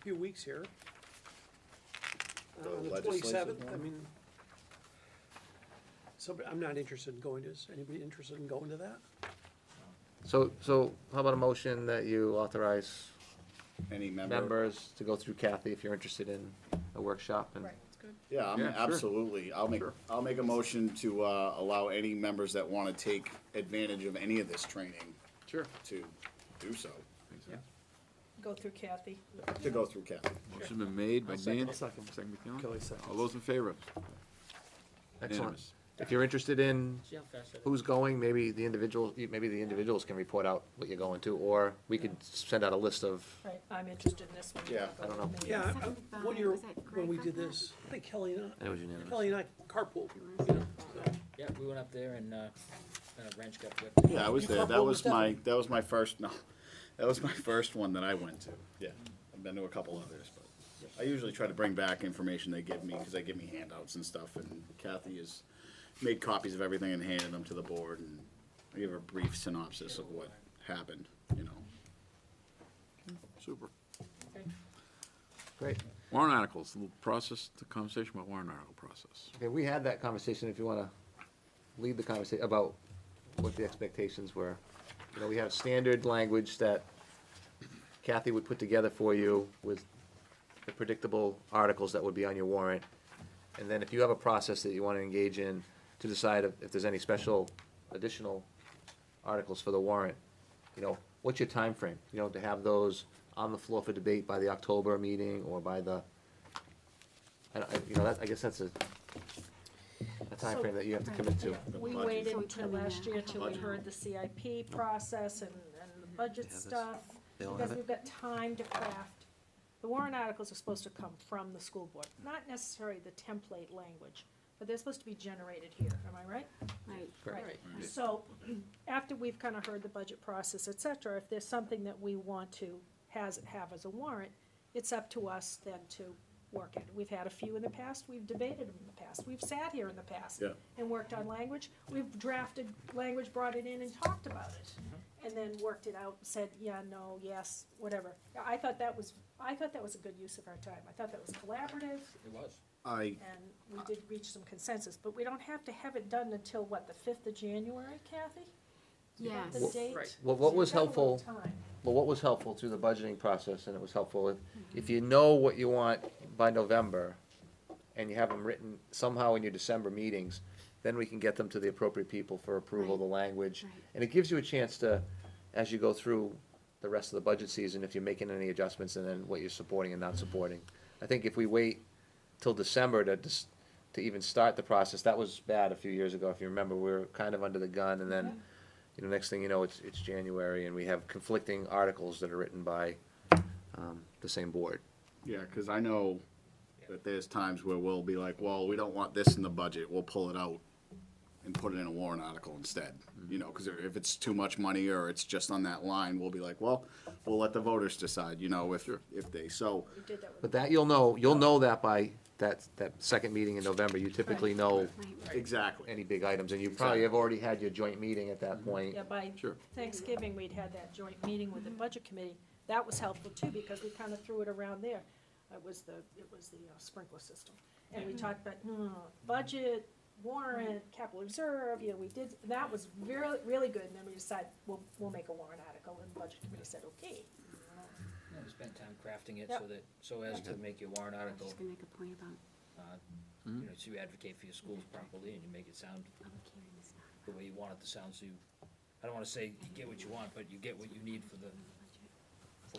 a few weeks here. The On the legislative 27th, I one? mean, I'm not interested in going to, is anybody interested in going to that? So how about a motion that you authorize any member? members to go through Kathy if you're interested in a workshop and. Right. Yeah, I'm Yeah, sure. absolutely. I'll make a motion to, allow any members that wanna take advantage of any of this training Sure. to do so, Go through Kathy. to go through Kathy. Motion been made by Dan. I'll second. Second by Kelly. Kelly seconds. All those in favor? Excellent. Unanimous. If you're interested in See how fast that is? who's going, maybe the individuals can report out what you're going to, or we could send out a list of, Right, I'm interested in this one. Yeah. I don't know. Yeah, Second by- one year, was that when we Greg did this, I think Kelly and that was unanimous. Kelly and I carpooled, you know, so. Yeah, we went up there and, kind of wrench got whipped. Yeah, I was there. That was my first, no, that was my first one that I went to. Yeah, I've been to a couple others, but I usually try to bring back information they give me, because they give me handouts and stuff, and Kathy has made copies of everything and handed them to the board, and I give her a brief synopsis of what happened, Super. Great. Warrant articles, the process, the conversation about warrant article process. Okay, we had that conversation, if you wanna lead the conversation about what the expectations were. We have standard language that Kathy would put together for you with the predictable articles that would be on your warrant. And then if you have a process that you wanna engage in to decide if there's any special additional articles for the warrant, what's your timeframe? To have those on the floor for debate by the October meeting or by the, I guess that's a timeframe that you have to commit to. We budget. waited So we until put 'em in last there. year till we heard the CIP process and the budget They have this? stuff. They all Because have it? we've got time to craft. The warrant articles are supposed to come from the school board, not necessarily the template language, but they're supposed to be generated here, am I right? Right. Correct. So, after we've kind of heard the budget process, et cetera, if there's something that we want to have as a warrant, it's up to us then to work it. We've had a few in the past, we've debated them in the past, we've sat here in the past Yeah. and worked on language, we've drafted language, brought it in and talked about it, and then worked it out, said, yeah, no, yes, whatever. I thought that was a good use of our time. I thought that was collaborative, It was. I, and we did reach some consensus, but we don't have to have it done until, what, the 5th of January, Kathy? Yes. The date? Right. Well, what So was we've got a little helpful, time. well, what was helpful through the budgeting process, and it was helpful, if you know what you want by November, and you have them written somehow in your December meetings, then we can get them to the appropriate people for approval, the language. Right. And it gives you a chance to, as you go through the rest of the budget season, if you're making any adjustments, and then what you're supporting and not supporting. I think if we wait till December to even start the process, that was bad a few years ago, if you remember, we were kind of under the gun, and then, next thing you know, it's January, and we have conflicting articles that are written by, the same board. yeah, because I know But there's times where we'll be like, well, we don't want this in the budget, we'll pull it out and put it in a warrant article instead. You know, because if it's too much money or it's just on that line, we'll be like, well, we'll let the voters decide, you know, if they, so. We did that with. But that, you'll know that by that second meeting in November, you typically know Exactly. any big items, and you probably have already had your joint meeting at that point. Yeah, by Sure. Thanksgiving, we'd had that joint meeting with the budget committee. That was helpful too, because we kind of threw it around there. It was the sprinkler system. And we talked about, budget, warrant, capital reserve, we did, that was really, really good. And then we decided, we'll make a warrant article, and the budget committee said, okay. Yeah, we spent time crafting it Yep. so as to make your warrant I'm article, just gonna make a point about so you advocate for your schools properly and you make it sound public hearing is not the way you want it to sound, so you, I don't wanna say you get what you want, but you get what you need for what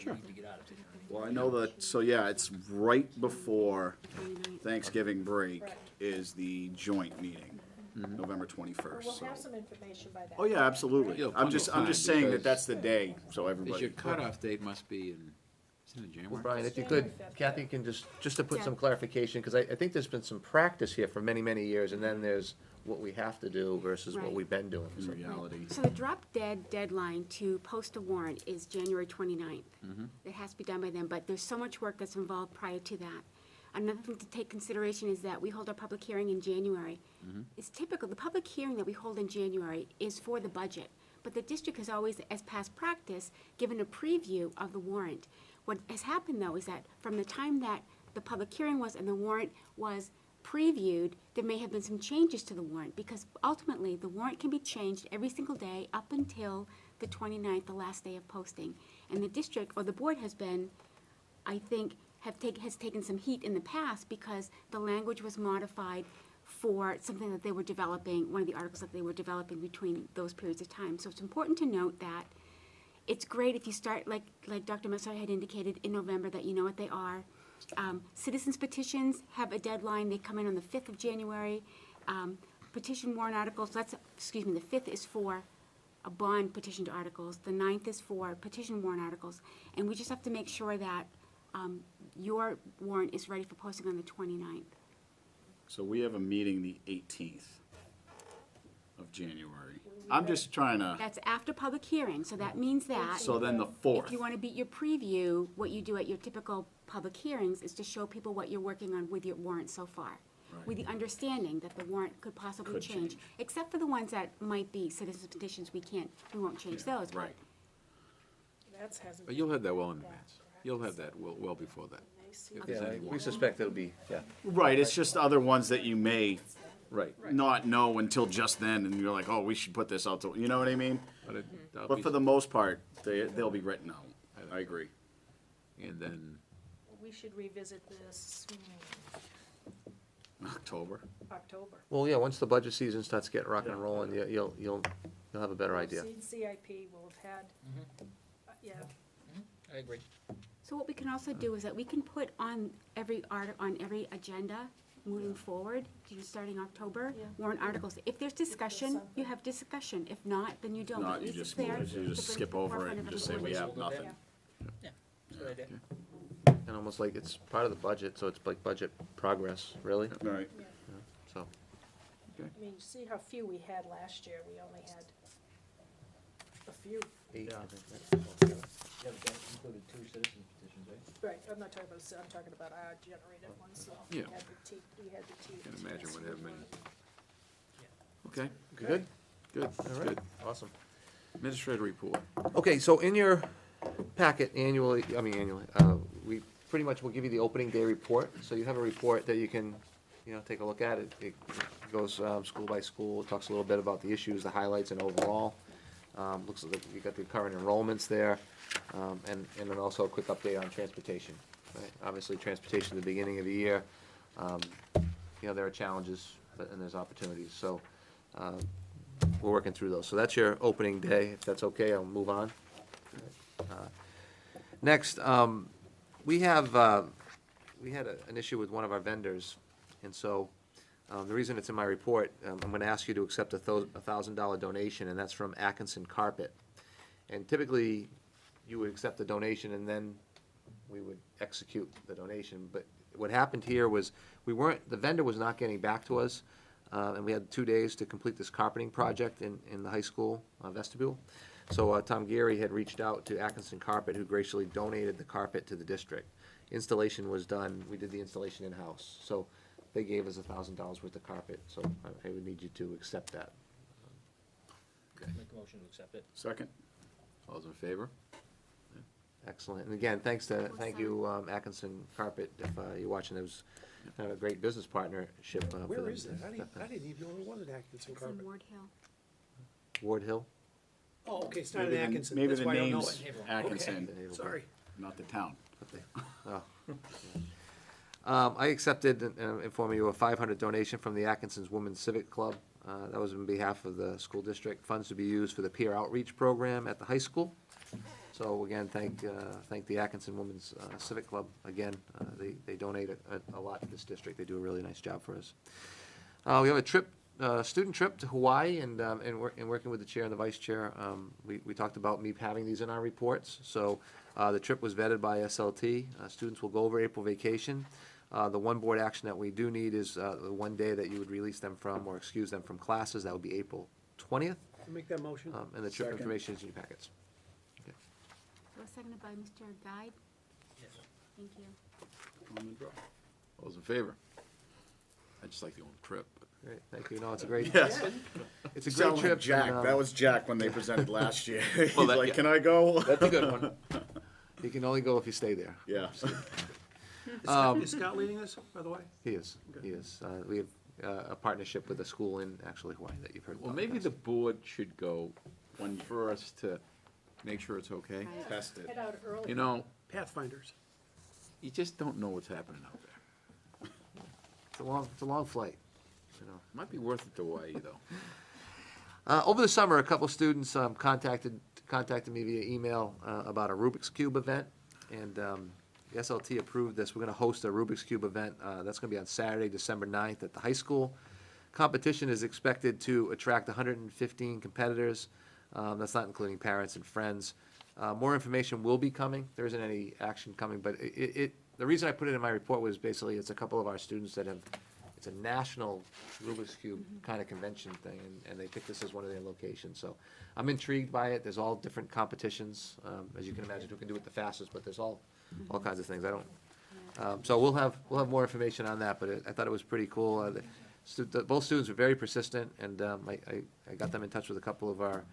you need to get out of it. Well, I know that, so yeah, it's right before 29th. Thanksgiving break Right. is the joint meeting, November We'll 21st, so. have some information by that. Oh, yeah, absolutely. You'll have I'm plenty just, of I'm time just saying that because- that's the day, so Is everybody. your cutoff date must be in, is it in January? Well, Brian, if you January could, 5th. Kathy can just to put Yeah. some clarification, because I think there's been some practice here for many, many years, and then there's what we have to do versus what Right. we've been doing. In So- reality. So the drop dead deadline to post a warrant is January 29th. It has to be done by then, but there's so much work that's involved prior to that. Another thing to take consideration is that we hold our public hearing in January. It's typical, the public hearing that we hold in January is for the budget, but the district has always, as past practice, given a preview of the warrant. What has happened, though, is that from the time that the public hearing was and the warrant was previewed, there may have been some changes to the warrant, because ultimately, the warrant can be changed every single day up until the 29th, the last day of posting. And the district, or the board has been, I think, has taken some heat in the past because the language was modified for something that they were developing, one of the articles that they were developing between those periods of time. So it's important to note that it's great if you start, like Dr. Messar had indicated, in November, that you know what they are. Citizens petitions have a deadline, they come in on the 5th of January. Petition warrant articles, the 5th is for a bond petition to articles, the 9th is for petition warrant articles, and we just have to make sure that your warrant is ready for posting on the 29th. So we have a meeting the 18th of January. I'm just trying to, That's after public hearing, so that means that. so then the If 4th. you want to beat your preview, what you do at your typical public hearings is to show people what you're working on with your warrant so far. With the understanding that the warrant could possibly Could change, change. except for the ones that might be citizens petitions, we won't change those. but Right. That's hasn't. But you'll have that well in advance. You'll have that well before that. If there's Yeah, any we warrant. suspect it'll be, yeah. Right, it's just other ones that you may Right. not know until just then, and you're like, oh, we should put this out to, you know what I mean? That'll But be- for the most part, they'll be written out. I agree. And then, We should revisit this, October. October. Well, yeah, once the budget season starts getting rock and rolling, you'll have a better idea. CIP will have had, yeah, I agree. So what we can also do is that we can put on every agenda moving forward, starting October, Yeah. warrant articles. If there's discussion, you have discussion. If not, then you don't. Not, At you least just it's there move it, you to just bring skip to the over it forefront and of just say we everybody's- have nothing. Yeah, that's a good idea. And almost like it's part of the budget, so it's like budget progress, really. Right. So, I mean, you see how few we had last year, we only had a few. 8, I think. Yeah, but that included 2 citizen petitions, right? Right, I'm not talking about, I'm talking about our generated ones, so we Yeah. had the we had the T. can't imagine what have many. TSB. Okay, Good? good, All right, good. awesome. Administrator report. Okay, so in your packet annually, we pretty much will give you the opening day report. So you have a report that you can, take a look at. It goes school by school, talks a little bit about the issues, the highlights, and overall. Looks like you got the current enrollments there, and then also a quick update on transportation. Right? Obviously, transportation at the beginning of the year, there are challenges, and there's opportunities. So we're working through those. So that's your opening day. If that's okay, I'll move on. Next, we had an issue with one of our vendors, and so the reason it's in my report, I'm going to ask you to accept a $1,000 donation, and that's from Atkinson Carpet. And typically, you would accept the donation, and then we would execute the donation, but what happened here was, the vendor was not getting back to us, and we had 2 days to complete this carpeting project in the high school vestibule. So Tom Geary had reached out to Atkinson Carpet, who graciously donated the carpet to the district. Installation was done, we did the installation in-house, so they gave us $1,000 worth of carpet, so I would need you to accept that. Make a motion to accept it. Second. All those in favor? Excellent, and again, thank you, Atkinson Carpet, if you're watching, it was kind of a great business partnership. For Where them is to that? step in. I didn't even know there was an Atkinson It's in carpet. Ward Hill. Ward Hill? Oh, okay, it's not Maybe in the- Atkinson, maybe that's the why I don't know name's it. Atkinson. Okay, sorry. Not the town. Oh. I accepted, informing you, a $500 donation from the Atkinson's Women's Civic Club. That was on behalf of the school district. Funds to be used for the peer outreach program at the high school. So again, thank the Atkinson Women's Civic Club. Again, they donate a lot to this district. They do a really nice job for us. We have a trip, student trip to Hawaii, and working with the chair and the vice chair, we talked about me having these in our reports. So the trip was vetted by SLT. Students will go over April vacation. The one board action that we do need is the one day that you would release them from or excuse them from classes. That would be April 20th. I'll make that motion. And the trip Second. information is in your packets. Was seconded by Mr. Guide. Yes. Thank you. On the draw. All those in favor? I just like the old trip. but- Great, thank you. No, it's a great, Yes. it's a Sound great like trip. Jack, and, that was Jack when they presented last year. He's Well, that- like, yeah. can I go? That's a good one. You can only go if you stay there. Yeah. Is Scott leading this, by the way? He is, he is. We have a partnership with a school in actually Hawaii that you've heard about. Well, maybe the board should go one first to make sure it's okay. Test it. Head out early. You know, Pathfinders. you just don't know what's happening out there. It's a long flight, you know. Might be worth it to Hawaii, though. Over the summer, a couple students contacted me via email about a Rubik's Cube event, and the SLT approved this. We're going to host a Rubik's Cube event. That's going to be on Saturday, December 9th at the high school. Competition is expected to attract 115 competitors. That's not including parents and friends. More information will be coming. There isn't any action coming, but the reason I put it in my report was basically it's a couple of our students that have, it's a national Rubik's Cube kind of convention thing, and they picked this as one of their locations. So I'm intrigued by it. There's all different competitions. As you can imagine, who can do it the fastest, but there's all kinds of things. I don't, so we'll have more information on that, but I thought it was pretty cool. Both students were very persistent, and I got them in touch with a couple of our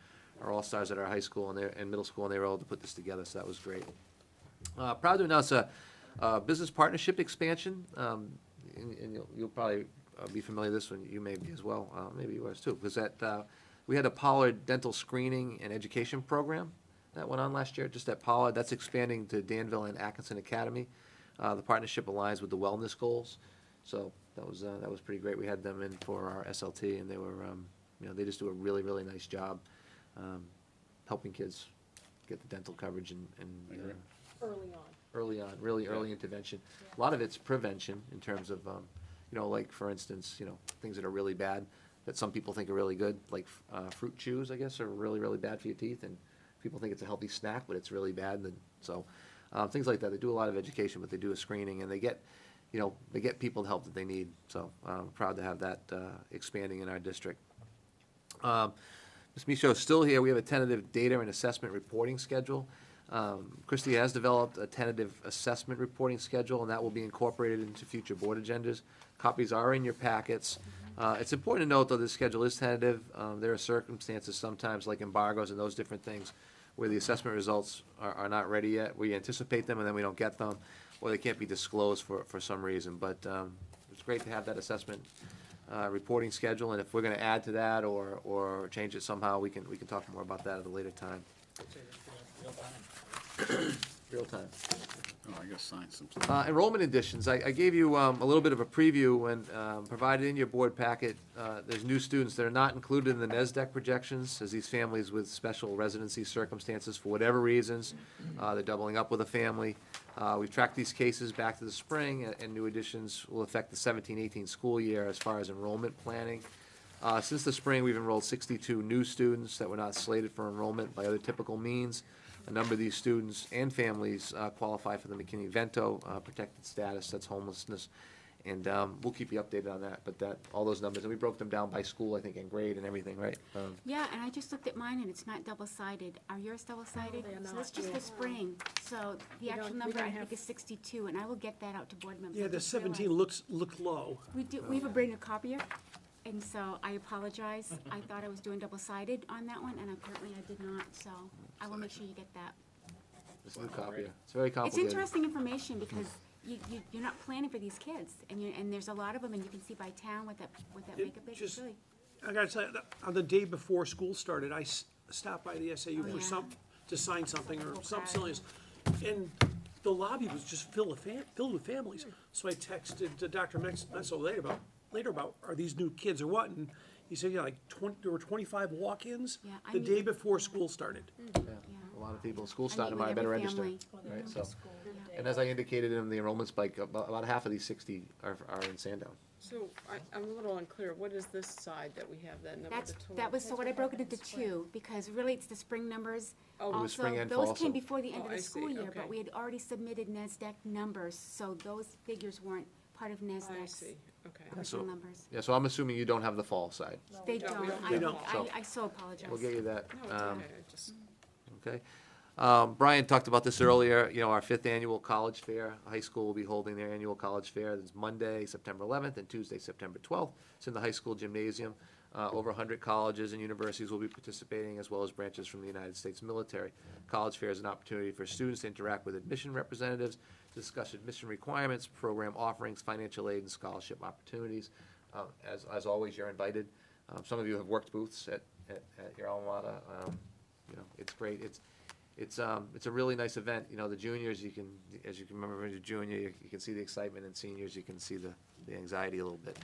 all-stars at our high school and middle school, and they were able to put this together, so that was great. Proud to announce a business partnership expansion, and you'll probably be familiar with this one, you may be as well, maybe you was too, because we had a Pollard dental screening and education program that went on last year, just at Pollard. That's expanding to Danville and Atkinson Academy. The partnership aligns with the wellness goals, so that was pretty great. We had them in for our SLT, and they were, they just do a really, really nice job helping kids get the dental coverage and Early on. really early intervention. A lot of it's prevention in terms of, like, for instance, things that are really bad that some people think are really good, like fruit chews, I guess, are really, really bad for your teeth, and people think it's a healthy snack, but it's really bad, and so, things like that. They do a lot of education, but they do a screening, and they get people the help that they need, so I'm proud to have that expanding in our district. Ms. Michaud is still here. We have a tentative data and assessment reporting schedule. Christie has developed a tentative assessment reporting schedule, and that will be incorporated into future board agendas. Copies are in your packets. It's important to note, though, this schedule is tentative. There are circumstances sometimes, like embargoes and those different things, where the assessment results are not ready yet. We anticipate them, and then we don't get them, or they can't be disclosed for some reason. But it's great to have that assessment reporting schedule, and if we're going to add to that or change it somehow, we can talk more about that at a later time. Real time. Oh, I gotta sign some stuff. Enrollment additions, I gave you a little bit of a preview, and provided in your board packet, there's new students that are not included in the NESDEC projections, as these families with special residency circumstances, for whatever reasons, they're doubling up with a family. We've tracked these cases back to the spring, and new additions will affect the 17-18 school year as far as enrollment planning. Since the spring, we've enrolled 62 new students that were not slated for enrollment by other typical means. a number of these students and families qualify for the McKinney-Vento protected status, that's homelessness. And we'll keep you updated on that, but all those numbers, and we broke them down by school, I think, and grade and everything, right? Yeah, and I just looked at mine, and it's not double-sided. Are yours double-sided? they're So that's not, just yeah. the spring. So the We actual don't- we number, don't I have- think, is 62, and I will get that out to board members. Yeah, I the just 17 realized- looked low. We have a brand new copier, and so I apologize. I thought I was doing double-sided on that one, and apparently I did not, so I will make sure you get that. It's a new copy. It's very It's complicated. interesting information because you're not planning for these kids, and there's a lot of them, and you can see by town what that It makeup is. It's just- really, I gotta tell you, on the day before school started, I stopped by the SAU Oh, for yeah. to sign something or Full something crowd. silly. And the lobby was just filled with families. So I texted to Dr. Menso later about, are these new kids or what? And he said, yeah, there were 25 walk-ins Yeah, I the day mean- before school started. Yeah, a lot of people, school I started meet with tomorrow, better every register. family. Right, so, and as I indicated in the enrollment spike, about half of these 60 are in Sandown. So I'm a little unclear, what is this side that we have, that number, That's, the total? that was, so what I broke it into two, because really it's the spring numbers. Oh, it was spring and fall, Those came so- before the end Oh, of I the school see, year, okay. but we had already submitted NASDAQ numbers, so those figures weren't part of I NASDAQ's see, okay. So- original numbers. Yeah, so I'm assuming you don't have the fall side. They No, we don't, don't. They don't. I so apologize. We'll get you that. No, it's okay, I just, Okay. Brian talked about this earlier, our 5th annual college fair. High school will be holding their annual college fair. It's Monday, September 11th, and Tuesday, September 12th. It's in the high school gymnasium. Over 100 colleges and universities will be participating, as well as branches from the United States military. College fair is an opportunity for students to interact with admission representatives, discuss admission requirements, program offerings, financial aid, and scholarship opportunities. As always, you're invited. Some of you have worked booths at your alma mater. It's great. It's a really nice event. The juniors, as you can remember as a junior, you can see the excitement, and seniors, you can see the anxiety a little bit.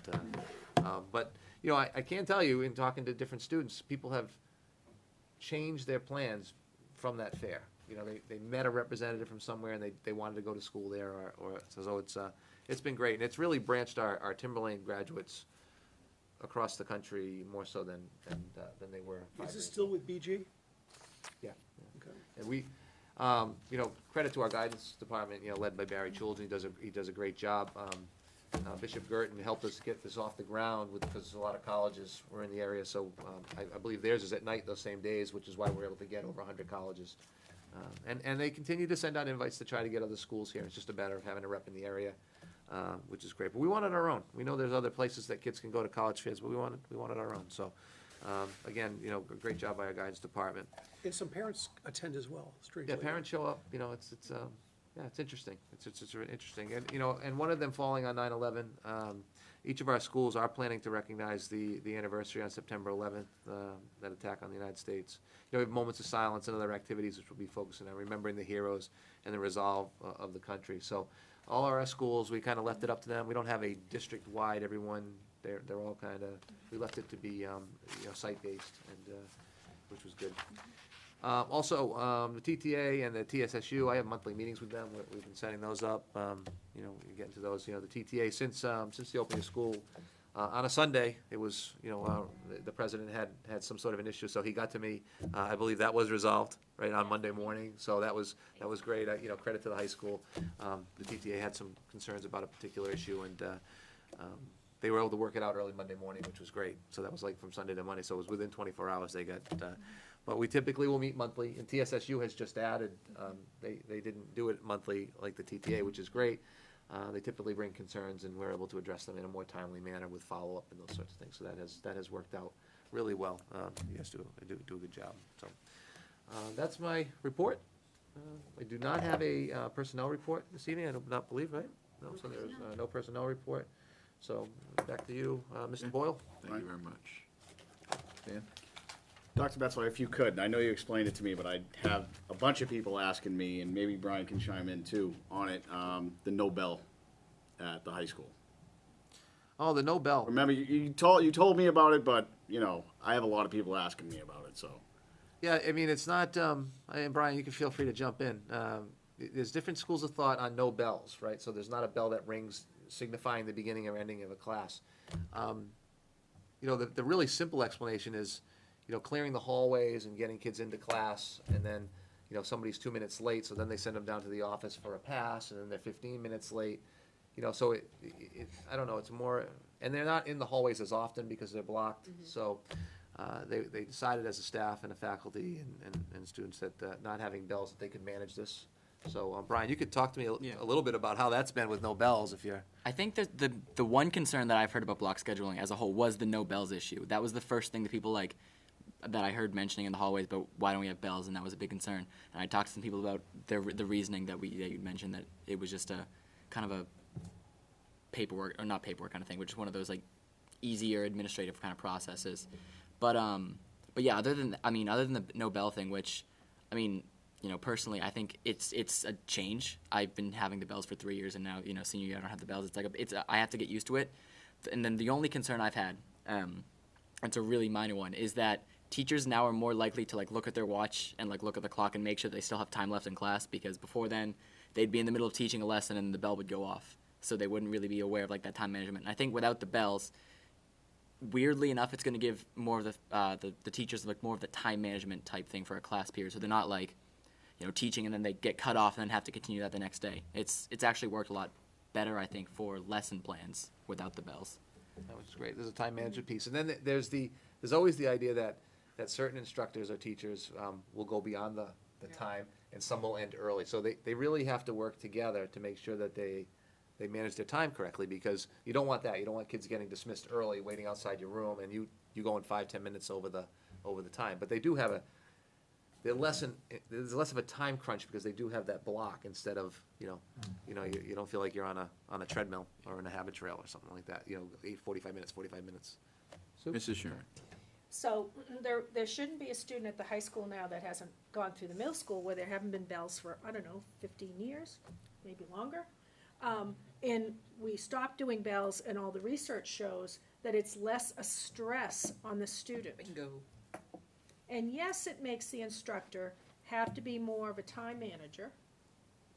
But, I can tell you, in talking to different students, people have changed their plans from that fair. They met a representative from somewhere, and they wanted to go to school there, so it's been great. And it's really branched our Timberlane graduates across the country more so than they were 5 Is years this still ago. with BG? Yeah. Okay. And we, credit to our guidance department, led by Barry Children, he does a great job. Bishop Girton helped us get this off the ground because a lot of colleges were in the area, so I believe theirs is at night those same days, which is why we're able to get over 100 colleges. And they continue to send out invites to try to get other schools here. It's just a matter of having a rep in the area, which is great. But we wanted our own. We know there's other places that kids can go to college fairs, but we wanted our own. So, again, great job by our guidance department. And some parents attend as well, strangely. Yeah, parents show up, it's interesting. It's really interesting. And, and one of them falling on 9/11, each of our schools are planning to recognize the anniversary on September 11th, that attack on the United States. We have moments of silence and other activities which will be focusing on remembering the heroes and the resolve of the country. So all our schools, we kind of left it up to them. We don't have a district-wide, everyone, they're all kind of, we left it to be, site-based, and, which was good. Also, the TTA and the TSSU, I have monthly meetings with them. We've been setting those up. We get into those. The TTA, since the opening of school, on a Sunday, it was, the president had some sort of an issue, so he got to me. I believe that was resolved, right, on Monday morning. So that was great. Credit to the high school. The TTA had some concerns about a particular issue, and they were able to work it out early Monday morning, which was great. So that was like from Sunday to Monday, so it was within 24 hours they got. But we typically will meet monthly, and TSSU has just added, they didn't do it monthly like the TTA, which is great. They typically bring concerns, and we're able to address them in a more timely manner with follow-up and those sorts of things. So that has worked out really well. You guys do a good job. So that's my report. I do not have a personnel report this evening. I do not believe, right? No, so there's no personnel report. So back to you, Mr. Boyle. Thank you very much. Dan? Dr. Betzler, if you could, I know you explained it to me, but I have a bunch of people asking me, and maybe Brian can chime in too, on it, the Nobel at the high school. Oh, the Nobel. Remember, you told me about it, but, I have a lot of people asking me about it, so. Yeah, I mean, it's not, and Brian, you can feel free to jump in. There's different schools of thought on no bells, right? So there's not a bell that rings signifying the beginning or ending of a class. The really simple explanation is, clearing the hallways and getting kids into class, and then, you know, somebody's 2 minutes late, so then they send them down to the office for a pass, and then they're 15 minutes late. You know, so I don't know, it's more, and they're not in the hallways as often because they're blocked. So they decided as a staff and a faculty and students that not having bells, that they could manage this. So, Brian, you could talk to me a little bit about how that's been with no bells, if you're. I think that the one concern that I've heard about block scheduling as a whole was the no bells issue. That was the first thing that people that I heard mentioning in the hallways, but why don't we have bells? And that was a big concern. And I talked to some people about the reasoning that you mentioned, that it was just a kind of a paperwork, or not paperwork kind of thing, which is one of those like easier administrative kind of processes. But yeah, other than the no bell thing, which, I mean, you know, personally, I think it's a change. I've been having the bells for 3 years, and now, you know, senior year I don't have the bells. I have to get used to it. And then the only concern I've had, it's a really minor one, is that teachers now are more likely to like look at their watch and like look at the clock and make sure they still have time left in class, because before then they'd be in the middle of teaching a lesson and the bell would go off, so they wouldn't really be aware of like that time management. And I think without the bells, weirdly enough, it's going to give more of the teachers like more of the time management type thing for a class period, so they're not like, you know, teaching and then they get cut off and then have to continue that the next day. It's actually worked a lot better, I think, for lesson plans without the bells. That was great. There's a time management piece, and then there's always the idea that certain instructors or teachers will go beyond the time, and some will end early. So they really have to work together to make sure that they manage their time correctly, because you don't want that. You don't want kids getting dismissed early, waiting outside your room, and you going 5-10 minutes over the time. But they do have there's less of a time crunch, because they do have that block instead of, you don't feel like you're on a treadmill or in a habit trail or something like that. 45 minutes. Mrs. Sharon. So there shouldn't be a student at the high school now that hasn't gone through the middle school where there haven't been bells for, 15 years, maybe longer. And we stopped doing bells, and all the research shows that it's less a stress on the student. Bingo. And yes, it makes the instructor have to be more of a time manager.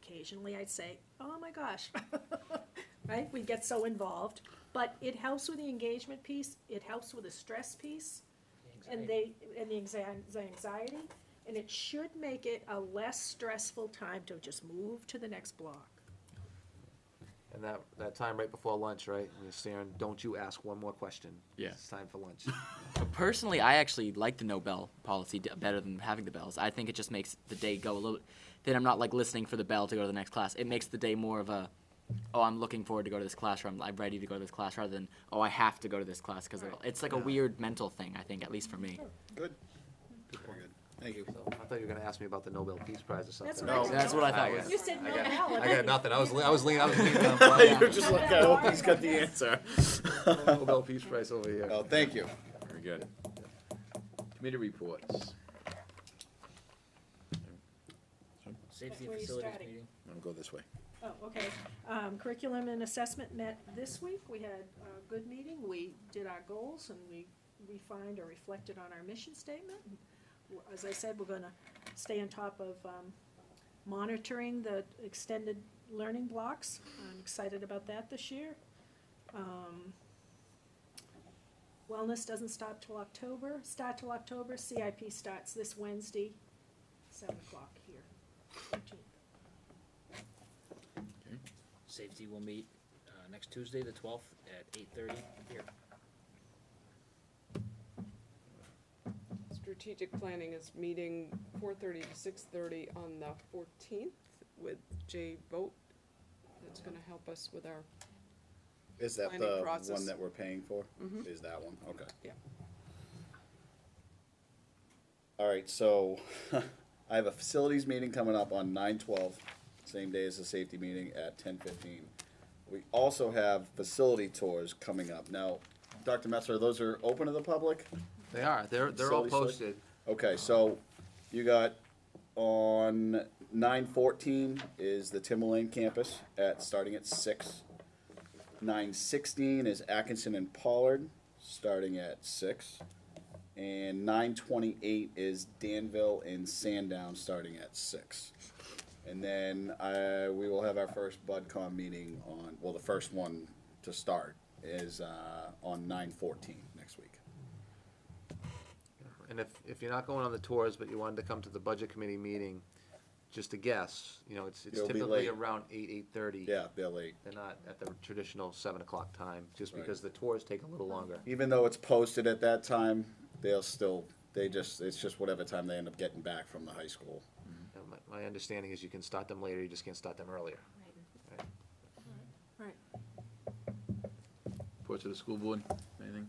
Occasionally I'd say, oh my gosh, right? We get so involved. But it helps with the engagement piece, it helps with the stress piece, and the anxiety, and it should make it a less stressful time to just move to the next block. And that time right before lunch, right? And you're staring, don't you ask one more question. Yeah. It's time for lunch. But personally, I actually like the no bell policy better than having the bells. I think it just makes the day go a little. Then I'm not like listening for the bell to go to the next class. It makes the day more of a, oh, I'm looking forward to go to this class, or I'm ready to go to this class, rather than, oh, I have to go to this class, because it's like a weird mental thing, I think, at least for me. Good. Very good. Thank you. So, I thought you were gonna ask me about the Nobel Peace Prize or something. That's what I thought. You said no bell. I got nothing. I was leaning on You're just like, I hope he's got the answer. Nobel Peace Prize over here. Oh, thank you. Very good. Committee reports. Safety Where and you facilities starting? meeting. I'm gonna go this way. Oh, okay. Curriculum and assessment met this week. We had a good meeting. We did our goals, and we refined or reflected on our mission statement. As I said, we're gonna stay on top of monitoring the extended learning blocks. I'm excited about that this year. Wellness doesn't start till October. CIP starts this Wednesday, 7 o'clock here. 13th. Safety will meet next Tuesday, the 12th, at 8:30 here. Strategic planning is meeting 4:30 to 6:30 on the 14th with Jay Vogt. That's gonna help us with our, Is that planning the process. one that we're paying for? Mhm. Is that one? Okay. yeah. All right, so I have a facilities meeting coming up on 9/12, same day as the safety meeting at 10:15. We also have facility tours coming up. Now, Dr. Metzler, those are open to the public? They are. They're all Facility tours? posted. Okay, so you got on 9/14 is the Timberlane campus starting at 6. 9/16 is Atkinson and Pollard, starting at 6. And 9/28 is Danville and Sandown, starting at 6. And then we will have our first BudCom meeting the first one to start is on 9/14 next week. And if you're not going on the tours, but you wanted to come to the budget committee meeting, just a guess, you know, it's It'll be typically late. around 8:30. Yeah, they're late. They're not at the traditional 7 o'clock time, just Right. because the tours take a little longer. Even though it's posted at that time, it's just whatever time they end up getting back from the high school. And my understanding is you can start them later, you just can't start them earlier. Right. Right. Report to the school board, anything?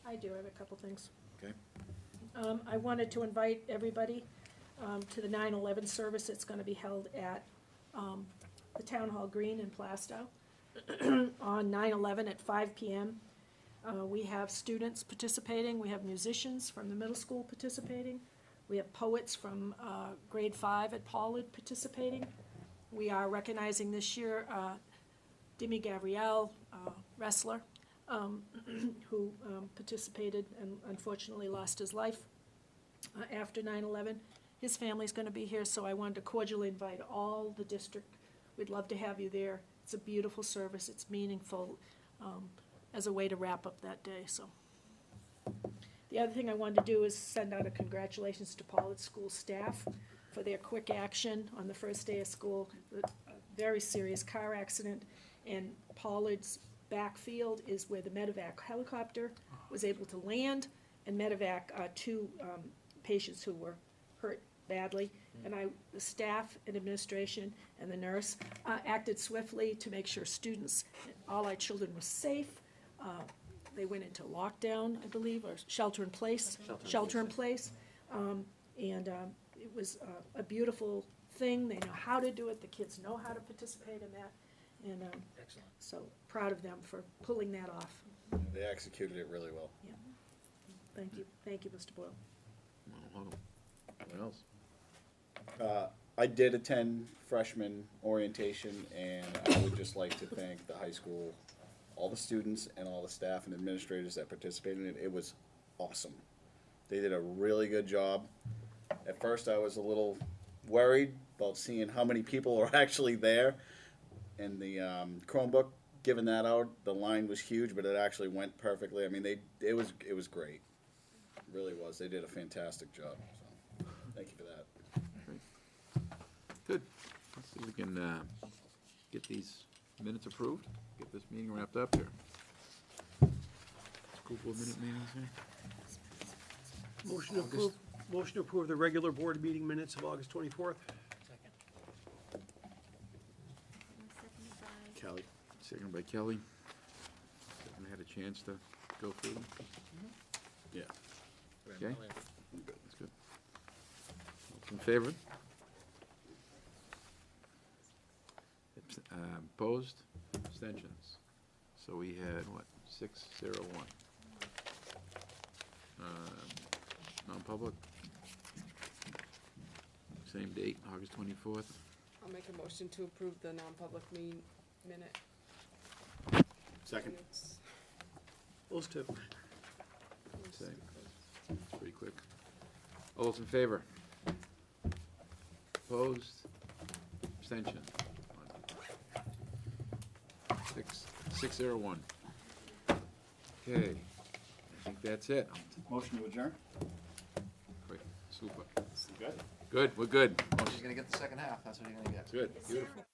I do have a couple things. Okay. I wanted to invite everybody to the 9/11 service. It's gonna be held at the Town Hall Green in Plastow on 9/11 at 5 PM. We have students participating, we have musicians from the middle school participating, we have poets from grade 5 at Pollard participating. We are recognizing this year Demi Gabrielle, wrestler, who participated and unfortunately lost his life after 9/11. His family's gonna be here, so I wanted to cordially invite all the district. We'd love to have you there. It's a beautiful service, it's meaningful, as a way to wrap up that day, so. The other thing I wanted to do is send out a congratulations to Pollard School staff for their quick action on the first day of school. A very serious car accident, and Pollard's backfield is where the medevac helicopter was able to land and medevac two patients who were hurt badly. And the staff and administration and the nurse acted swiftly to make sure students, all our children were safe. They went into lockdown, I believe, or shelter in place. Shelter in place. And it was a beautiful thing. They know how to do it. The kids know how to participate in that. And Excellent. so proud of them for pulling that off. They executed it really well. Yeah. Thank you, Mr. Boyle. What else? I did attend freshman orientation, and I would just like to thank the high school, all the students and all the staff and administrators that participated in it. It was awesome. They did a really good job. At first, I was a little worried about seeing how many people were actually there. And the Chromebook, giving that out, the line was huge, but it actually went perfectly. I mean, it was great. It really was. They did a fantastic job. So, thank you for that. Good. Let's see if we can get these minutes approved, get this meeting wrapped up here. School board minute meetings here? Motion to approve the regular board meeting minutes of August 24th. Seconded by Kelly. Seconded by Kelly. Haven't had a chance to go through them. Yeah. Okay? That's good. Those in favor? Opposed? Abstentions? So we had, what, 601? Non-public? Same date, August 24th. I'll make a motion to approve the non-public minute. Second. minutes. Those two. Okay. Pretty quick. All those in favor? Opposed? Abstention? 601. Okay, I think that's it. Motion to adjourn? Quick, super. Good. Good, we're good. You're gonna get the second half, that's what you're gonna get. Good, beautiful.